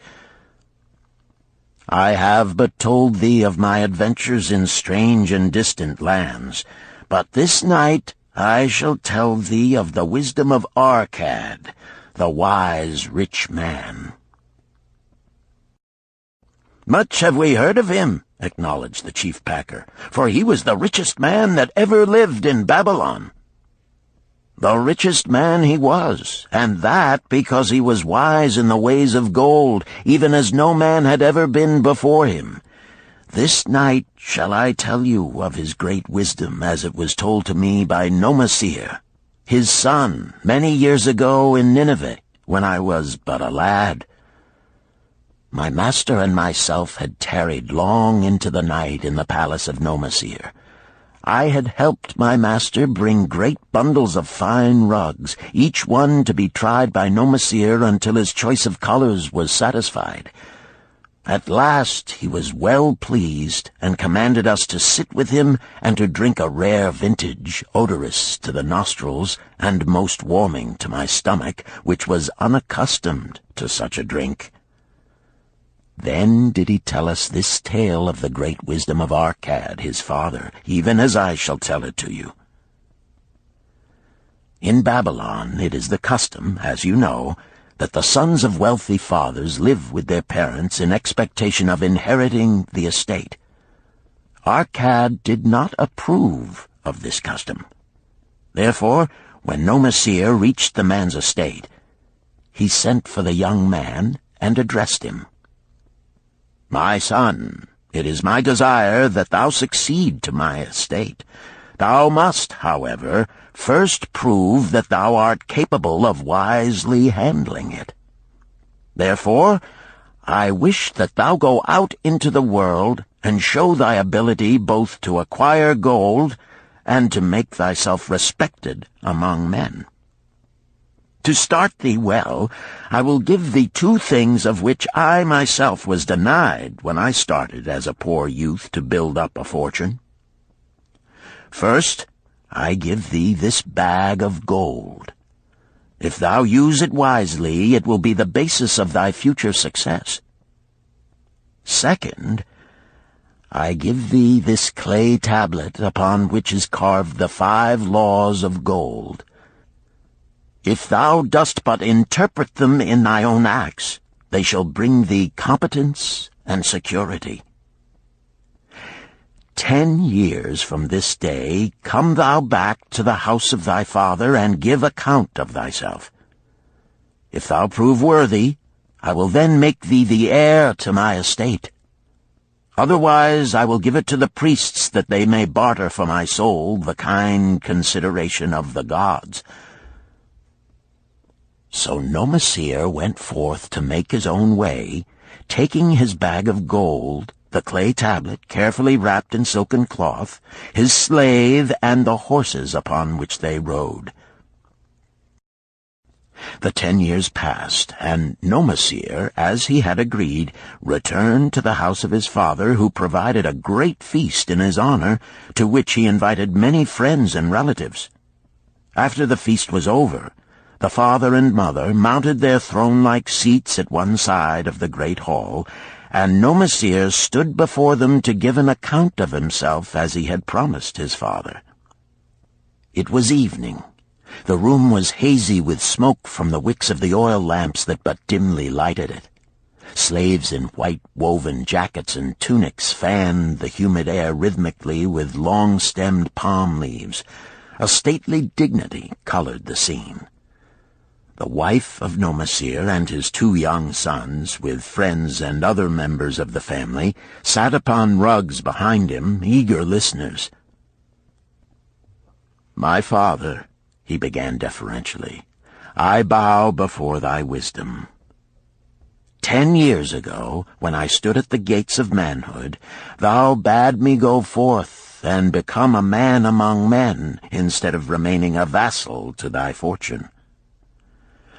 I have but told thee of my adventures in strange and distant lands, but this night I shall tell thee of the wisdom of Arkad, the wise rich man." "Much have we heard of him," acknowledged the chief packer, "for he was the richest man that ever lived in Babylon." "The richest man he was, and that because he was wise in the ways of gold, even as no man had ever been before him. This night shall I tell you of his great wisdom as it was told to me by Nomasir, his son, many years ago in Nineveh, when I was but a lad. My master and myself had tarried long into the night in the palace of Nomasir. I had helped my master bring great bundles of fine rugs, each one to be tried by Nomasir until his choice of colors was satisfied. At last he was well pleased, and commanded us to sit with him and to drink a rare vintage, odorous to the nostrils and most warming to my stomach, which was unaccustomed to such a drink. Then did he tell us this tale of the great wisdom of Arkad, his father, even as I shall tell it to you. In Babylon it is the custom, as you know, that the sons of wealthy fathers live with their parents in expectation of inheriting the estate. Arkad did not approve of this custom. Therefore, when Nomasir reached the man's estate, he sent for the young man and addressed him. "My son, it is my desire that thou succeed to my estate. Thou must, however, first prove that thou art capable of wisely handling it. Therefore, I wish that thou go out into the world and show thy ability both to acquire gold and to make thyself respected among men. To start thee well, I will give thee 2 things of which I myself was denied when I started as a poor youth to build up a fortune. First, I give thee this bag of gold. If thou use it wisely, it will be the basis of thy future success. Second, I give thee this clay tablet upon which is carved the 5 laws of gold. If thou dost but interpret them in thy own acts, they shall bring thee competence and security. 10 years from this day come thou back to the house of thy father and give account of thyself. If thou prove worthy, I will then make thee the heir to my estate. Otherwise I will give it to the priests that they may barter for my soul the kind consideration of the gods." So Nomasir went forth to make his own way, taking his bag of gold the clay tablet carefully wrapped in silken cloth, his slave, and the horses upon which they rode. The 10 years passed, and Nomasir, as he had agreed, returned to the house of his father, who provided a great feast in his honor, to which he invited many friends and relatives. After the feast was over, the father and mother mounted their throne-like seats at one side of the great hall, and Nomasir stood before them to give an account of himself as he had promised his father. It was evening. The room was hazy with smoke from the wicks of the oil lamps that but dimly lighted it. Slaves in white woven jackets and tunics fanned the humid air rhythmically with long-stemmed palm leaves. A stately dignity colored the scene. The wife of Nomasir and his 2 young sons, with friends and other members of the family, sat upon rugs behind him, eager listeners. "My father," he began deferentially, "I bow before thy wisdom. 10 years ago, when I stood at the gates of manhood, thou bade me go forth and become a man among men, instead of remaining a vassal to thy fortune.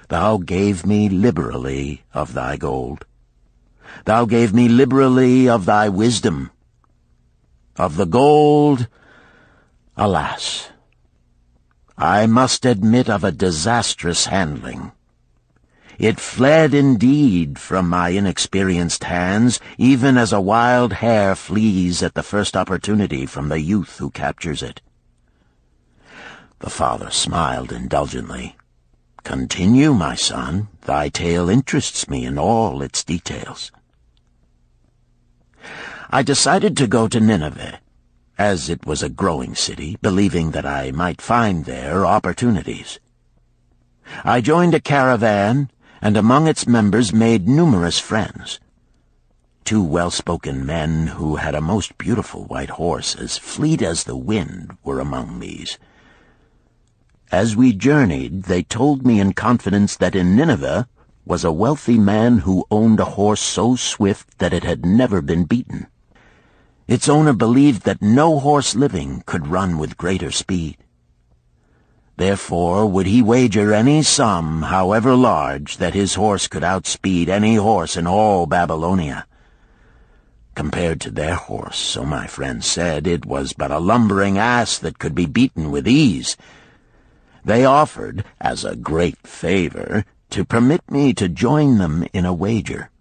Thou gave me liberally of thy gold. Thou gave me liberally of thy wisdom. Of the gold, alas, I must admit of a disastrous handling. It fled indeed from my inexperienced hands, even as a wild hare flees at the first opportunity from the youth who captures it." The father smiled indulgently. "Continue, my son. Thy tale interests me in all its details." I decided to go to Nineveh, as it was a growing city, believing that I might find there opportunities. I joined a caravan, and among its members made numerous friends. 2 well-spoken men who had a most beautiful white horse, as fleet as the wind, were among these. As we journeyed, they told me in confidence that in Nineveh was a wealthy man who owned a horse so swift that it had never been beaten. Its owner believed that no horse living could run with greater speed. Therefore would he wager any sum, however large, that his horse could outspeed any horse in all Babylonia. Compared to their horse, so my friend said, it was but a lumbering ass that could be beaten with ease. They offered, as a great favor, to permit me to join them in a wager.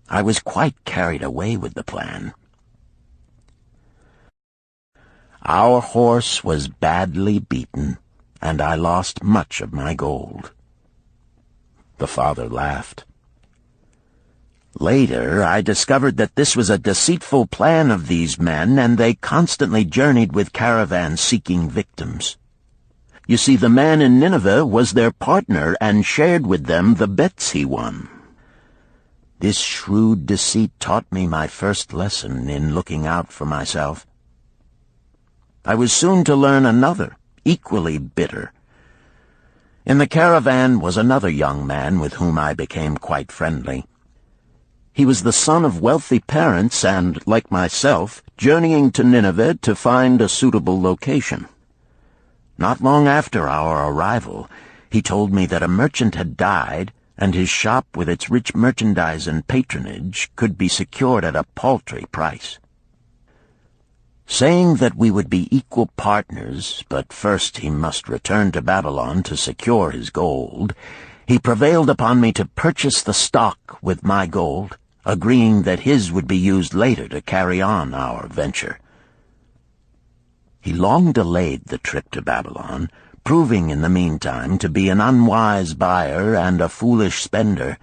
I was quite carried away with the plan. Our horse was badly beaten, and I lost much of my gold. The father laughed. Later, I discovered that this was a deceitful plan of these men, and they constantly journeyed with caravans seeking victims. You see, the man in Nineveh was their partner and shared with them the bets he won. This shrewd deceit taught me my first lesson in looking out for myself. I was soon to learn another, equally bitter. In the caravan was another young man with whom I became quite friendly. He was the son of wealthy parents and, like myself, journeying to Nineveh to find a suitable location. Not long after our arrival, he told me that a merchant had died, and his shop with its rich merchandise and patronage could be secured at a paltry price. Saying that we would be equal partners, but first he must return to Babylon to secure his gold, he prevailed upon me to purchase the stock with my gold, agreeing that his would be used later to carry on our venture. He long delayed the trip to Babylon, proving in the meantime to be an unwise buyer and a foolish spender.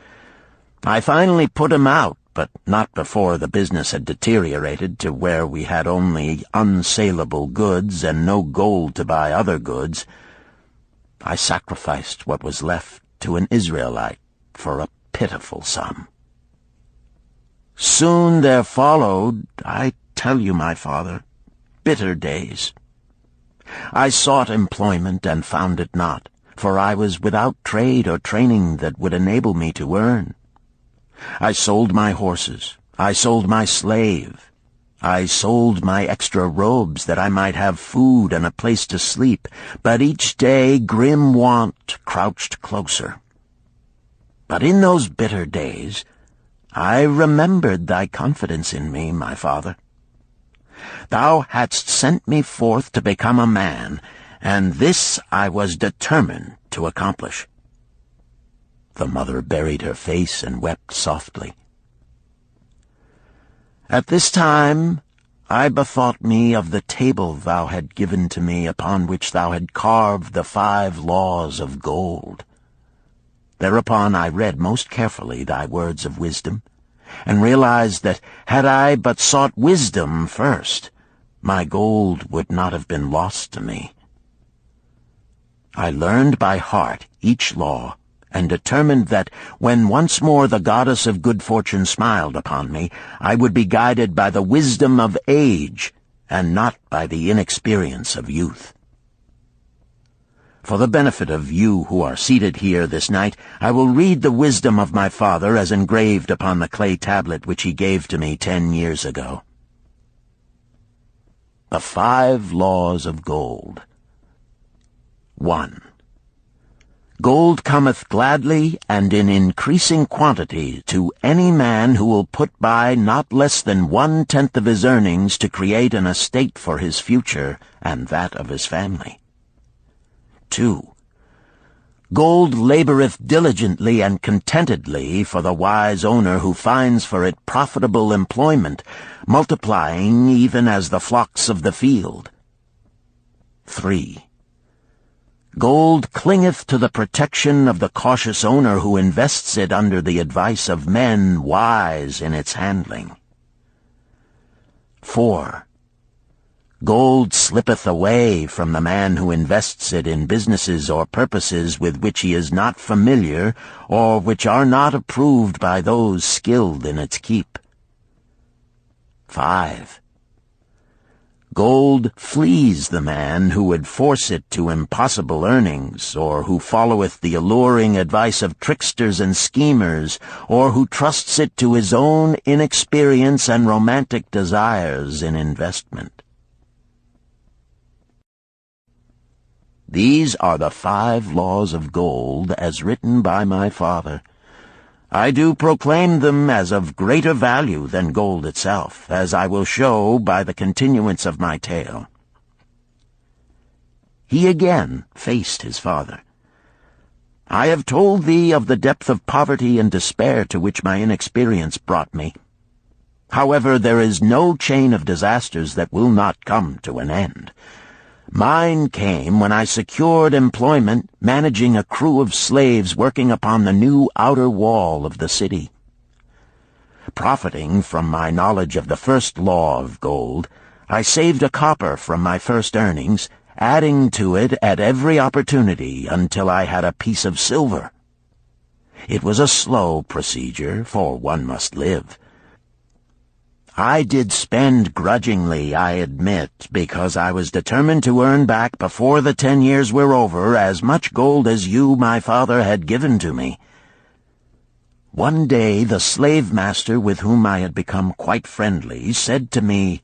I finally put him out, but not before the business had deteriorated to where we had only unsaleable goods and no gold to buy other goods. I sacrificed what was left to an Israelite for a pitiful sum. Soon there followed, I tell you, my father, bitter days. I sought employment and found it not, for I was without trade or training that would enable me to earn. I sold my horses, I sold my slave. I sold my extra robes that I might have food and a place to sleep, but each day grim want crouched closer. But in those bitter days, I remembered thy confidence in me, my father. Thou hadst sent me forth to become a man, and this I was determined to accomplish. The mother buried her face and wept softly. At this time I bethought me of the table thou had given to me, upon which thou had carved the 5 laws of gold. Thereupon I read most carefully thy words of wisdom, and realized that had I but sought wisdom first, my gold would not have been lost to me. I learned by heart each law, and determined that when once more the goddess of good fortune smiled upon me, I would be guided by the wisdom of age, and not by the inexperience of youth. For the benefit of you who are seated here this night, I will read the wisdom of my father as engraved upon the clay tablet which he gave to me 10 years ago. The 5 laws of gold. 1. Gold cometh gladly and in increasing quantity to any man who will put by not less than 1/10 of his earnings to create an estate for his future and that of his family. 2. Gold laboreth diligently and contentedly for the wise owner who finds for it profitable employment, multiplying even as the flocks of the field. 3. Gold clingeth to the protection of the cautious owner who invests it under the advice of men wise in its handling. 4. Gold slippeth away from the man who invests it in businesses or purposes with which he is not familiar, or which are not approved by those skilled in its keep. 5. Gold flees the man who would force it to impossible earnings, or who followeth the alluring advice of tricksters and schemers, or who trusts it to his own inexperience and romantic desires in investment. These are the 5 laws of gold as written by my father. I do proclaim them as of greater value than gold itself, as I will show by the continuance of my tale. He again faced his father. I have told thee of the depth of poverty and despair to which my inexperience brought me. However, there is no chain of disasters that will not come to an end. Mine came when I secured employment managing a crew of slaves working upon the new outer wall of the city. Profiting from my knowledge of the first law of gold, I saved a copper from my first earnings, adding to it at every opportunity until I had a piece of silver. It was a slow procedure, for one must live. I did spend grudgingly, I admit, because I was determined to earn back before the 10 years were over as much gold as you, my father, had given to me. One day the slave-master with whom I had become quite friendly said to me,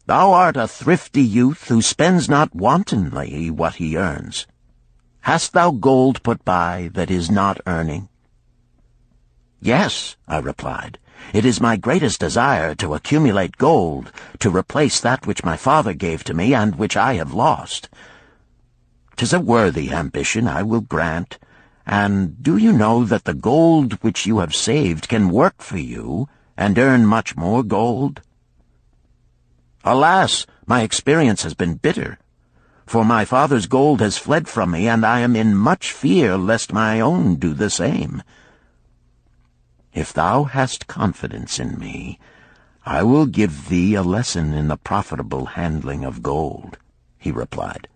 "Thou art a thrifty youth who spends not wantonly what he earns. Hast thou gold put by that is not earning?" "Yes," I replied. "It is my greatest desire to accumulate gold, to replace that which my father gave to me and which I have lost. 'Tis a worthy ambition, I will grant. And do you know that the gold which you have saved can work for you and earn much more gold?" "Alas, my experience has been bitter, for my father's gold has fled from me, and I am in much fear lest my own do the same." "If thou hast confidence in me, I will give thee a lesson in the profitable handling of gold," he replied.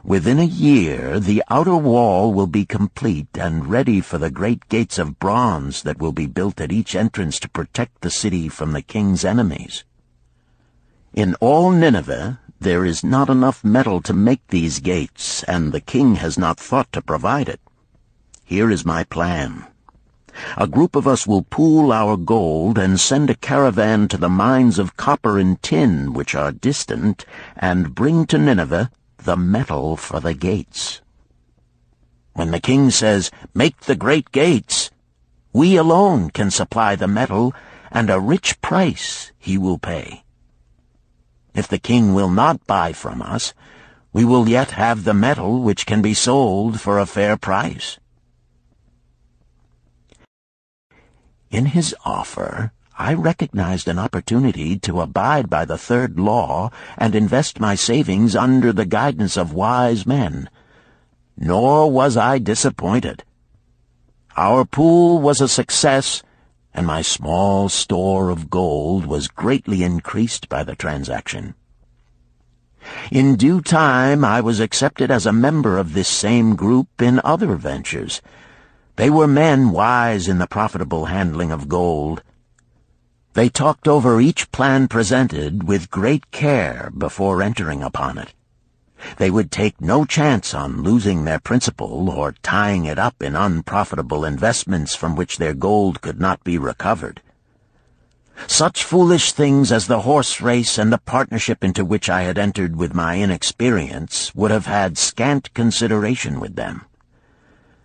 "Within a year the outer wall will be complete and ready for the great gates of bronze that will be built at each entrance to protect the city from the king's enemies. In all Nineveh there is not enough metal to make these gates, and the king has not thought to provide it. Here is my plan. A group of us will pool our gold and send a caravan to the mines of copper and tin which are distant, and bring to Nineveh the metal for the gates. When the king says, 'Make the great gates,' we alone can supply the metal, and a rich price he will pay. If the king will not buy from us, we will yet have the metal which can be sold for a fair price." In his offer, I recognized an opportunity to abide by the third law and invest my savings under the guidance of wise men. Nor was I disappointed. Our pool was a success, and my small store of gold was greatly increased by the transaction. In due time I was accepted as a member of this same group in other ventures. They were men wise in the profitable handling of gold. They talked over each plan presented with great care before entering upon it. They would take no chance on losing their principal or tying it up in unprofitable investments from which their gold could not be recovered. Such foolish things as the horse race and the partnership into which I had entered with my inexperience would have had scant consideration with them.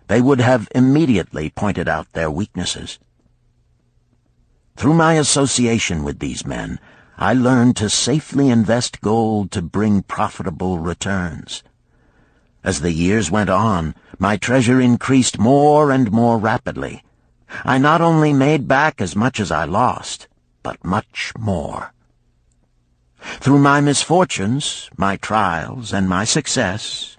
They would have immediately pointed out their weaknesses. Through my association with these men, I learned to safely invest gold to bring profitable returns. As the years went on, my treasure increased more and more rapidly. I not only made back as much as I lost, but much more. Through my misfortunes, my trials, and my success,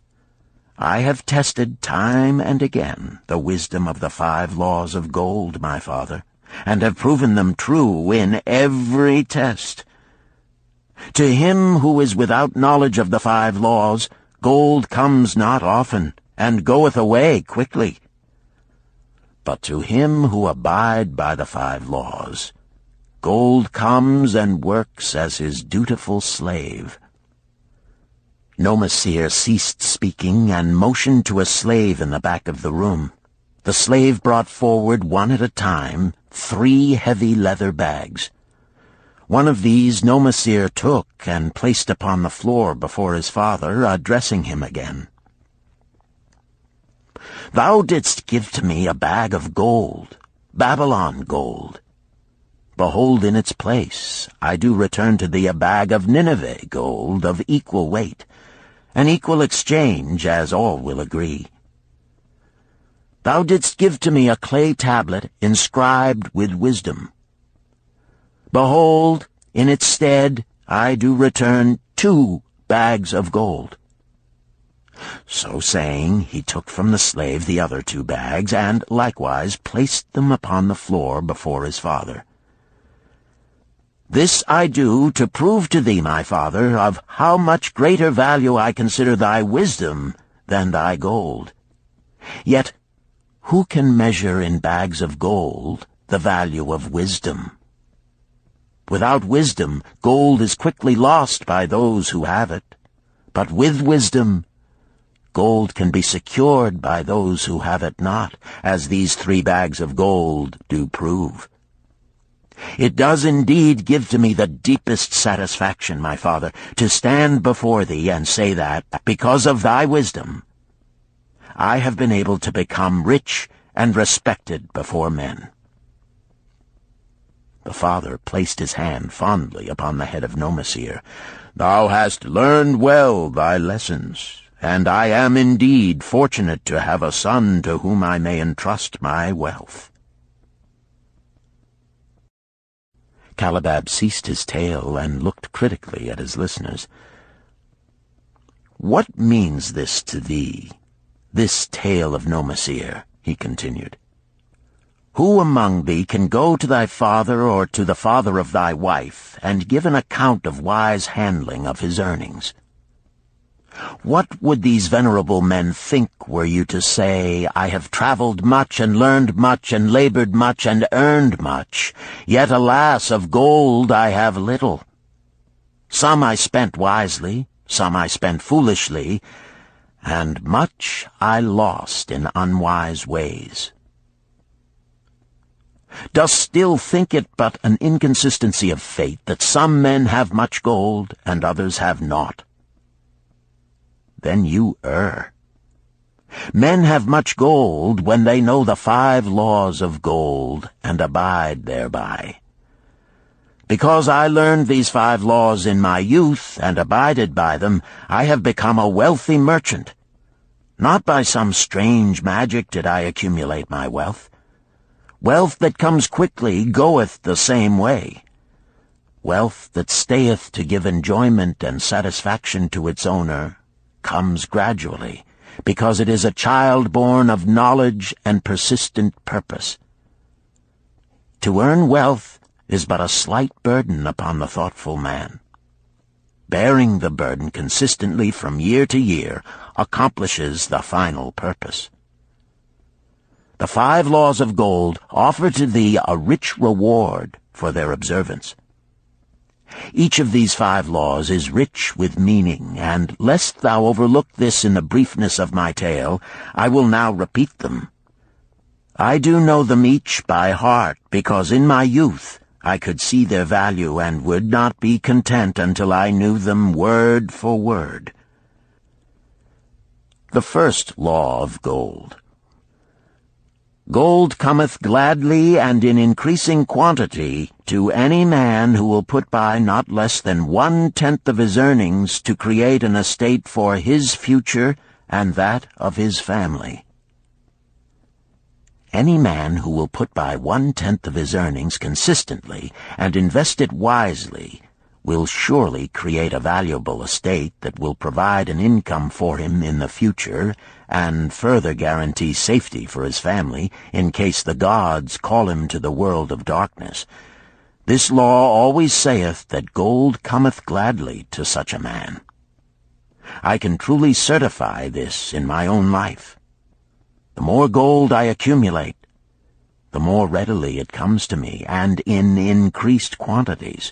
I have tested time and again the wisdom of the 5 laws of gold, my father, and have proven them true in every test. To him who is without knowledge of the 5 laws, gold comes not often, and goeth away quickly. But to him who abide by the 5 laws, gold comes and works as his dutiful slave." Nomasir ceased speaking and motioned to a slave in the back of the room. The slave brought forward one at a time 3 heavy leather bags. One of these Nomasir took and placed upon the floor before his father, addressing him again. "Thou didst give to me a bag of gold, Babylon gold. Behold, in its place I do return to thee a bag of Nineveh gold of equal weight, an equal exchange, as all will agree. Thou didst give to me a clay tablet inscribed with wisdom. Behold, in its stead I do return 2 bags of gold." So saying, he took from the slave the other 2 bags, and likewise placed them upon the floor before his father. "This I do to prove to thee, my father, of how much greater value I consider thy wisdom than thy gold. Yet who can measure in bags of gold the value of wisdom? Without wisdom, gold is quickly lost by those who have it. But with wisdom, gold can be secured by those who have it not, as these 3 bags of gold do prove. It does indeed give to me the deepest satisfaction, my father, to stand before thee and say that, because of thy wisdom, I have been able to become rich and respected before men." The father placed his hand fondly upon the head of Nomasir. "Thou hast learned well thy lessons, and I am indeed fortunate to have a son to whom I may entrust my wealth." Calibab ceased his tale and looked critically at his listeners. "What means this to thee, this tale of Nomasir?" he continued. "Who among thee can go to thy father or to the father of thy wife and give an account of wise handling of his earnings? What would these venerable men think were you to say, 'I have traveled much and learned much and labored much and earned much, yet alas, of gold I have little. Some I spent wisely, some I spent foolishly, and much I lost in unwise ways.' Dost still think it but an inconsistency of fate that some men have much gold and others have naught? Then you err. Men have much gold when they know the 5 laws of gold and abide thereby. Because I learned these 5 laws in my youth and abided by them, I have become a wealthy merchant. Not by some strange magic did I accumulate my wealth. Wealth that comes quickly goeth the same way. Wealth that stayeth to give enjoyment and satisfaction to its owner comes gradually, because it is a child born of knowledge and persistent purpose. To earn wealth is but a slight burden upon the thoughtful man. Bearing the burden consistently from year to year accomplishes the final purpose. The 5 laws of gold offer to thee a rich reward for their observance. Each of these 5 laws is rich with meaning, and lest thou overlook this in the briefness of my tale, I will now repeat them. I do know them each by heart, because in my youth I could see their value and would not be content until I knew them word for word. The first law of gold. Gold cometh gladly and in increasing quantity to any man who will put by not less than 1/10 of his earnings to create an estate for his future and that of his family. Any man who will put by 1/10 of his earnings consistently and invest it wisely will surely create a valuable estate that will provide an income for him in the future and further guarantee safety for his family in case the gods call him to the world of darkness. This law always saith that gold cometh gladly to such a man. I can truly certify this in my own life. The more gold I accumulate, the more readily it comes to me, and in increased quantities.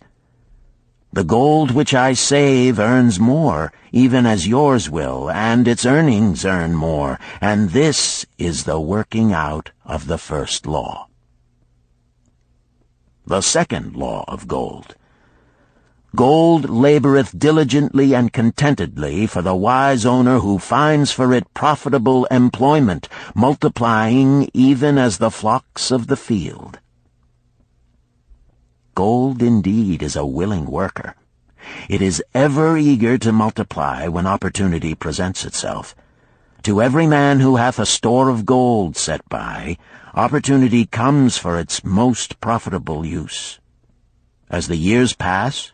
The gold which I save earns more, even as yours will, and its earnings earn more, and this is the working out of the first law. The second law of gold. Gold laboreth diligently and contentedly for the wise owner who finds for it profitable employment, multiplying even as the flocks of the field. Gold indeed is a willing worker. It is ever eager to multiply when opportunity presents itself. To every man who hath a store of gold set by, opportunity comes for its most profitable use. As the years pass,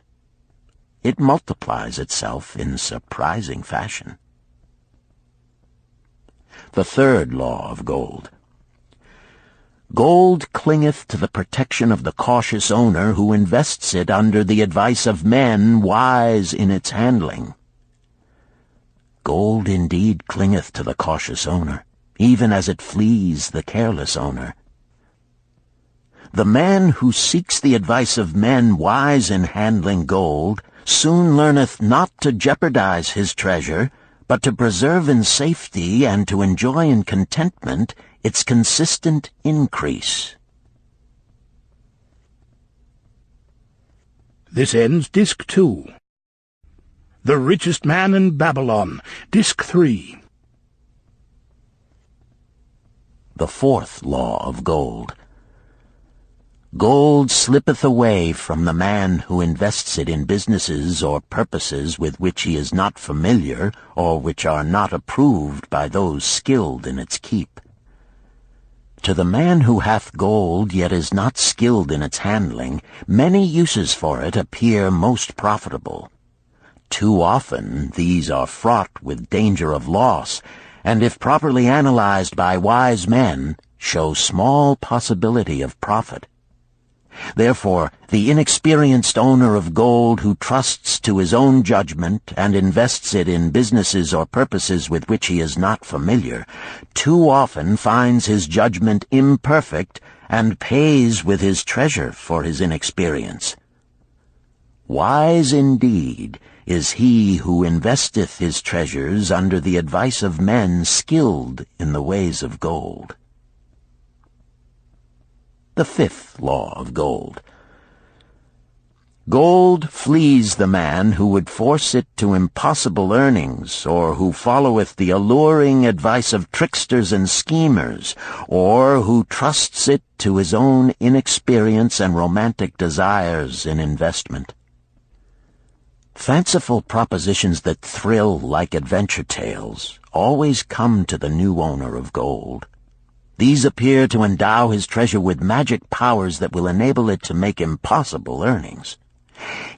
it multiplies itself in surprising fashion. The third law of gold. Gold clingeth to the protection of the cautious owner who invests it under the advice of men wise in its handling. Gold indeed clingeth to the cautious owner, even as it flees the careless owner. The man who seeks the advice of men wise in handling gold soon learneth not to jeopardize his treasure, but to preserve in safety and to enjoy in contentment its consistent increase. This ends Disc 2. The Richest Man in Babylon, Disc 3. The fourth law of gold. Gold slippeth away from the man who invests it in businesses or purposes with which he is not familiar or which are not approved by those skilled in its keep. To the man who hath gold yet is not skilled in its handling, many uses for it appear most profitable. Too often these are fraught with danger of loss, and if properly analyzed by wise men, show small possibility of profit. Therefore, the inexperienced owner of gold who trusts to his own judgment and invests it in businesses or purposes with which he is not familiar, too often finds his judgment imperfect and pays with his treasure for his inexperience. Wise indeed is he who investeth his treasures under the advice of men skilled in the ways of gold. the 5th law of gold. Gold flees the man who would force it to impossible earnings, or who followeth the alluring advice of tricksters and schemers, or who trusts it to his own inexperience and romantic desires in investment. Fanciful propositions that thrill like adventure tales always come to the new owner of gold. These appear to endow his treasure with magic powers that will enable it to make impossible earnings.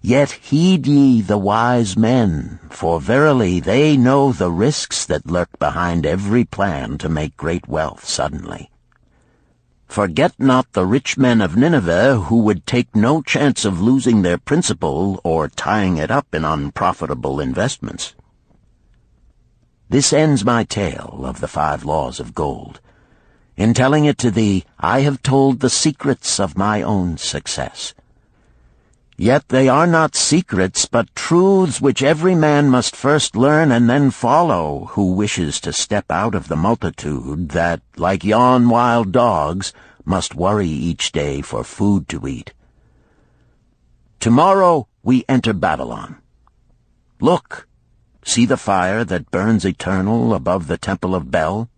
Yet heed ye the wise men, for verily they know the risks that lurk behind every plan to make great wealth suddenly. Forget not the rich men of Nineveh, who would take no chance of losing their principal or tying it up in unprofitable investments. This ends my tale of the 5 laws of gold. In telling it to thee, I have told the secrets of my own success. Yet they are not secrets, but truths which every man must first learn and then follow, who wishes to step out of the multitude that, like yon wild dogs, must worry each day for food to eat. Tomorrow we enter Babylon. Look, see the fire that burns eternal above the temple of Bel?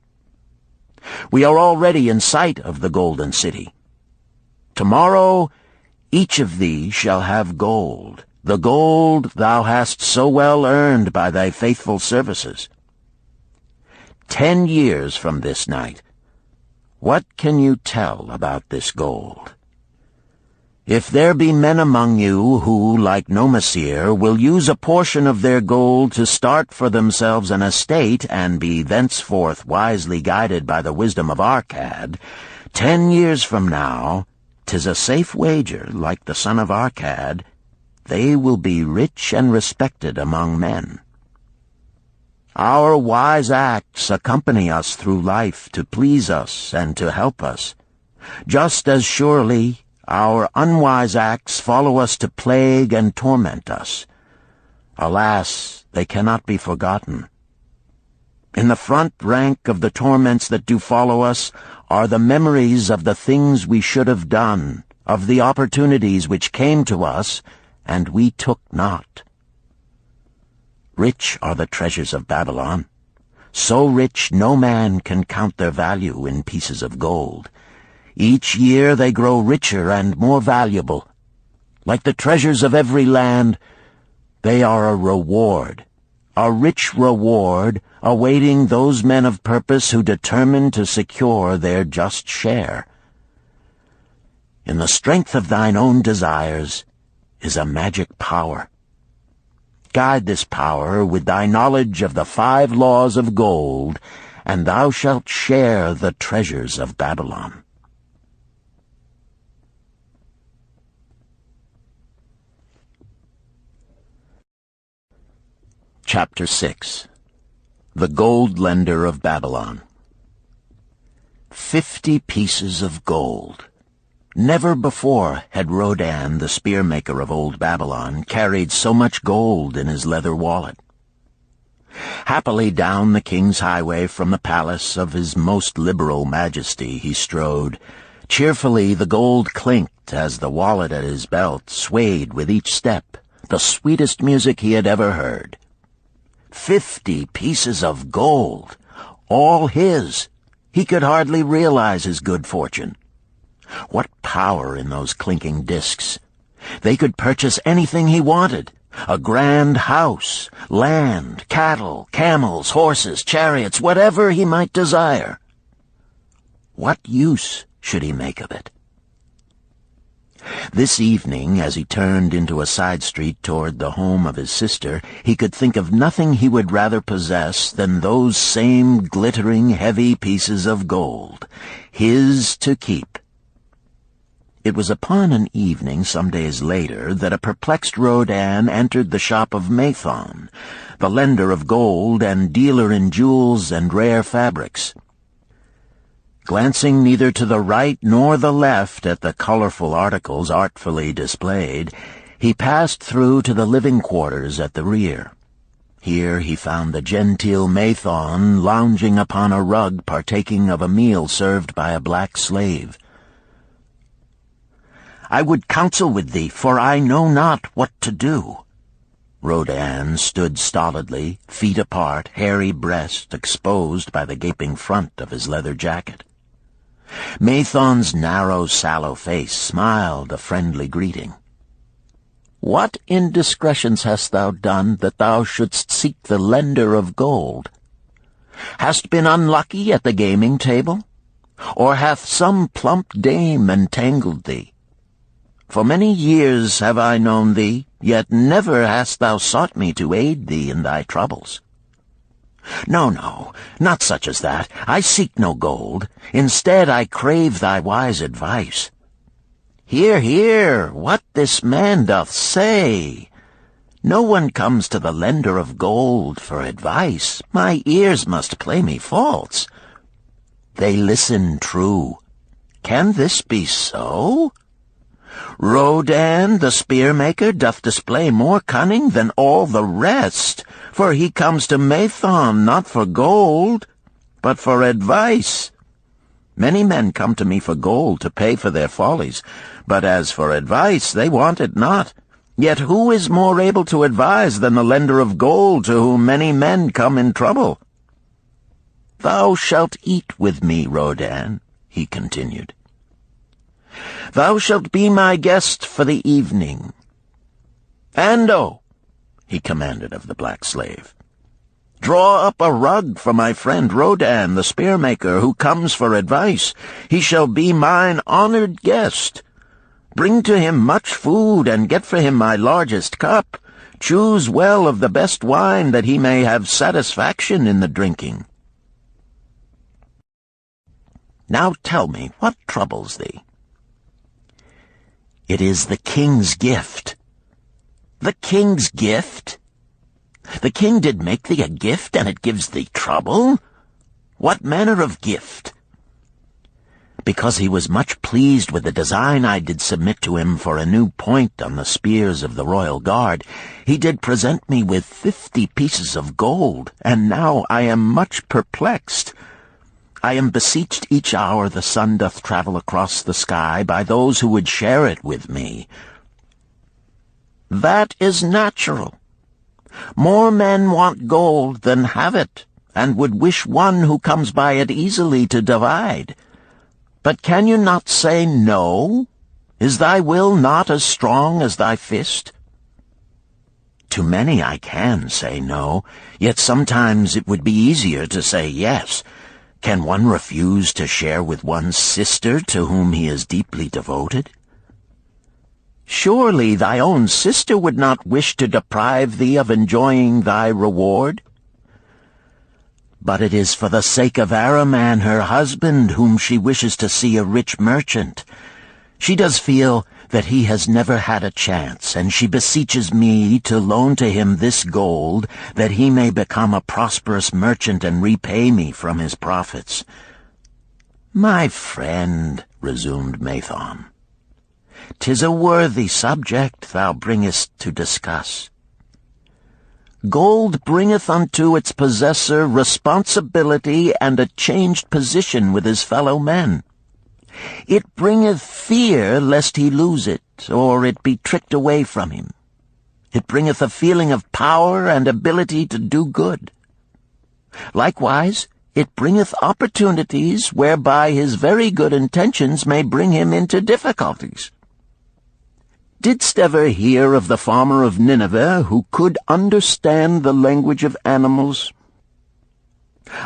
We are already in sight of the golden city. Tomorrow each of thee shall have gold, the gold thou hast so well earned by thy faithful services. 10 years from this night, what can you tell about this gold? If there be men among you who, like Nomasir, will use a portion of their gold to start for themselves an estate and be thenceforth wisely guided by the wisdom of Arkad, 10 years from now, 'tis a safe wager, like the son of Arkad, they will be rich and respected among men. Our wise acts accompany us through life to please us and to help us, just as surely our unwise acts follow us to plague and torment us. Alas, they cannot be forgotten. In the front rank of the torments that do follow us are the memories of the things we should have done, of the opportunities which came to us, and we took not. Rich are the treasures of Babylon, so rich no man can count their value in pieces of gold. Each year they grow richer and more valuable. Like the treasures of every land, they are a reward, a rich reward awaiting those men of purpose who determine to secure their just share. In the strength of thine own desires is a magic power. Guide this power with thy knowledge of the 5 laws of gold, and thou shalt share the treasures of Babylon. Chapter 6. The Gold Lender of Babylon. 50 pieces of gold. Never before had Rodan, the spearmaker of old Babylon, carried so much gold in his leather wallet. Happily down the king's highway from the palace of his most liberal majesty he strode. Cheerfully the gold clinked as the wallet at his belt swayed with each step, the sweetest music he had ever heard. 50 pieces of gold, all his. He could hardly realize his good fortune. What power in those clinking discs! They could purchase anything he wanted. A grand house, land, cattle, camels, horses, chariots, whatever he might desire. What use should he make of it? This evening, as he turned into a side street toward the home of his sister, he could think of nothing he would rather possess than those same glittering, heavy pieces of gold, his to keep. It was upon an evening some days later that a perplexed Rodan entered the shop of Mathon, the lender of gold and dealer in jewels and rare fabrics. Glancing neither to the right nor the left at the colorful articles artfully displayed, he passed through to the living quarters at the rear. Here he found the genteel Mathon lounging upon a rug partaking of a meal served by a black slave. I would counsel with thee, for I know not what to do." Rodan stood stolidly, feet apart, hairy breast exposed by the gaping front of his leather jacket. Mathon's narrow, sallow face smiled a friendly greeting. "What indiscretions hast thou done that thou shouldst seek the lender of gold? Hast been unlucky at the gaming table? Or hath some plump dame entangled thee? For many years have I known thee, yet never hast thou sought me to aid thee in thy troubles. No, no, not such as that. I seek no gold. Instead I crave thy wise advice. Hear, hear, what this man doth say. No one comes to the lender of gold for advice. My ears must play me false. They listen true. Can this be so? Rodan, the spear-maker, doth display more cunning than all the rest, for he comes to Mathon not for gold, but for advice. Many men come to me for gold to pay for their follies, but as for advice, they want it not. Yet who is more able to advise than the lender of gold to whom many men come in trouble? Thou shalt eat with me, Rodan," he continued. "Thou shalt be my guest for the evening. Ando," he commanded of the black slave, "draw up a rug for my friend Rodan, the spear-maker, who comes for advice. He shall be mine honored guest. Bring to him much food, and get for him my largest cup. Choose well of the best wine, that he may have satisfaction in the drinking. Now tell me, what troubles thee?" "It is the king's gift." "The king's gift? The king did make thee a gift, and it gives thee trouble? What manner of gift?" "Because he was much pleased with the design I did submit to him for a new point on the spears of the royal guard, he did present me with 50 pieces of gold, and now I am much perplexed. I am beseeched each hour the sun doth travel across the sky by those who would share it with me." "That is natural. More men want gold than have it, and would wish one who comes by it easily to divide. But can you not say no? Is thy will not as strong as thy fist?" "To many I can say no, yet sometimes it would be easier to say yes. Can one refuse to share with one's sister to whom he is deeply devoted?" "Surely thy own sister would not wish to deprive thee of enjoying thy reward?" "But it is for the sake of Araman, her husband, whom she wishes to see a rich merchant. She does feel that he has never had a chance, and she beseeches me to loan to him this gold, that he may become a prosperous merchant and repay me from his profits." "My friend," resumed Mathon, "'tis a worthy subject thou bringest to discuss. Gold bringeth unto its possessor responsibility and a changed position with his fellow men. It bringeth fear lest he lose it, or it be tricked away from him. It bringeth a feeling of power and ability to do good. Likewise, it bringeth opportunities whereby his very good intentions may bring him into difficulties. Didst ever hear of the farmer of Nineveh who could understand the language of animals?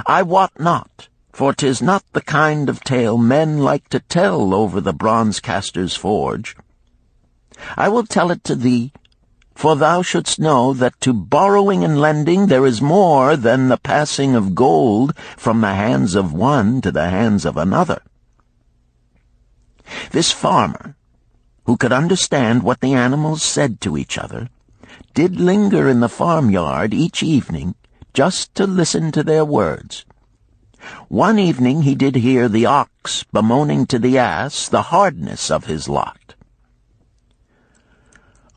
I wot not, for 'tis not the kind of tale men like to tell over the bronze-caster's forge. I will tell it to thee, for thou shouldst know that to borrowing and lending there is more than the passing of gold from the hands of one to the hands of another. This farmer, who could understand what the animals said to each other, did linger in the farmyard each evening just to listen to their words. One evening he did hear the ox bemoaning to the ass the hardness of his lot.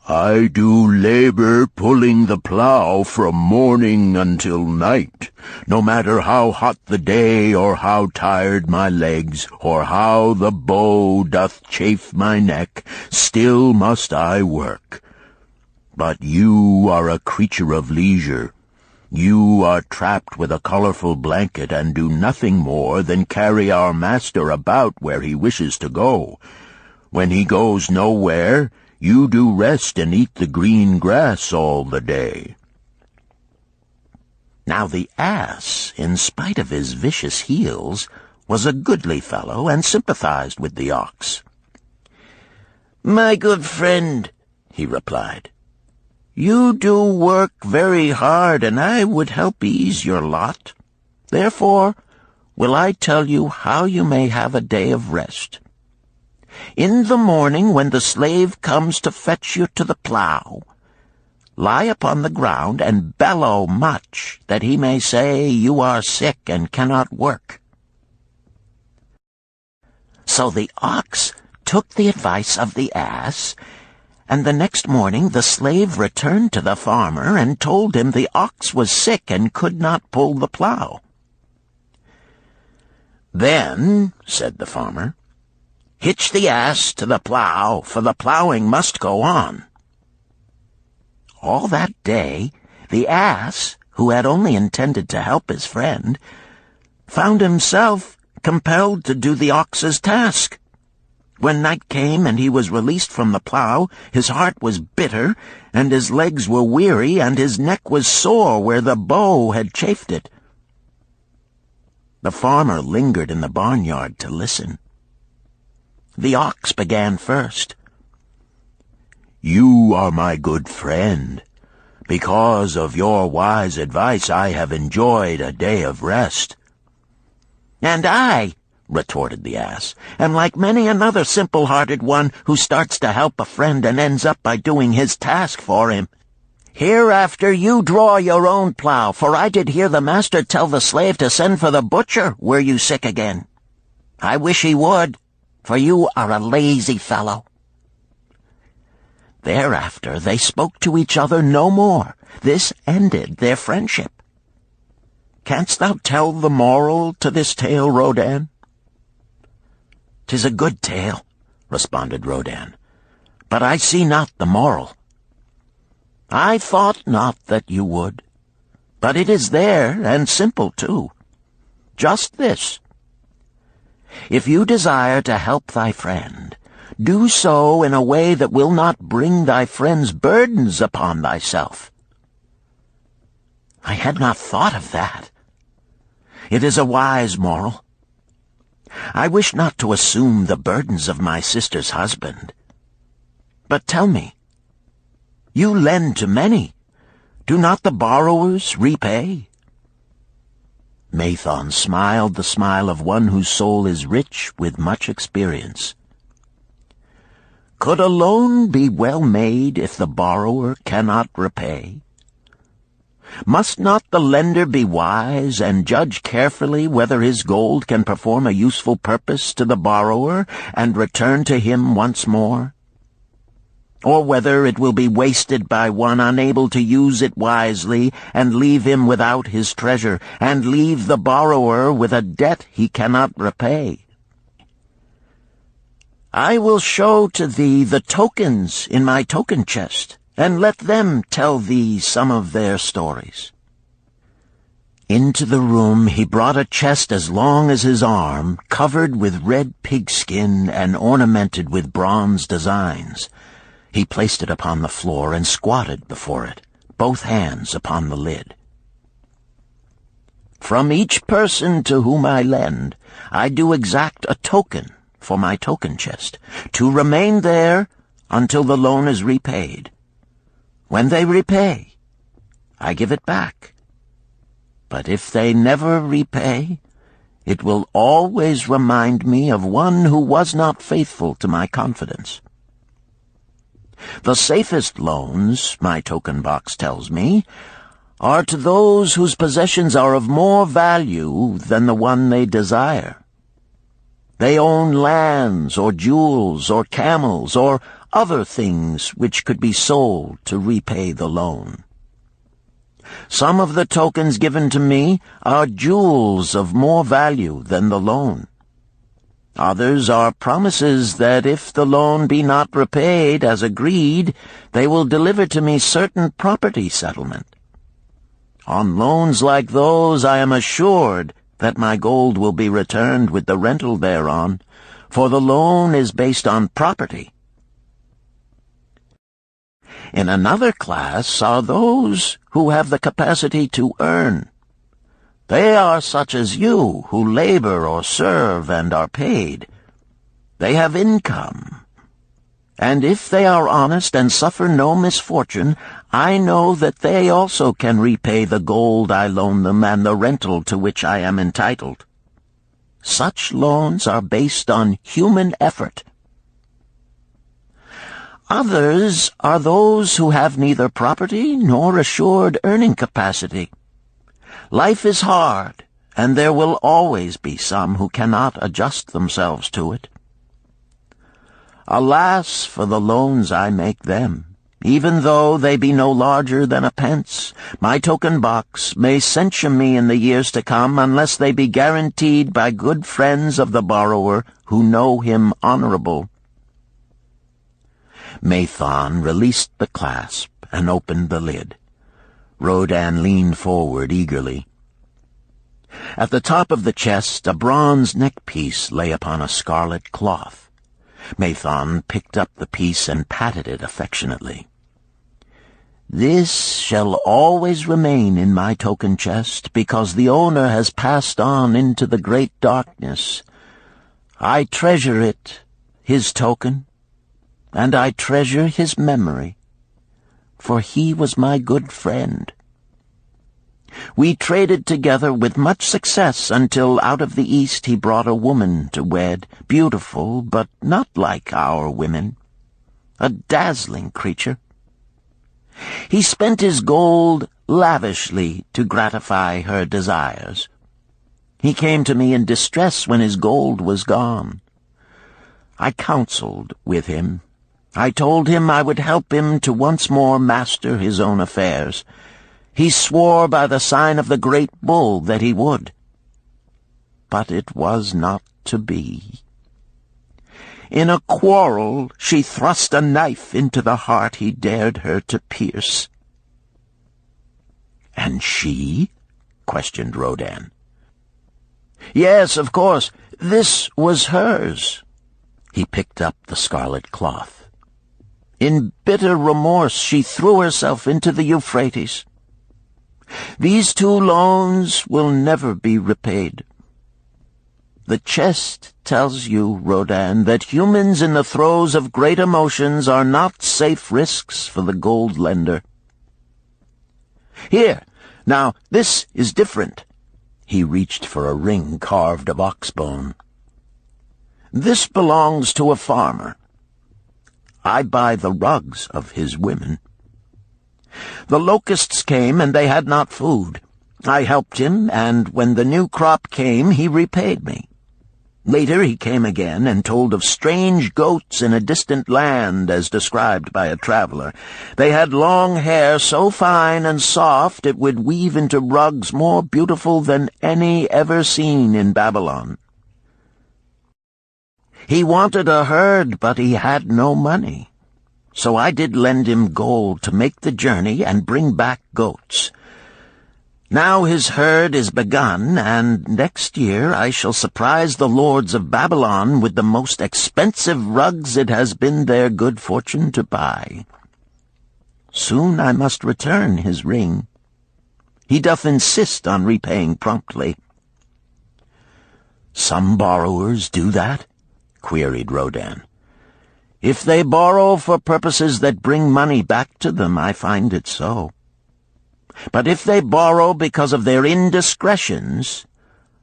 I do labor pulling the plow from morning until night, no matter how hot the day, or how tired my legs, or how the bow doth chafe my neck, still must I work. But you are a creature of leisure. You are trapped with a colorful blanket and do nothing more than carry our master about where he wishes to go. When he goes nowhere, you do rest and eat the green grass all the day." Now the ass, in spite of his vicious heels, was a goodly fellow and sympathized with the ox. "My good friend," he replied, "you do work very hard, and I would help ease your lot. Therefore will I tell you how you may have a day of rest. In the morning, when the slave comes to fetch you to the plow, lie upon the ground and bellow much, that he may say you are sick and cannot work." So the ox took the advice of the ass, and the next morning the slave returned to the farmer and told him the ox was sick and could not pull the plow. "Then," said the farmer, "hitch the ass to the plow, for the plowing must go on." All that day, the ass, who had only intended to help his friend, found himself compelled to do the ox's task. When night came and he was released from the plow, his heart was bitter, and his legs were weary, and his neck was sore where the bow had chafed it. The farmer lingered in the barnyard to listen. The ox began first. "You are my good friend. Because of your wise advice, I have enjoyed a day of rest." "And I," retorted the ass, "am like many another simple-hearted one who starts to help a friend and ends up by doing his task for him. Hereafter you draw your own plow, for I did hear the master tell the slave to send for the butcher were you sick again. I wish he would, for you are a lazy fellow." Thereafter they spoke to each other no more. This ended their friendship. "Canst thou tell the moral to this tale, Rodan?" "'Tis a good tale," responded Rodan, "but I see not the moral." "I thought not that you would, but it is there, and simple too. Just this: if you desire to help thy friend, do so in a way that will not bring thy friend's burdens upon thyself." "I had not thought of that. It is a wise moral. I wish not to assume the burdens of my sister's husband. But tell me, you lend to many. Do not the borrowers repay?" Mathon smiled the smile of one whose soul is rich with much experience. "Could a loan be well made if the borrower cannot repay? Must not the lender be wise and judge carefully whether his gold can perform a useful purpose to the borrower and return to him once more? Or whether it will be wasted by one unable to use it wisely and leave him without his treasure, and leave the borrower with a debt he cannot repay? I will show to thee the tokens in my token chest, and let them tell thee some of their stories." Into the room he brought a chest as long as his arm, covered with red pigskin and ornamented with bronze designs. He placed it upon the floor and squatted before it, both hands upon the lid. "From each person to whom I lend, I do exact a token for my token chest, to remain there until the loan is repaid. When they repay, I give it back. But if they never repay, it will always remind me of one who was not faithful to my confidence. The safest loans, my token box tells me, are to those whose possessions are of more value than the one they desire. They own lands or jewels or camels or other things which could be sold to repay the loan. Some of the tokens given to me are jewels of more value than the loan. Others are promises that if the loan be not repaid as agreed, they will deliver to me certain property settlement. On loans like those I am assured that my gold will be returned with the rental thereon, for the loan is based on property. In another class are those who have the capacity to earn. They are such as you, who labor or serve and are paid. They have income. And if they are honest and suffer no misfortune, I know that they also can repay the gold I loan them and the rental to which I am entitled. Such loans are based on human effort. Others are those who have neither property nor assured earning capacity. Life is hard, and there will always be some who cannot adjust themselves to it. Alas for the loans I make them! Even though they be no larger than a pence, my token box may censure me in the years to come unless they be guaranteed by good friends of the borrower who know him honorable. Mathon released the clasp and opened the lid. Rodan leaned forward eagerly. At the top of the chest, a bronze neckpiece lay upon a scarlet cloth. Mathon picked up the piece and patted it affectionately. "This shall always remain in my token chest, because the owner has passed on into the great darkness. I treasure it, his token, and I treasure his memory, for he was my good friend. We traded together with much success until out of the East he brought a woman to wed, beautiful, but not like our women, a dazzling creature. He spent his gold lavishly to gratify her desires. He came to me in distress when his gold was gone. I counseled with him. I told him I would help him to once more master his own affairs. He swore by the sign of the great bull that he would. But it was not to be. In a quarrel, she thrust a knife into the heart he dared her to pierce." "And she?" questioned Rodan. "Yes, of course. This was hers." He picked up the scarlet cloth. "In bitter remorse, she threw herself into the Euphrates. These 2 loans will never be repaid. The chest tells you, Rodan, that humans in the throes of great emotions are not safe risks for the gold lender. Here, now, this is different." He reached for a ring carved of oxbone. "This belongs to a farmer. I buy the rugs of his women. The locusts came, and they had not food. I helped him, and when the new crop came, he repaid me. Later he came again and told of strange goats in a distant land, as described by a traveler. They had long hair so fine and soft it would weave into rugs more beautiful than any ever seen in Babylon. He wanted a herd, but he had no money. So I did lend him gold to make the journey and bring back goats. Now his herd is begun, and next year I shall surprise the lords of Babylon with the most expensive rugs it has been their good fortune to buy. Soon I must return his ring. He doth insist on repaying promptly." "Some borrowers do that?" queried Rodan. "If they borrow for purposes that bring money back to them, I find it so. But if they borrow because of their indiscretions,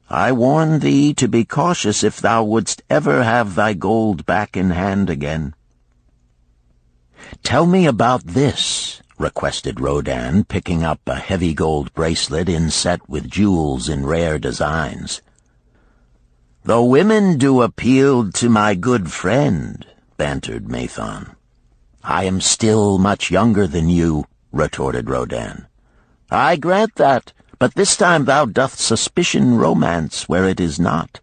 I warn thee to be cautious if thou wouldst ever have thy gold back in hand again." "Tell me about this," requested Rodan, picking up a heavy gold bracelet inset with jewels in rare designs. "The women do appeal to my good friend," bantered Mathon. "I am still much younger than you," retorted Rodin. "I grant that, but this time thou doth suspicion romance where it is not.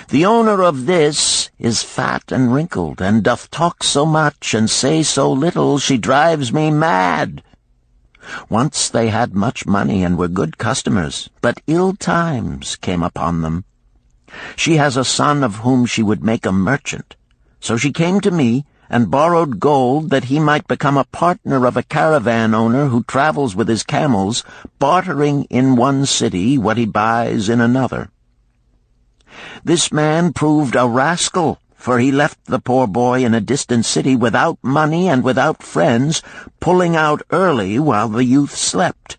The owner of this is fat and wrinkled, and doth talk so much and say so little, she drives me mad. Once they had much money and were good customers, but ill times came upon them. She has a son of whom she would make a merchant. So she came to me and borrowed gold that he might become a partner of a caravan owner who travels with his camels, bartering in one city what he buys in another. This man proved a rascal, for he left the poor boy in a distant city without money and without friends, pulling out early while the youth slept.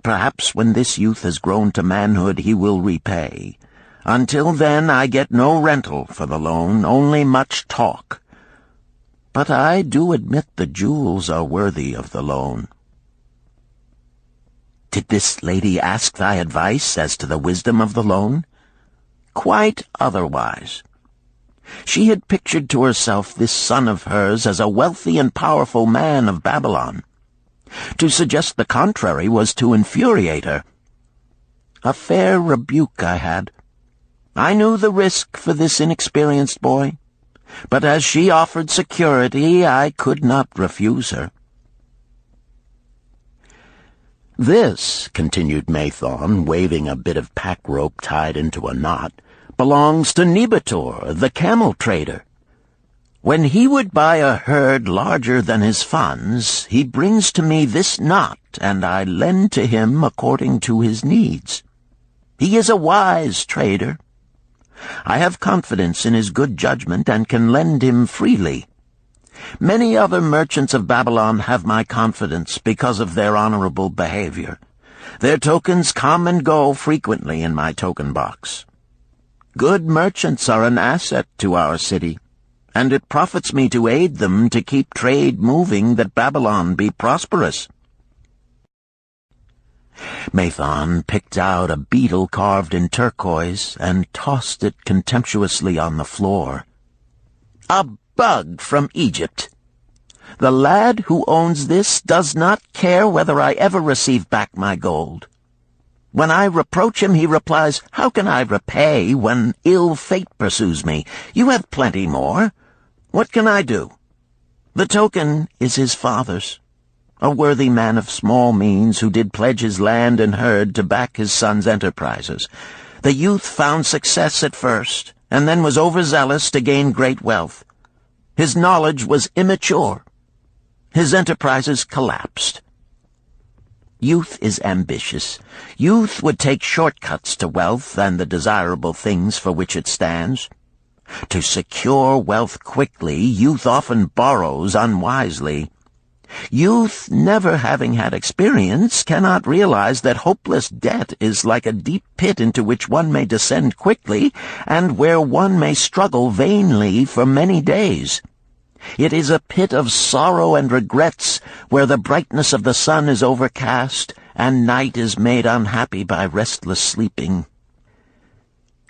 Perhaps when this youth has grown to manhood he will repay. Until then I get no rental for the loan, only much talk. But I do admit the jewels are worthy of the loan." "Did this lady ask thy advice as to the wisdom of the loan?" "Quite otherwise. She had pictured to herself this son of hers as a wealthy and powerful man of Babylon. To suggest the contrary was to infuriate her. A fair rebuke I had. I knew the risk for this inexperienced boy, but as she offered security, I could not refuse her." "This," continued Mathon, waving a bit of pack rope tied into a knot, "belongs to Nebator, the camel trader. When he would buy a herd larger than his funds, he brings to me this knot, and I lend to him according to his needs. He is a wise trader. I have confidence in his good judgment and can lend him freely. Many other merchants of Babylon have my confidence because of their honorable behavior. Their tokens come and go frequently in my token box. Good merchants are an asset to our city, and it profits me to aid them to keep trade moving that Babylon be prosperous." Mathon picked out a beetle carved in turquoise and tossed it contemptuously on the floor. "A bug from Egypt. The lad who owns this does not care whether I ever receive back my gold. When I reproach him, he replies, 'How can I repay when ill fate pursues me? You have plenty more. What can I do?' The token is his father's, a worthy man of small means who did pledge his land and herd to back his son's enterprises. The youth found success at first, and then was overzealous to gain great wealth. His knowledge was immature. His enterprises collapsed. Youth is ambitious. Youth would take shortcuts to wealth and the desirable things for which it stands. To secure wealth quickly, youth often borrows unwisely. Youth, never having had experience, cannot realize that hopeless debt is like a deep pit into which one may descend quickly, and where one may struggle vainly for many days. It is a pit of sorrow and regrets, where the brightness of the sun is overcast, and night is made unhappy by restless sleeping.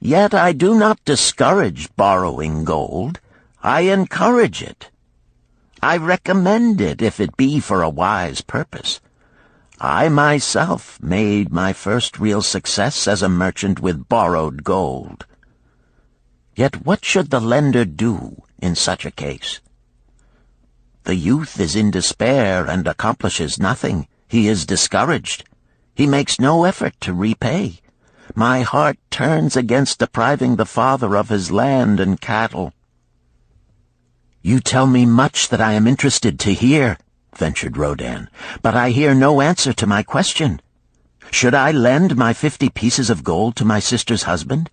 Yet I do not discourage borrowing gold. I encourage it. I recommend it if it be for a wise purpose. I myself made my first real success as a merchant with borrowed gold. Yet what should the lender do in such a case? The youth is in despair and accomplishes nothing. He is discouraged. He makes no effort to repay. My heart turns against depriving the father of his land and cattle." "You tell me much that I am interested to hear," ventured Rodin, "but I hear no answer to my question. Should I lend my 50 pieces of gold to my sister's husband?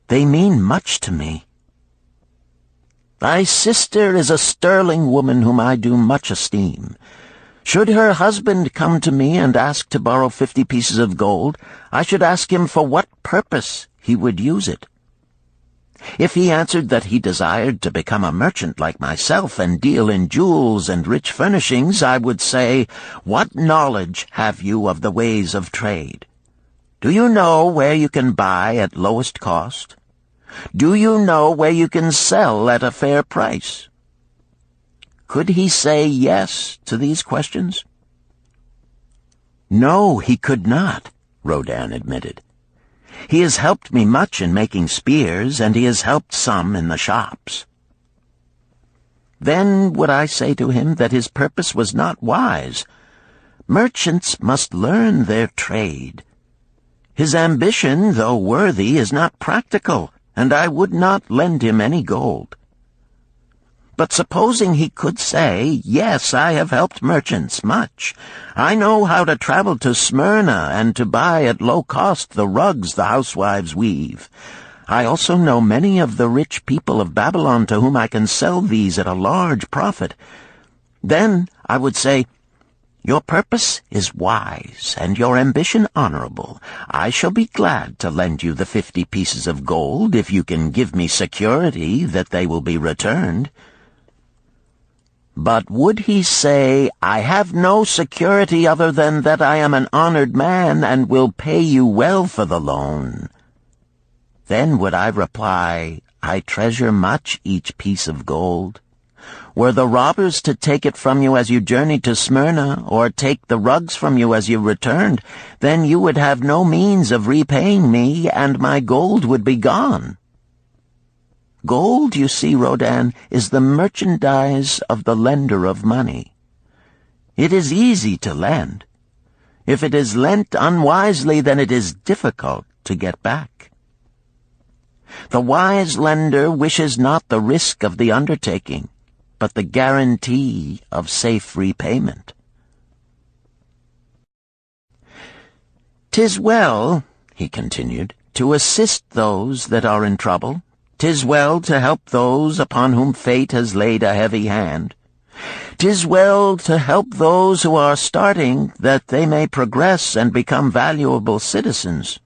They mean much to me." "Thy sister is a sterling woman whom I do much esteem. Should her husband come to me and ask to borrow 50 pieces of gold, I should ask him for what purpose he would use it. If he answered that he desired to become a merchant like myself and deal in jewels and rich furnishings, I would say, 'What knowledge have you of the ways of trade? Do you know where you can buy at lowest cost? Do you know where you can sell at a fair price? Could he say yes to these questions? No, he could not, Rodin admitted. He has helped me much in making spears, and he has helped some in the shops. Then would I say to him that his purpose was not wise. Merchants must learn their trade. His ambition, though worthy, is not practical, and I would not lend him any gold. But supposing he could say, yes, I have helped merchants much. I know how to travel to Smyrna and to buy at low cost the rugs the housewives weave. I also know many of the rich people of Babylon to whom I can sell these at a large profit. Then I would say, your purpose is wise and your ambition honorable. I shall be glad to lend you the 50 pieces of gold if you can give me security that they will be returned. But would he say, I have no security other than that I am an honored man and will pay you well for the loan? Then would I reply, I treasure much each piece of gold. Were the robbers to take it from you as you journeyed to Smyrna, or take the rugs from you as you returned, then you would have no means of repaying me, and my gold would be gone. Gold, you see, Rodin, is the merchandise of the lender of money. It is easy to lend. If it is lent unwisely, then it is difficult to get back. The wise lender wishes not the risk of the undertaking, but the guarantee of safe repayment. "'Tis well," he continued, "to assist those that are in trouble. 'Tis well to help those upon whom fate has laid a heavy hand. 'Tis well to help those who are starting, that they may progress and become valuable citizens.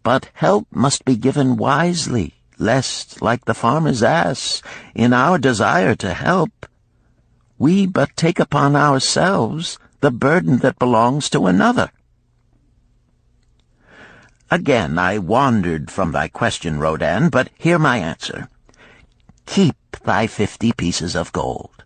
But help must be given wisely, lest, like the farmer's ass, in our desire to help, we but take upon ourselves the burden that belongs to another." Again I wandered from thy question, Rodin, but hear my answer. Keep thy 50 pieces of gold.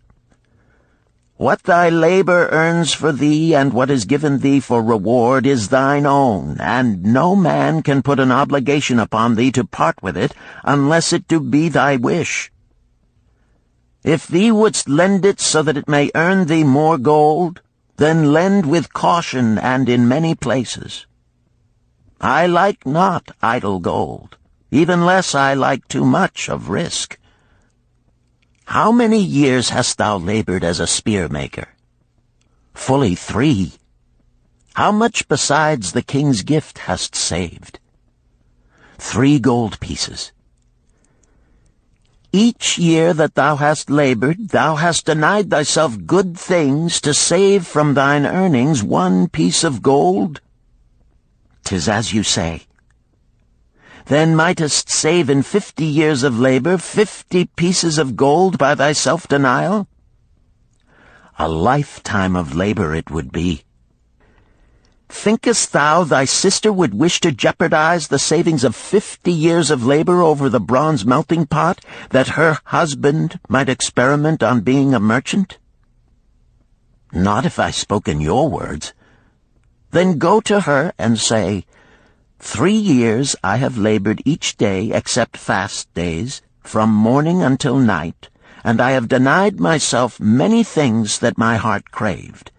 What thy labor earns for thee and what is given thee for reward is thine own, and no man can put an obligation upon thee to part with it unless it do be thy wish. If thee wouldst lend it so that it may earn thee more gold, then lend with caution and in many places. I like not idle gold, even less I like too much of risk. How many years hast thou labored as a spear-maker? Fully 3. How much besides the king's gift hast saved? 3 gold pieces. Each year that thou hast labored, thou hast denied thyself good things to save from thine earnings 1 piece of gold? 'Tis as you say. Then mightest save in 50 years of labor 50 pieces of gold by thy self-denial? A lifetime of labor it would be. Thinkest thou thy sister would wish to jeopardize the savings of 50 years of labor over the bronze melting pot, that her husband might experiment on being a merchant? Not if I spoke in your words. Then go to her and say, 3 years I have labored each day except fast days, from morning until night, and I have denied myself many things that my heart craved.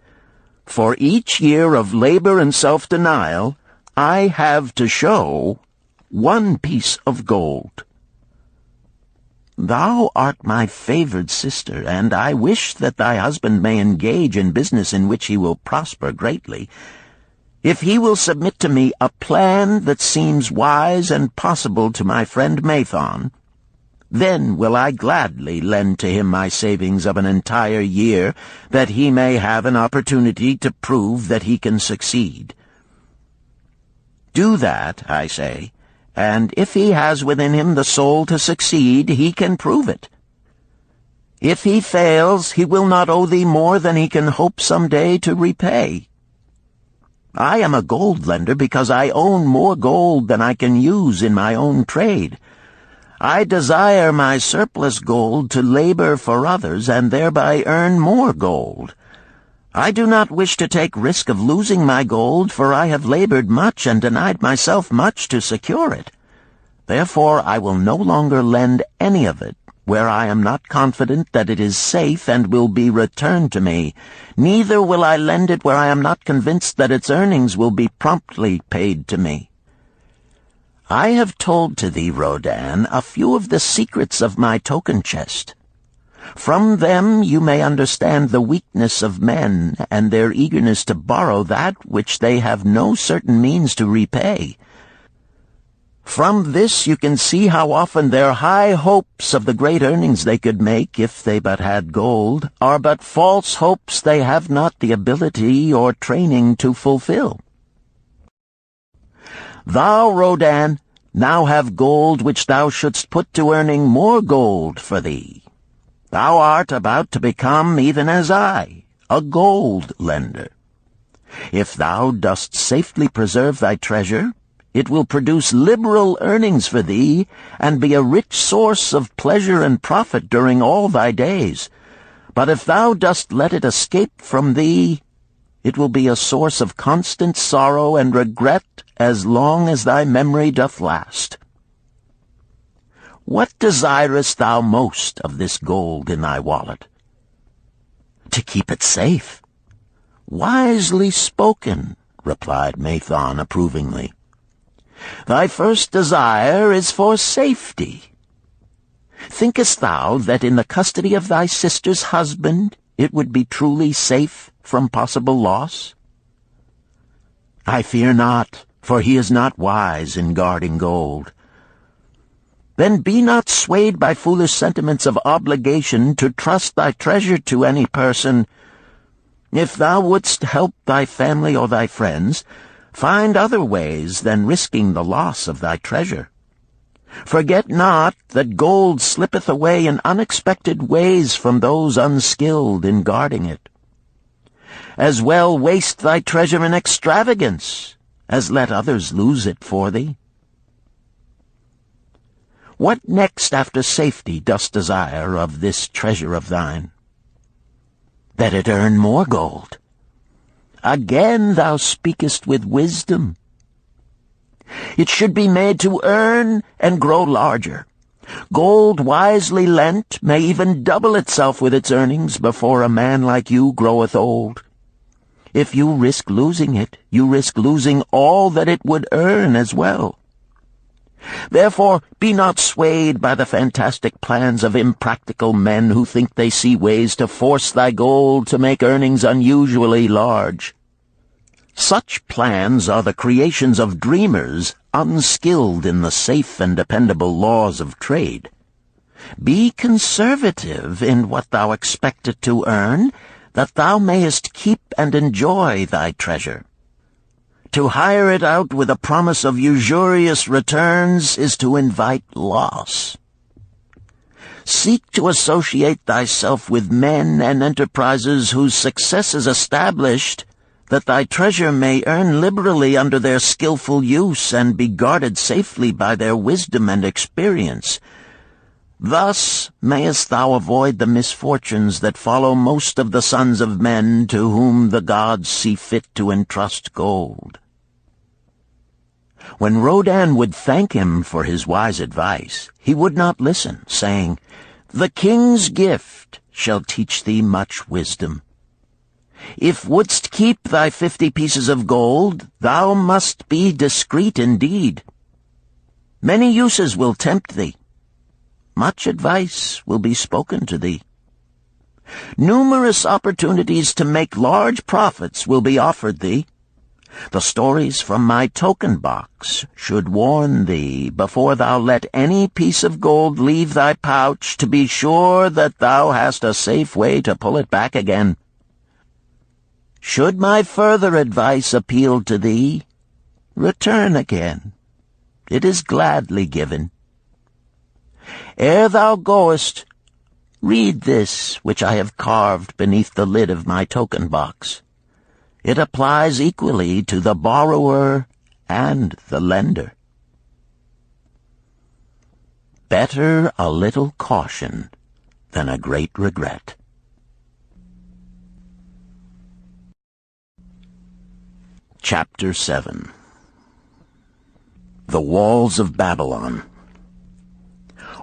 For each year of labor and self-denial, I have to show 1 piece of gold. Thou art my favored sister, and I wish that thy husband may engage in business in which he will prosper greatly. If he will submit to me a plan that seems wise and possible to my friend Mathon, then will I gladly lend to him my savings of an entire year, that he may have an opportunity to prove that he can succeed. Do that, I say, and if he has within him the soul to succeed, he can prove it. If he fails, he will not owe thee more than he can hope some day to repay. I am a gold lender because I own more gold than I can use in my own trade. I desire my surplus gold to labor for others and thereby earn more gold. I do not wish to take risk of losing my gold, for I have labored much and denied myself much to secure it. Therefore I will no longer lend any of it where I am not confident that it is safe and will be returned to me. Neither will I lend it where I am not convinced that its earnings will be promptly paid to me. I have told to thee, Rodan, a few of the secrets of my token chest. From them you may understand the weakness of men and their eagerness to borrow that which they have no certain means to repay. From this you can see how often their high hopes of the great earnings they could make if they but had gold are but false hopes they have not the ability or training to fulfill. Thou, Rodan, now have gold which thou shouldst put to earning more gold for thee. Thou art about to become, even as I, a gold lender. If thou dost safely preserve thy treasure, it will produce liberal earnings for thee, and be a rich source of pleasure and profit during all thy days. But if thou dost let it escape from thee, it will be a source of constant sorrow and regret as long as thy memory doth last. What desirest thou most of this gold in thy wallet? To keep it safe. Wisely spoken, replied Mathon approvingly. Thy first desire is for safety. Thinkest thou that in the custody of thy sister's husband it would be truly safe from possible loss? I fear not, for he is not wise in guarding gold. Then be not swayed by foolish sentiments of obligation to trust thy treasure to any person. If thou wouldst help thy family or thy friends, find other ways than risking the loss of thy treasure. Forget not that gold slippeth away in unexpected ways from those unskilled in guarding it. As well waste thy treasure in extravagance as let others lose it for thee. What next after safety dost desire of this treasure of thine? That it earn more gold. Again thou speakest with wisdom. It should be made to earn and grow larger. Gold wisely lent may even double itself with its earnings before a man like you groweth old. If you risk losing it, you risk losing all that it would earn as well. Therefore be not swayed by the fantastic plans of impractical men who think they see ways to force thy gold to make earnings unusually large. Such plans are the creations of dreamers unskilled in the safe and dependable laws of trade. Be conservative in what thou expectest to earn, that thou mayest keep and enjoy thy treasure. To hire it out with a promise of usurious returns is to invite loss. Seek to associate thyself with men and enterprises whose success is established, that thy treasure may earn liberally under their skillful use and be guarded safely by their wisdom and experience. Thus mayest thou avoid the misfortunes that follow most of the sons of men to whom the gods see fit to entrust gold. When Rodan would thank him for his wise advice, he would not listen, saying, "The king's gift shall teach thee much wisdom. If wouldst keep thy 50 pieces of gold, thou must be discreet indeed. Many uses will tempt thee. Much advice will be spoken to thee. Numerous opportunities to make large profits will be offered thee. The stories from my token box should warn thee, before thou let any piece of gold leave thy pouch, to be sure that thou hast a safe way to pull it back again. Should my further advice appeal to thee, return again. It is gladly given. Ere thou goest, read this which I have carved beneath the lid of my token box. It applies equally to the borrower and the lender." Better a little caution than a great regret. Chapter 7. The Walls of Babylon.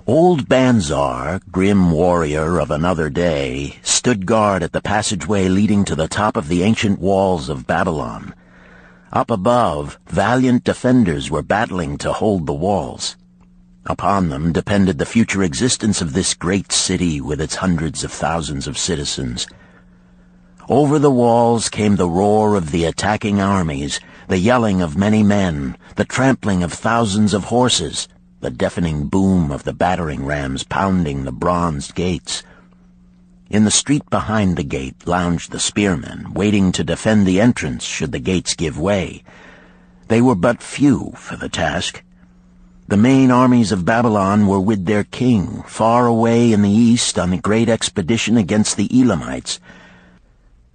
Old Banzar, grim warrior of another day, stood guard at the passageway leading to the top of the ancient walls of Babylon. Up above, valiant defenders were battling to hold the walls. Upon them depended the future existence of this great city with its hundreds of thousands of citizens. Over the walls came the roar of the attacking armies, the yelling of many men, the trampling of thousands of horses, the deafening boom of the battering rams pounding the bronzed gates. In the street behind the gate lounged the spearmen, waiting to defend the entrance should the gates give way. They were but few for the task. The main armies of Babylon were with their king, far away in the east on a great expedition against the Elamites.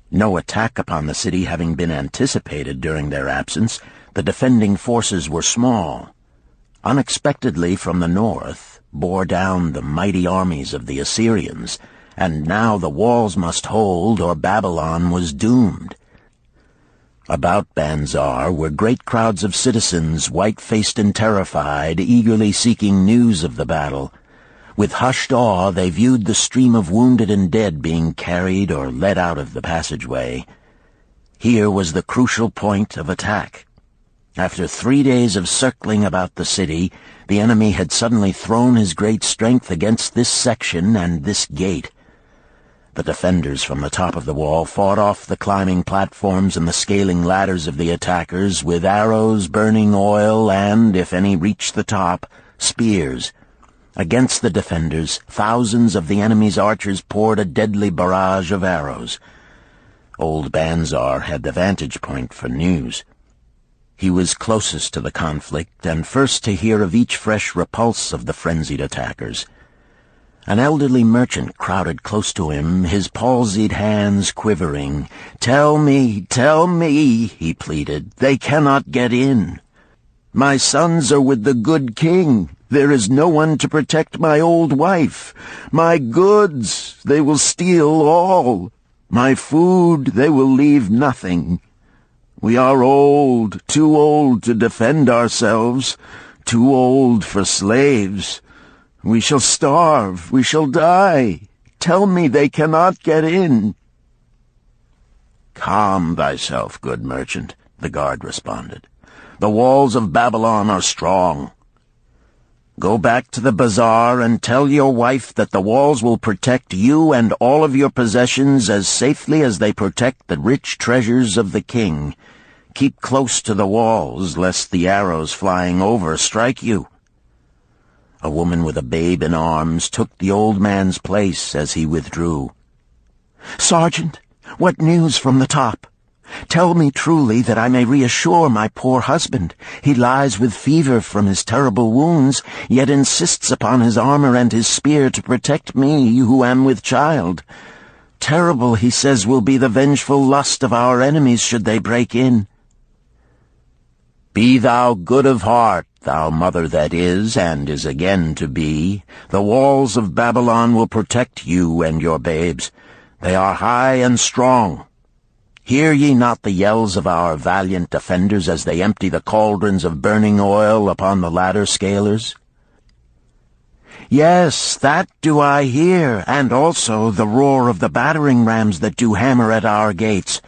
No attack upon the city having been anticipated during their absence, the defending forces were small. Unexpectedly from the north bore down the mighty armies of the Assyrians, and now the walls must hold or Babylon was doomed. About Banzar were great crowds of citizens, white-faced and terrified, eagerly seeking news of the battle. With hushed awe they viewed the stream of wounded and dead being carried or led out of the passageway. Here was the crucial point of attack. After 3 days of circling about the city, the enemy had suddenly thrown his great strength against this section and this gate. The defenders from the top of the wall fought off the climbing platforms and the scaling ladders of the attackers with arrows, burning oil, and, if any reached the top, spears. Against the defenders, thousands of the enemy's archers poured a deadly barrage of arrows. Old Banzar had the vantage point for news. He was closest to the conflict and first to hear of each fresh repulse of the frenzied attackers. An elderly merchant crowded close to him, his palsied hands quivering. Tell me, he pleaded. They cannot get in. My sons are with the good king. There is no one to protect my old wife. My goods, they will steal all. My food, they will leave nothing. We are old, too old to defend ourselves, too old for slaves. We shall starve, we shall die. Tell me they cannot get in. Calm thyself, good merchant, the guard responded. The walls of Babylon are strong. Go back to the bazaar and tell your wife that the walls will protect you and all of your possessions as safely as they protect the rich treasures of the king. Keep close to the walls, lest the arrows flying over strike you. A woman with a babe in arms took the old man's place as he withdrew. Sergeant, what news from the top? Tell me truly that I may reassure my poor husband. He lies with fever from his terrible wounds, yet insists upon his armor and his spear to protect me, who am with child. Terrible, he says, will be the vengeful lust of our enemies should they break in. Be thou good of heart, thou mother that is and is again to be. The walls of Babylon will protect you and your babes. They are high and strong. Hear ye not the yells of our valiant defenders as they empty the cauldrons of burning oil upon the ladder scalers? Yes, that do I hear, and also the roar of the battering rams that do hammer at our gates.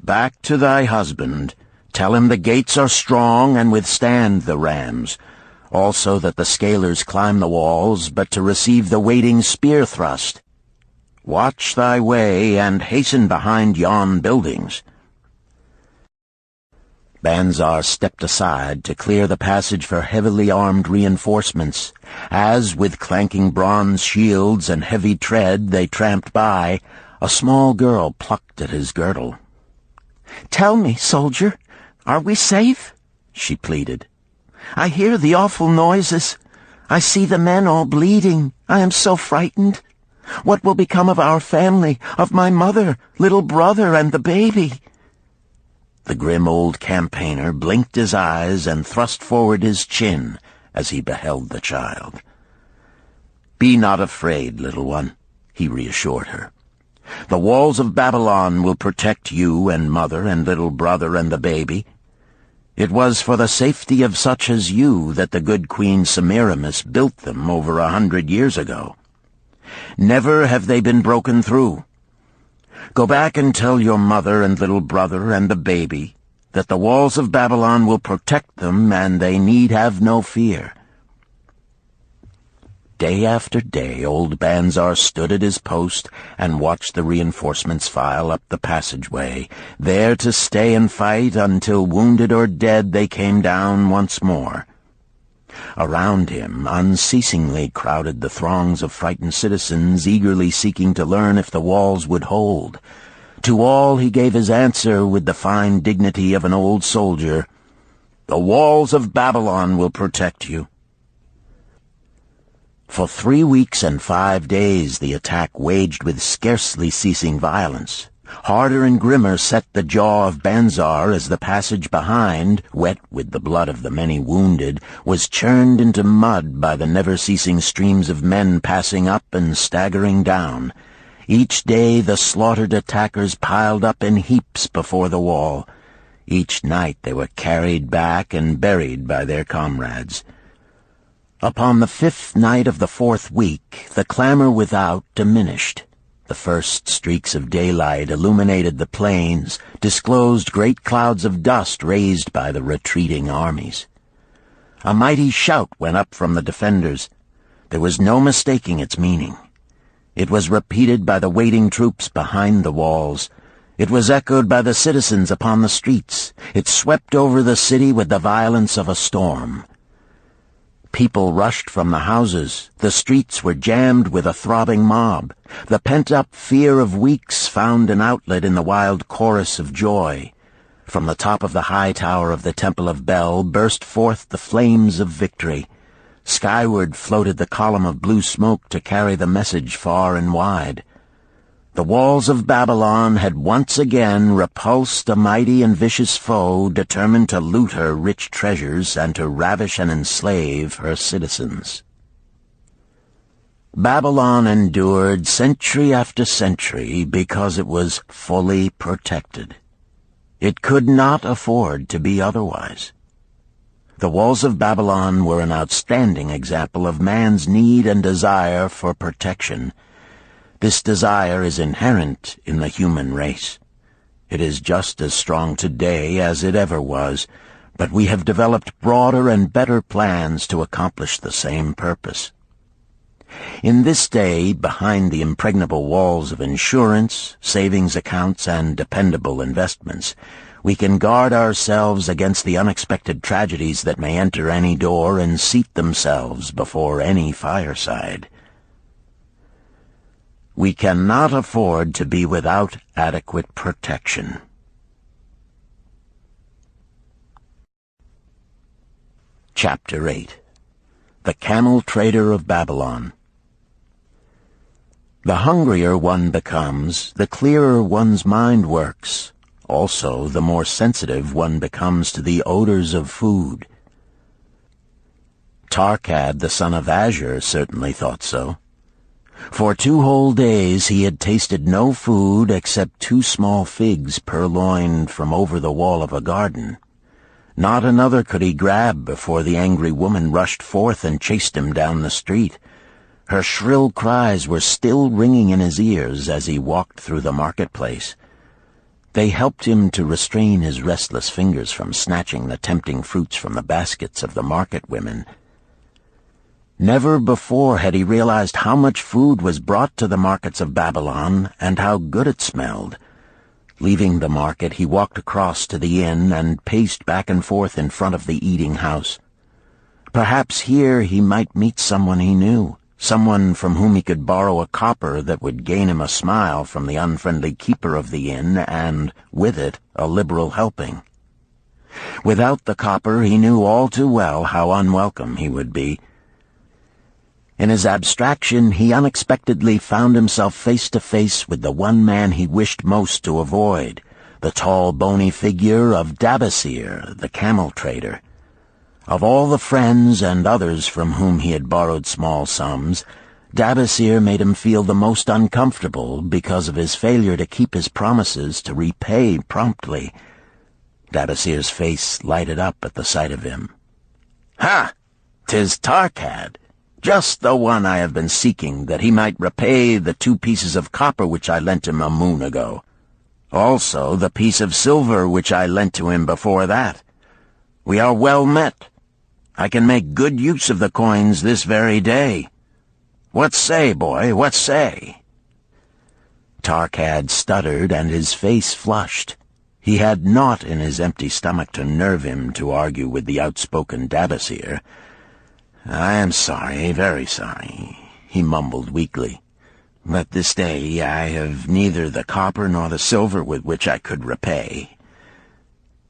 Back to thy husband. Tell him the gates are strong and withstand the rams. Also that the scalers climb the walls, but to receive the waiting spear thrust. Watch thy way, and hasten behind yon buildings. Banzar stepped aside to clear the passage for heavily armed reinforcements, as, with clanking bronze shields and heavy tread they tramped by, a small girl plucked at his girdle. "Tell me, soldier, are we safe?" she pleaded. "I hear the awful noises. I see the men all bleeding. I am so frightened. What will become of our family, of my mother, little brother, and the baby?" The grim old campaigner blinked his eyes and thrust forward his chin as he beheld the child. "Be not afraid, little one," he reassured her. "The walls of Babylon will protect you and mother and little brother and the baby. It was for the safety of such as you that the good Queen Semiramis built them over 100 years ago. Never have they been broken through. Go back and tell your mother and little brother and the baby that the walls of Babylon will protect them, and they need have no fear." Day after day old Banzar stood at his post and watched the reinforcements file up the passageway, there to stay and fight until, wounded or dead, they came down once more. Around him unceasingly crowded the throngs of frightened citizens, eagerly seeking to learn if the walls would hold. To all he gave his answer with the fine dignity of an old soldier: "The walls of Babylon will protect you." For 3 weeks and 5 days the attack waged with scarcely ceasing violence. Harder and grimmer set the jaw of Banzar as the passage behind, wet with the blood of the many wounded, was churned into mud by the never-ceasing streams of men passing up and staggering down. Each day the slaughtered attackers piled up in heaps before the wall. Each night they were carried back and buried by their comrades. Upon the 5th night of the 4th week, the clamor without diminished. The first streaks of daylight illuminated the plains, disclosed great clouds of dust raised by the retreating armies. A mighty shout went up from the defenders. There was no mistaking its meaning. It was repeated by the waiting troops behind the walls. It was echoed by the citizens upon the streets. It swept over the city with the violence of a storm. People rushed from the houses. The streets were jammed with a throbbing mob. The pent-up fear of weeks found an outlet in the wild chorus of joy. From the top of the high tower of the Temple of Bel burst forth the flames of victory. Skyward floated the column of blue smoke to carry the message far and wide. The walls of Babylon had once again repulsed a mighty and vicious foe, determined to loot her rich treasures and to ravish and enslave her citizens. Babylon endured century after century because it was fully protected. It could not afford to be otherwise. The walls of Babylon were an outstanding example of man's need and desire for protection. This desire is inherent in the human race. It is just as strong today as it ever was, but we have developed broader and better plans to accomplish the same purpose. In this day, behind the impregnable walls of insurance, savings accounts, and dependable investments, we can guard ourselves against the unexpected tragedies that may enter any door and seat themselves before any fireside. We cannot afford to be without adequate protection. Chapter 8. The Camel Trader of Babylon. The hungrier one becomes, the clearer one's mind works. Also, the more sensitive one becomes to the odors of food. Tarkad, the son of Azure, certainly thought so. For 2 whole days he had tasted no food except 2 small figs purloined from over the wall of a garden. Not another could he grab before the angry woman rushed forth and chased him down the street. Her shrill cries were still ringing in his ears as he walked through the marketplace. They helped him to restrain his restless fingers from snatching the tempting fruits from the baskets of the market women. Never before had he realized how much food was brought to the markets of Babylon and how good it smelled. Leaving the market, he walked across to the inn and paced back and forth in front of the eating house. Perhaps here he might meet someone he knew, someone from whom he could borrow a copper that would gain him a smile from the unfriendly keeper of the inn and, with it, a liberal helping. Without the copper, he knew all too well how unwelcome he would be. In his abstraction, he unexpectedly found himself face to face with the one man he wished most to avoid, the tall, bony figure of Dabasir, the camel trader. Of all the friends and others from whom he had borrowed small sums, Dabasir made him feel the most uncomfortable because of his failure to keep his promises to repay promptly. Dabasir's face lighted up at the sight of him. "Ha! 'Tis Tarkad, just the one I have been seeking, that he might repay the 2 pieces of copper which I lent him a moon ago. Also the piece of silver which I lent to him before that. We are well met. I can make good use of the coins this very day. What say, boy, what say?" Tarkad stuttered, and his face flushed. He had naught in his empty stomach to nerve him to argue with the outspoken Dabasir. "I am sorry, very sorry," he mumbled weakly. "But this day I have neither the copper nor the silver with which I could repay."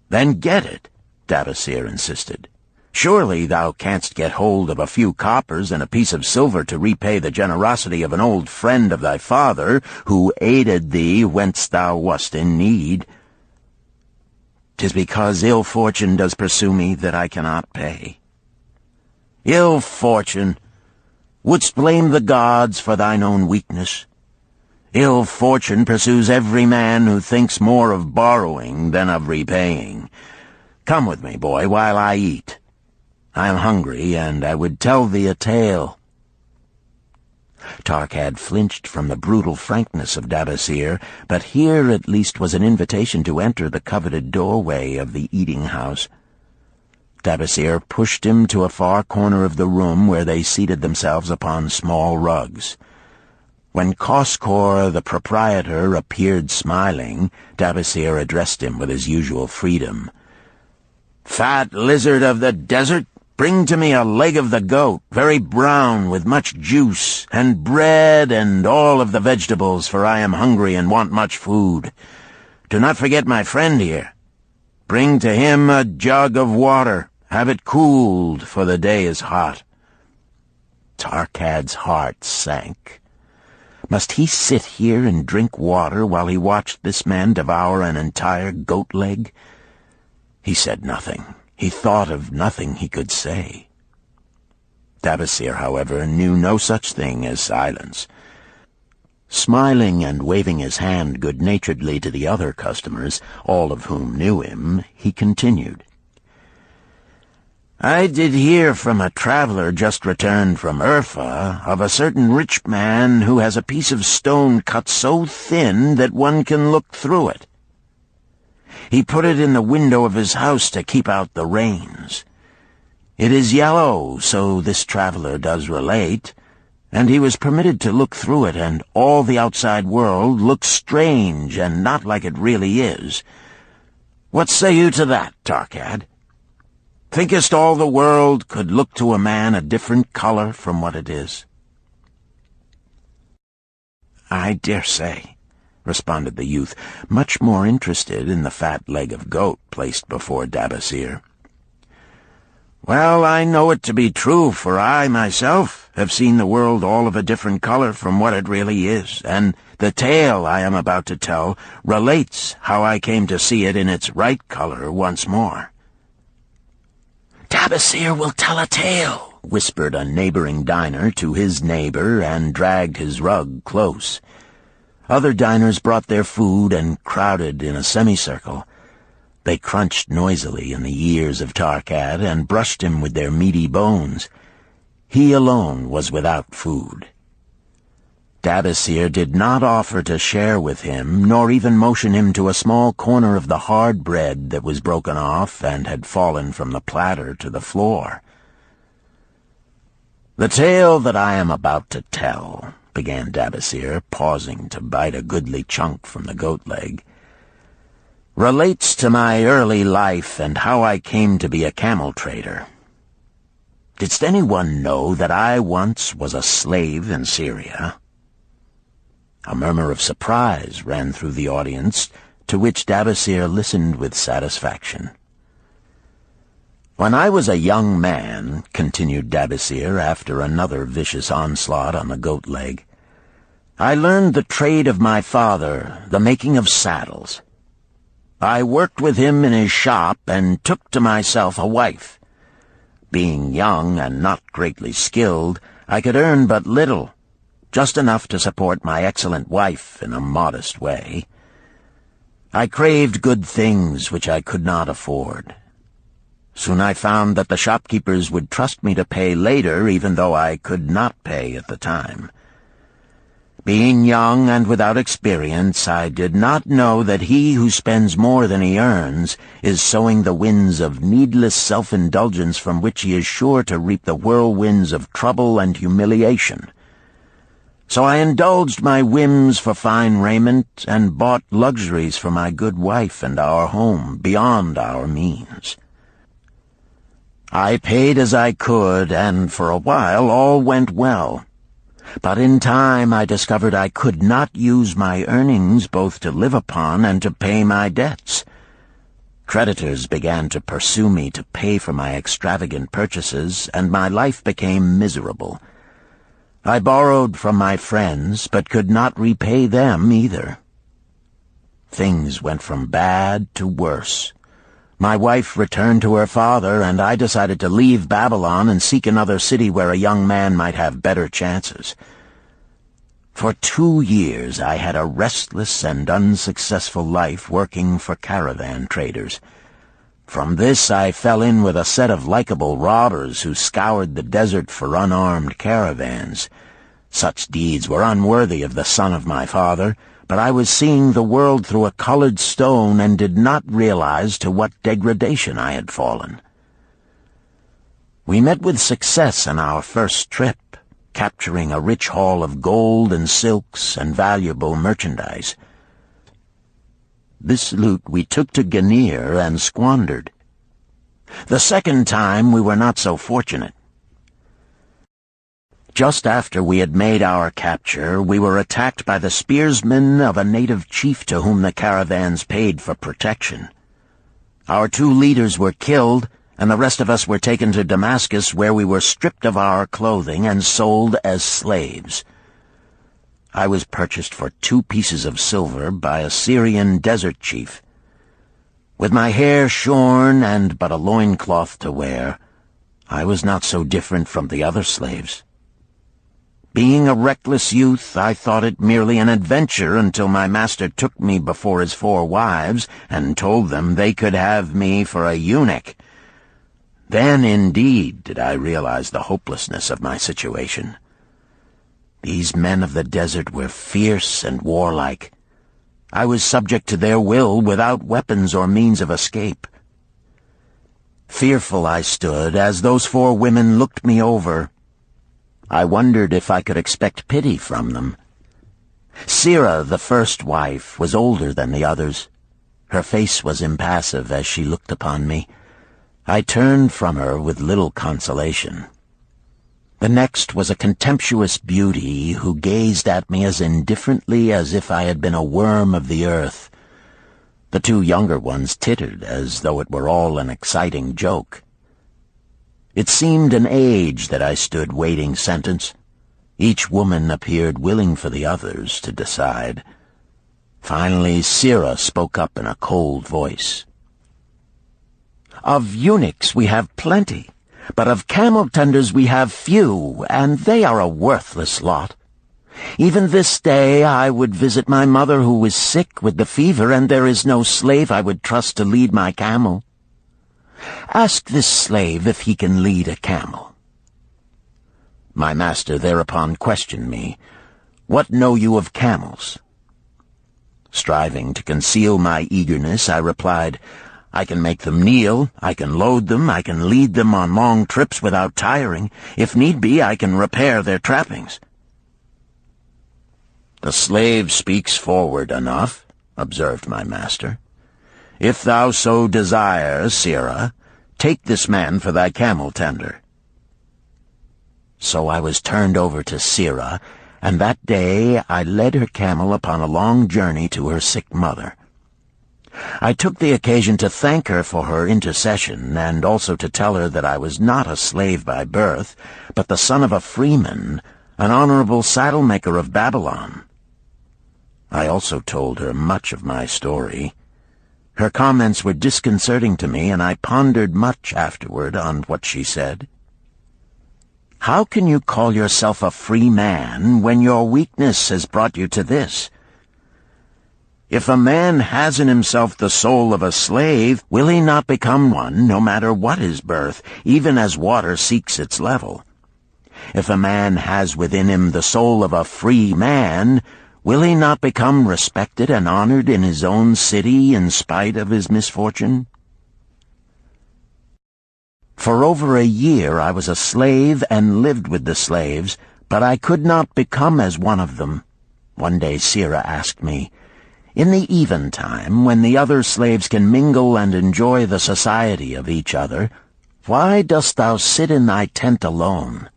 "Then get it," Dabasir insisted. "Surely thou canst get hold of a few coppers and a piece of silver to repay the generosity of an old friend of thy father, who aided thee whence thou wast in need." "'Tis because ill fortune does pursue me that I cannot pay." "Ill fortune? Wouldst blame the gods for thine own weakness? Ill fortune pursues every man who thinks more of borrowing than of repaying. Come with me, boy, while I eat. I am hungry, and I would tell thee a tale." Tarkad flinched from the brutal frankness of Dabasir, but here at least was an invitation to enter the coveted doorway of the eating-house. Dabasir pushed him to a far corner of the room where they seated themselves upon small rugs. When Koskor, the proprietor, appeared smiling, Dabasir addressed him with his usual freedom. "Fat lizard of the desert, bring to me a leg of the goat, very brown, with much juice, and bread and all of the vegetables, for I am hungry and want much food. Do not forget my friend here. Bring to him a jug of water. Have it cooled, for the day is hot." Tarkad's heart sank. Must he sit here and drink water while he watched this man devour an entire goat leg? He said nothing. He thought of nothing he could say. Dabasir, however, knew no such thing as silence. Smiling and waving his hand good-naturedly to the other customers, all of whom knew him, he continued. "I did hear from a traveler just returned from Urfa of a certain rich man who has a piece of stone cut so thin that one can look through it. He put it in the window of his house to keep out the rains. It is yellow, so this traveler does relate, and he was permitted to look through it, and all the outside world looks strange and not like it really is. What say you to that, Tarkad? Thinkest all the world could look to a man a different color from what it is?" "I dare say," responded the youth, much more interested in the fat leg of goat placed before Dabasir. "Well, I know it to be true, for I, myself, have seen the world all of a different color from what it really is, and the tale I am about to tell relates how I came to see it in its right color once more." "Dabasir will tell a tale," whispered a neighboring diner to his neighbor, and dragged his rug close. Other diners brought their food and crowded in a semicircle. They crunched noisily in the ears of Tarkad and brushed him with their meaty bones. He alone was without food. Dabasir did not offer to share with him, nor even motion him to a small corner of the hard bread that was broken off and had fallen from the platter to the floor. "The tale that I am about to tell," began Dabasir, pausing to bite a goodly chunk from the goat leg, "relates to my early life and how I came to be a camel trader. Didst anyone know that I once was a slave in Syria?" A murmur of surprise ran through the audience, to which Dabasir listened with satisfaction. "When I was a young man," continued Dabasir after another vicious onslaught on the goat leg, "I learned the trade of my father, the making of saddles. I worked with him in his shop and took to myself a wife. Being young and not greatly skilled, I could earn but little, just enough to support my excellent wife in a modest way. I craved good things which I could not afford. Soon I found that the shopkeepers would trust me to pay later, even though I could not pay at the time. Being young and without experience, I did not know that he who spends more than he earns is sowing the winds of needless self-indulgence from which he is sure to reap the whirlwinds of trouble and humiliation. So I indulged my whims for fine raiment and bought luxuries for my good wife and our home beyond our means. I paid as I could, and for a while all went well. But in time I discovered I could not use my earnings both to live upon and to pay my debts. Creditors began to pursue me to pay for my extravagant purchases, and my life became miserable. I borrowed from my friends, but could not repay them either. Things went from bad to worse. My wife returned to her father, and I decided to leave Babylon and seek another city where a young man might have better chances. For 2 years I had a restless and unsuccessful life working for caravan traders. From this I fell in with a set of likable robbers who scoured the desert for unarmed caravans. Such deeds were unworthy of the son of my father, but I was seeing the world through a colored stone and did not realize to what degradation I had fallen. We met with success on our first trip, capturing a rich haul of gold and silks and valuable merchandise. This loot we took to Ganir and squandered. The second time we were not so fortunate. Just after we had made our capture, we were attacked by the spearsmen of a native chief to whom the caravans paid for protection. Our 2 leaders were killed, and the rest of us were taken to Damascus, where we were stripped of our clothing and sold as slaves. I was purchased for 2 pieces of silver by a Syrian desert chief. With my hair shorn and but a loincloth to wear, I was not so different from the other slaves. Being a reckless youth, I thought it merely an adventure until my master took me before his 4 wives and told them they could have me for a eunuch. Then, indeed, did I realize the hopelessness of my situation. These men of the desert were fierce and warlike. I was subject to their will without weapons or means of escape. Fearful I stood as those 4 women looked me over. I wondered if I could expect pity from them. Sirah, the first wife, was older than the others. Her face was impassive as she looked upon me. I turned from her with little consolation. The next was a contemptuous beauty who gazed at me as indifferently as if I had been a worm of the earth. The 2 younger ones tittered as though it were all an exciting joke. It seemed an age that I stood waiting sentence. Each woman appeared willing for the others to decide. Finally, Sirah spoke up in a cold voice. "Of eunuchs we have plenty, but of camel-tenders we have few, and they are a worthless lot. Even this day I would visit my mother who is sick with the fever, and there is no slave I would trust to lead my camel. Ask this slave if he can lead a camel." My master thereupon questioned me, "What know you of camels?" Striving to conceal my eagerness, I replied, "I can make them kneel, I can load them, I can lead them on long trips without tiring. If need be, I can repair their trappings." "The slave speaks forward enough," observed my master. "If thou so desire, Sirah, take this man for thy camel-tender." So I was turned over to Sirah, and that day I led her camel upon a long journey to her sick mother. I took the occasion to thank her for her intercession, and also to tell her that I was not a slave by birth, but the son of a freeman, an honorable saddle-maker of Babylon. I also told her much of my story. Her comments were disconcerting to me, and I pondered much afterward on what she said. How can you call yourself a free man when your weakness has brought you to this? If a man has in himself the soul of a slave, will he not become one, no matter what his birth, even as water seeks its level? If a man has within him the soul of a free man, will he not become respected and honored in his own city in spite of his misfortune? For over a year I was a slave and lived with the slaves, but I could not become as one of them. One day Sira asked me, "In the eventime, when the other slaves can mingle and enjoy the society of each other, why dost thou sit in thy tent alone?"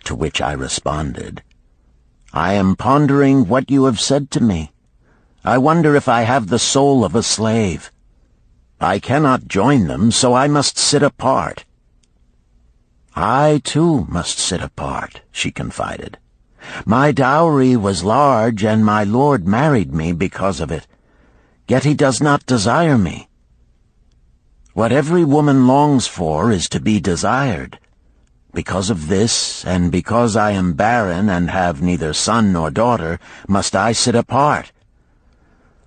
To which I responded, "I am pondering what you have said to me. I wonder if I have the soul of a slave. I cannot join them, so I must sit apart." "I, too, must sit apart," she confided. "My dowry was large, and my lord married me because of it. Yet he does not desire me. What every woman longs for is to be desired. Because of this, and because I am barren and have neither son nor daughter, must I sit apart.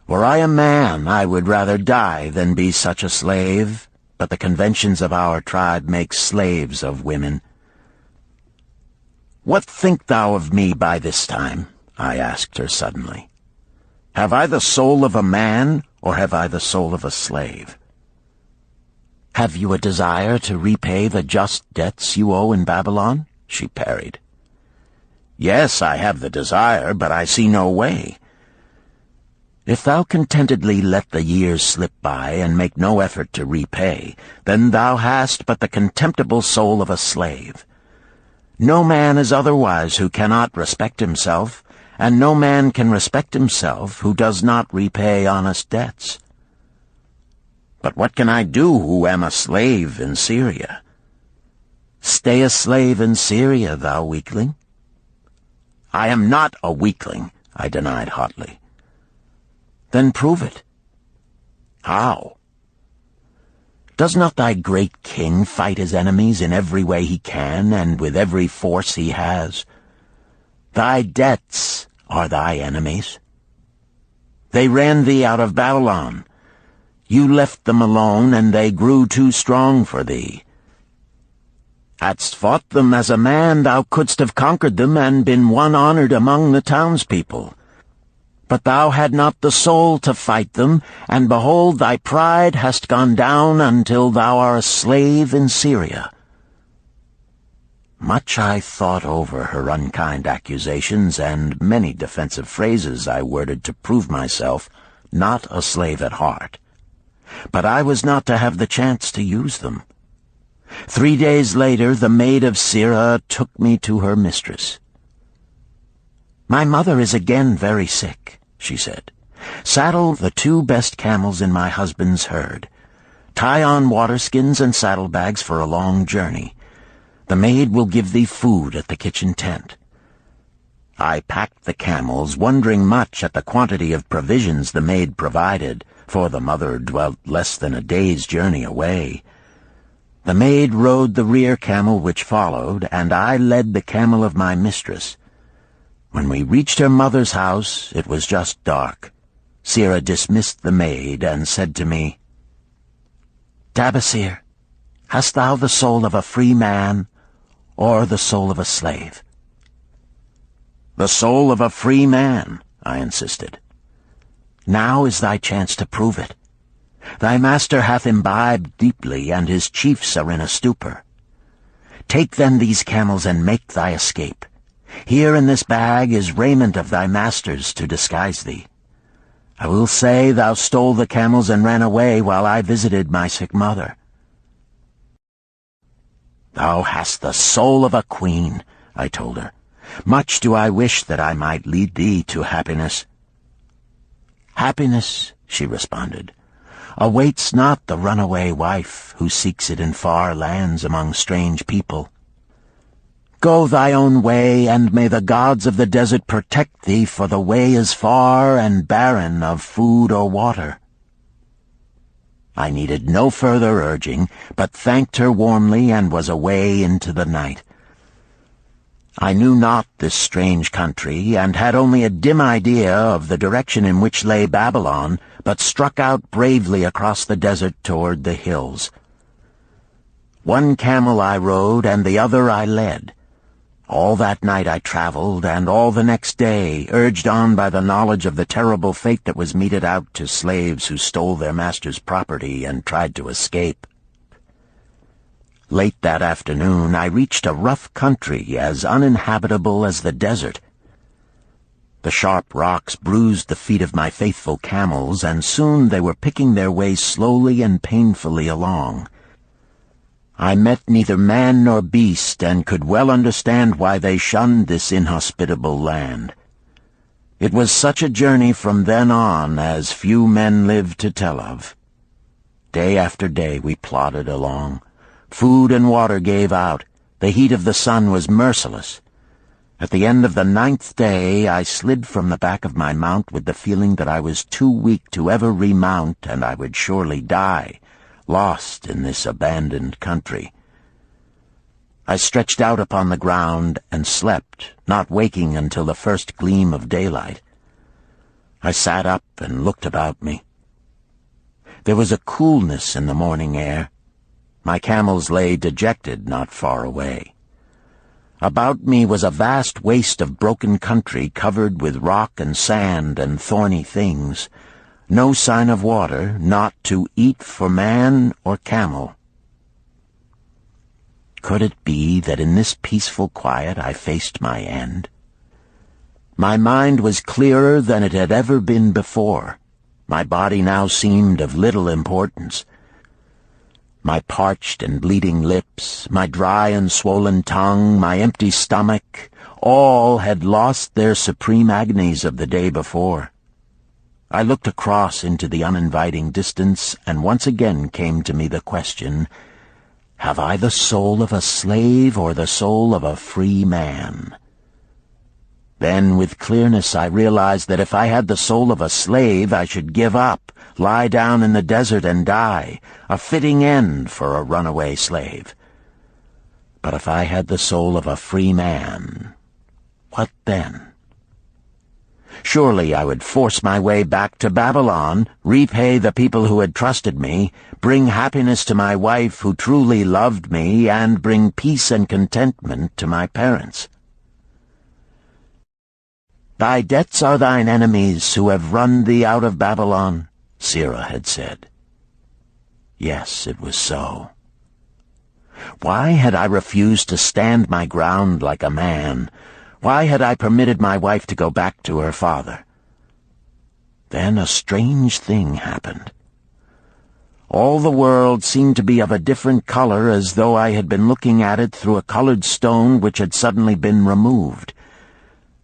Were I a man, I would rather die than be such a slave, but the conventions of our tribe make slaves of women." "What think thou of me by this time?" I asked her suddenly. "Have I the soul of a man, or have I the soul of a slave?" "Have you a desire to repay the just debts you owe in Babylon?" she parried. "Yes, I have the desire, but I see no way." "If thou contentedly let the years slip by and make no effort to repay, then thou hast but the contemptible soul of a slave. No man is otherwise who cannot respect himself, and no man can respect himself who does not repay honest debts." "But what can I do who am a slave in Syria?" "Stay a slave in Syria, thou weakling." "I am not a weakling," I denied hotly. "Then prove it." "How?" "Does not thy great king fight his enemies in every way he can and with every force he has? Thy debts are thy enemies. They ran thee out of Babylon. You left them alone, and they grew too strong for thee. Hadst fought them as a man, thou couldst have conquered them and been one honored among the townspeople. But thou had not the soul to fight them, and behold, thy pride hast gone down until thou art a slave in Syria." Much I thought over her unkind accusations, and many defensive phrases I worded to prove myself not a slave at heart. But I was not to have the chance to use them. 3 days later, the maid of Sira took me to her mistress. "My mother is again very sick," she said. "Saddle the 2 best camels in my husband's herd. Tie on waterskins and saddlebags for a long journey. The maid will give thee food at the kitchen tent." I packed the camels, wondering much at the quantity of provisions the maid provided, for the mother dwelt less than a day's journey away. The maid rode the rear camel which followed, and I led the camel of my mistress. When we reached her mother's house, it was just dark. Sira dismissed the maid and said to me, "Dabasir, hast thou the soul of a free man, or the soul of a slave?" "The soul of a free man," I insisted. "Now is thy chance to prove it. Thy master hath imbibed deeply, and his chiefs are in a stupor. Take then these camels and make thy escape. Here in this bag is raiment of thy master's to disguise thee. I will say thou stole the camels and ran away while I visited my sick mother." "Thou hast the soul of a queen," I told her. "Much do I wish that I might lead thee to happiness." "Happiness," she responded, "awaits not the runaway wife who seeks it in far lands among strange people. Go thy own way, and may the gods of the desert protect thee, for the way is far and barren of food or water." I needed no further urging, but thanked her warmly and was away into the night. I knew not this strange country, and had only a dim idea of the direction in which lay Babylon, but struck out bravely across the desert toward the hills. One camel I rode, and the other I led. All that night I traveled, and all the next day, urged on by the knowledge of the terrible fate that was meted out to slaves who stole their master's property and tried to escape. Late that afternoon I reached a rough country as uninhabitable as the desert. The sharp rocks bruised the feet of my faithful camels, and soon they were picking their way slowly and painfully along. I met neither man nor beast, and could well understand why they shunned this inhospitable land. It was such a journey from then on as few men live to tell of. Day after day we plodded along. Food and water gave out. The heat of the sun was merciless. At the end of the 9th day I slid from the back of my mount with the feeling that I was too weak to ever remount, and I would surely die, lost in this abandoned country. I stretched out upon the ground and slept, not waking until the first gleam of daylight. I sat up and looked about me. There was a coolness in the morning air. My camels lay dejected not far away. About me was a vast waste of broken country covered with rock and sand and thorny things. No sign of water, not to eat for man or camel. Could it be that in this peaceful quiet I faced my end? My mind was clearer than it had ever been before. My body now seemed of little importance. My parched and bleeding lips, my dry and swollen tongue, my empty stomach, all had lost their supreme agonies of the day before. I looked across into the uninviting distance, and once again came to me the question, have I the soul of a slave or the soul of a free man? Then, with clearness, I realized that if I had the soul of a slave, I should give up, lie down in the desert and die, a fitting end for a runaway slave. But if I had the soul of a free man, what then? Surely I would force my way back to Babylon, repay the people who had trusted me, bring happiness to my wife who truly loved me, and bring peace and contentment to my parents. Thy debts are thine enemies who have run thee out of Babylon, Sirrah had said. Yes, it was so. Why had I refused to stand my ground like a man? Why had I permitted my wife to go back to her father? Then a strange thing happened. All the world seemed to be of a different color, as though I had been looking at it through a colored stone which had suddenly been removed.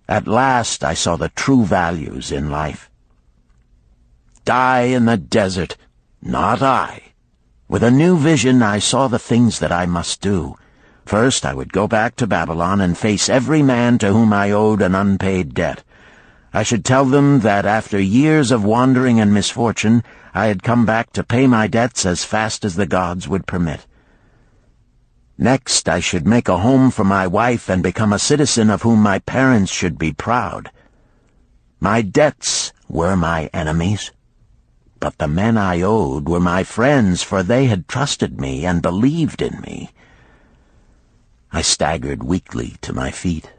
At last I saw the true values in life. Die in the desert, not I. With a new vision I saw the things that I must do. First I would go back to Babylon and face every man to whom I owed an unpaid debt. I should tell them that after years of wandering and misfortune, I had come back to pay my debts as fast as the gods would permit. Next, I should make a home for my wife and become a citizen of whom my parents should be proud. My debts were my enemies, but the men I owed were my friends, for they had trusted me and believed in me. I staggered weakly to my feet.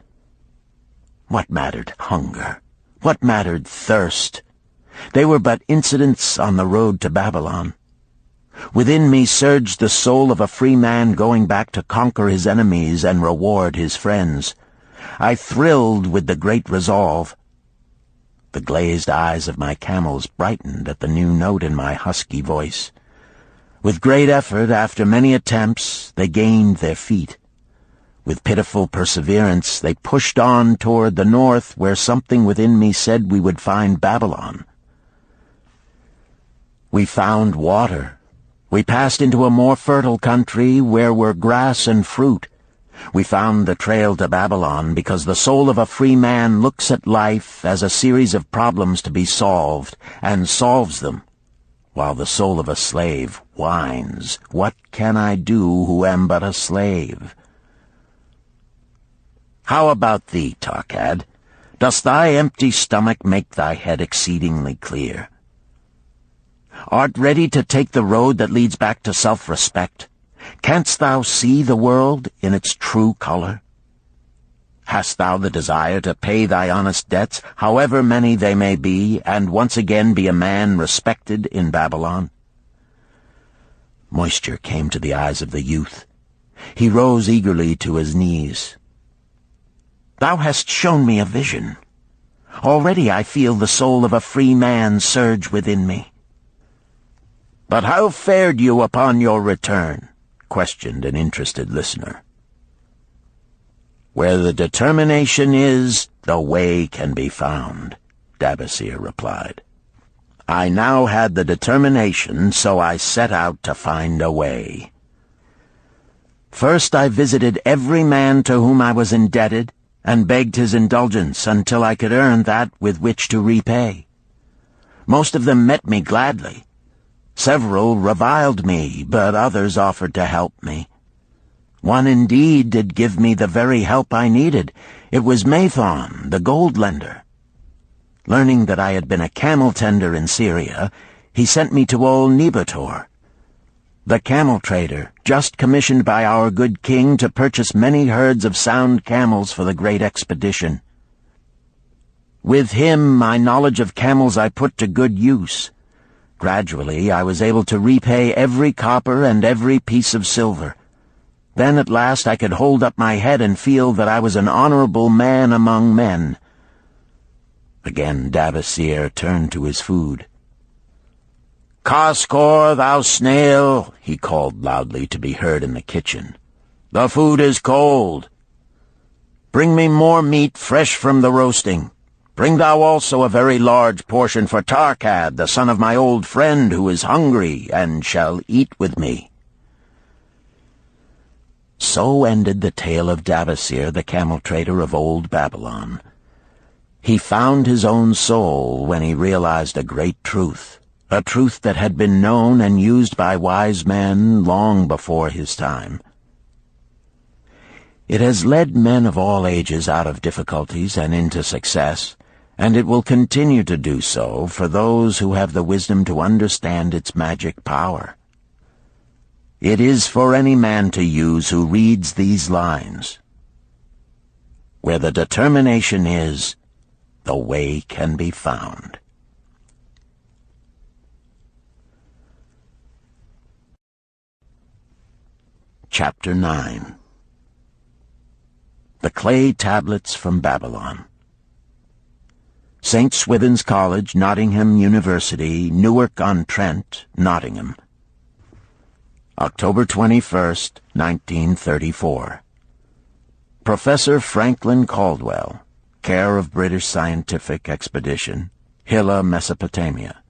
What mattered hunger? What mattered thirst? They were but incidents on the road to Babylon. Within me surged the soul of a free man going back to conquer his enemies and reward his friends. I thrilled with the great resolve. The glazed eyes of my camels brightened at the new note in my husky voice. With great effort, after many attempts, they gained their feet. With pitiful perseverance, they pushed on toward the north, where something within me said we would find Babylon. We found water. We passed into a more fertile country where were grass and fruit. We found the trail to Babylon because the soul of a free man looks at life as a series of problems to be solved, and solves them. while the soul of a slave whines, "What can I do who am but a slave?" How about thee, Tarkad? Does thy empty stomach make thy head exceedingly clear? Art ready to take the road that leads back to self-respect? Canst thou see the world in its true color? Hast thou the desire to pay thy honest debts, however many they may be, and once again be a man respected in Babylon? Moisture came to the eyes of the youth. He rose eagerly to his knees. Thou hast shown me a vision. Already I feel the soul of a free man surge within me. But how fared you upon your return? Questioned an interested listener. Where the determination is, the way can be found, Dabasir replied. I now had the determination, so I set out to find a way. First I visited every man to whom I was indebted, and begged his indulgence until I could earn that with which to repay. Most of them met me gladly. Several reviled me, but others offered to help me. One indeed did give me the very help I needed. It was Mathon, the gold lender. Learning that I had been a camel tender in Syria, he sent me to old Nebator, the camel trader, just commissioned by our good king to purchase many herds of sound camels for the great expedition. With him, my knowledge of camels I put to good use. Gradually, I was able to repay every copper and every piece of silver. Then at last I could hold up my head and feel that I was an honorable man among men. Again Dabasir turned to his food. "Kaskor, thou snail," he called loudly to be heard in the kitchen. "The food is cold. Bring me more meat fresh from the roasting. Bring thou also a very large portion for Tarkad, the son of my old friend, who is hungry and shall eat with me." So ended the tale of Dabasir, the camel trader of old Babylon. He found his own soul when he realized a great truth, a truth that had been known and used by wise men long before his time. It has led men of all ages out of difficulties and into success, and it will continue to do so for those who have the wisdom to understand its magic power. It is for any man to use who reads these lines. Where the determination is, the way can be found. Chapter 9. The Clay Tablets from Babylon. St. Swithin's College, Nottingham University, Newark-on-Trent, Nottingham. October 21st, 1934. Professor Franklin Caldwell, care of British Scientific Expedition, Hilla, Mesopotamia.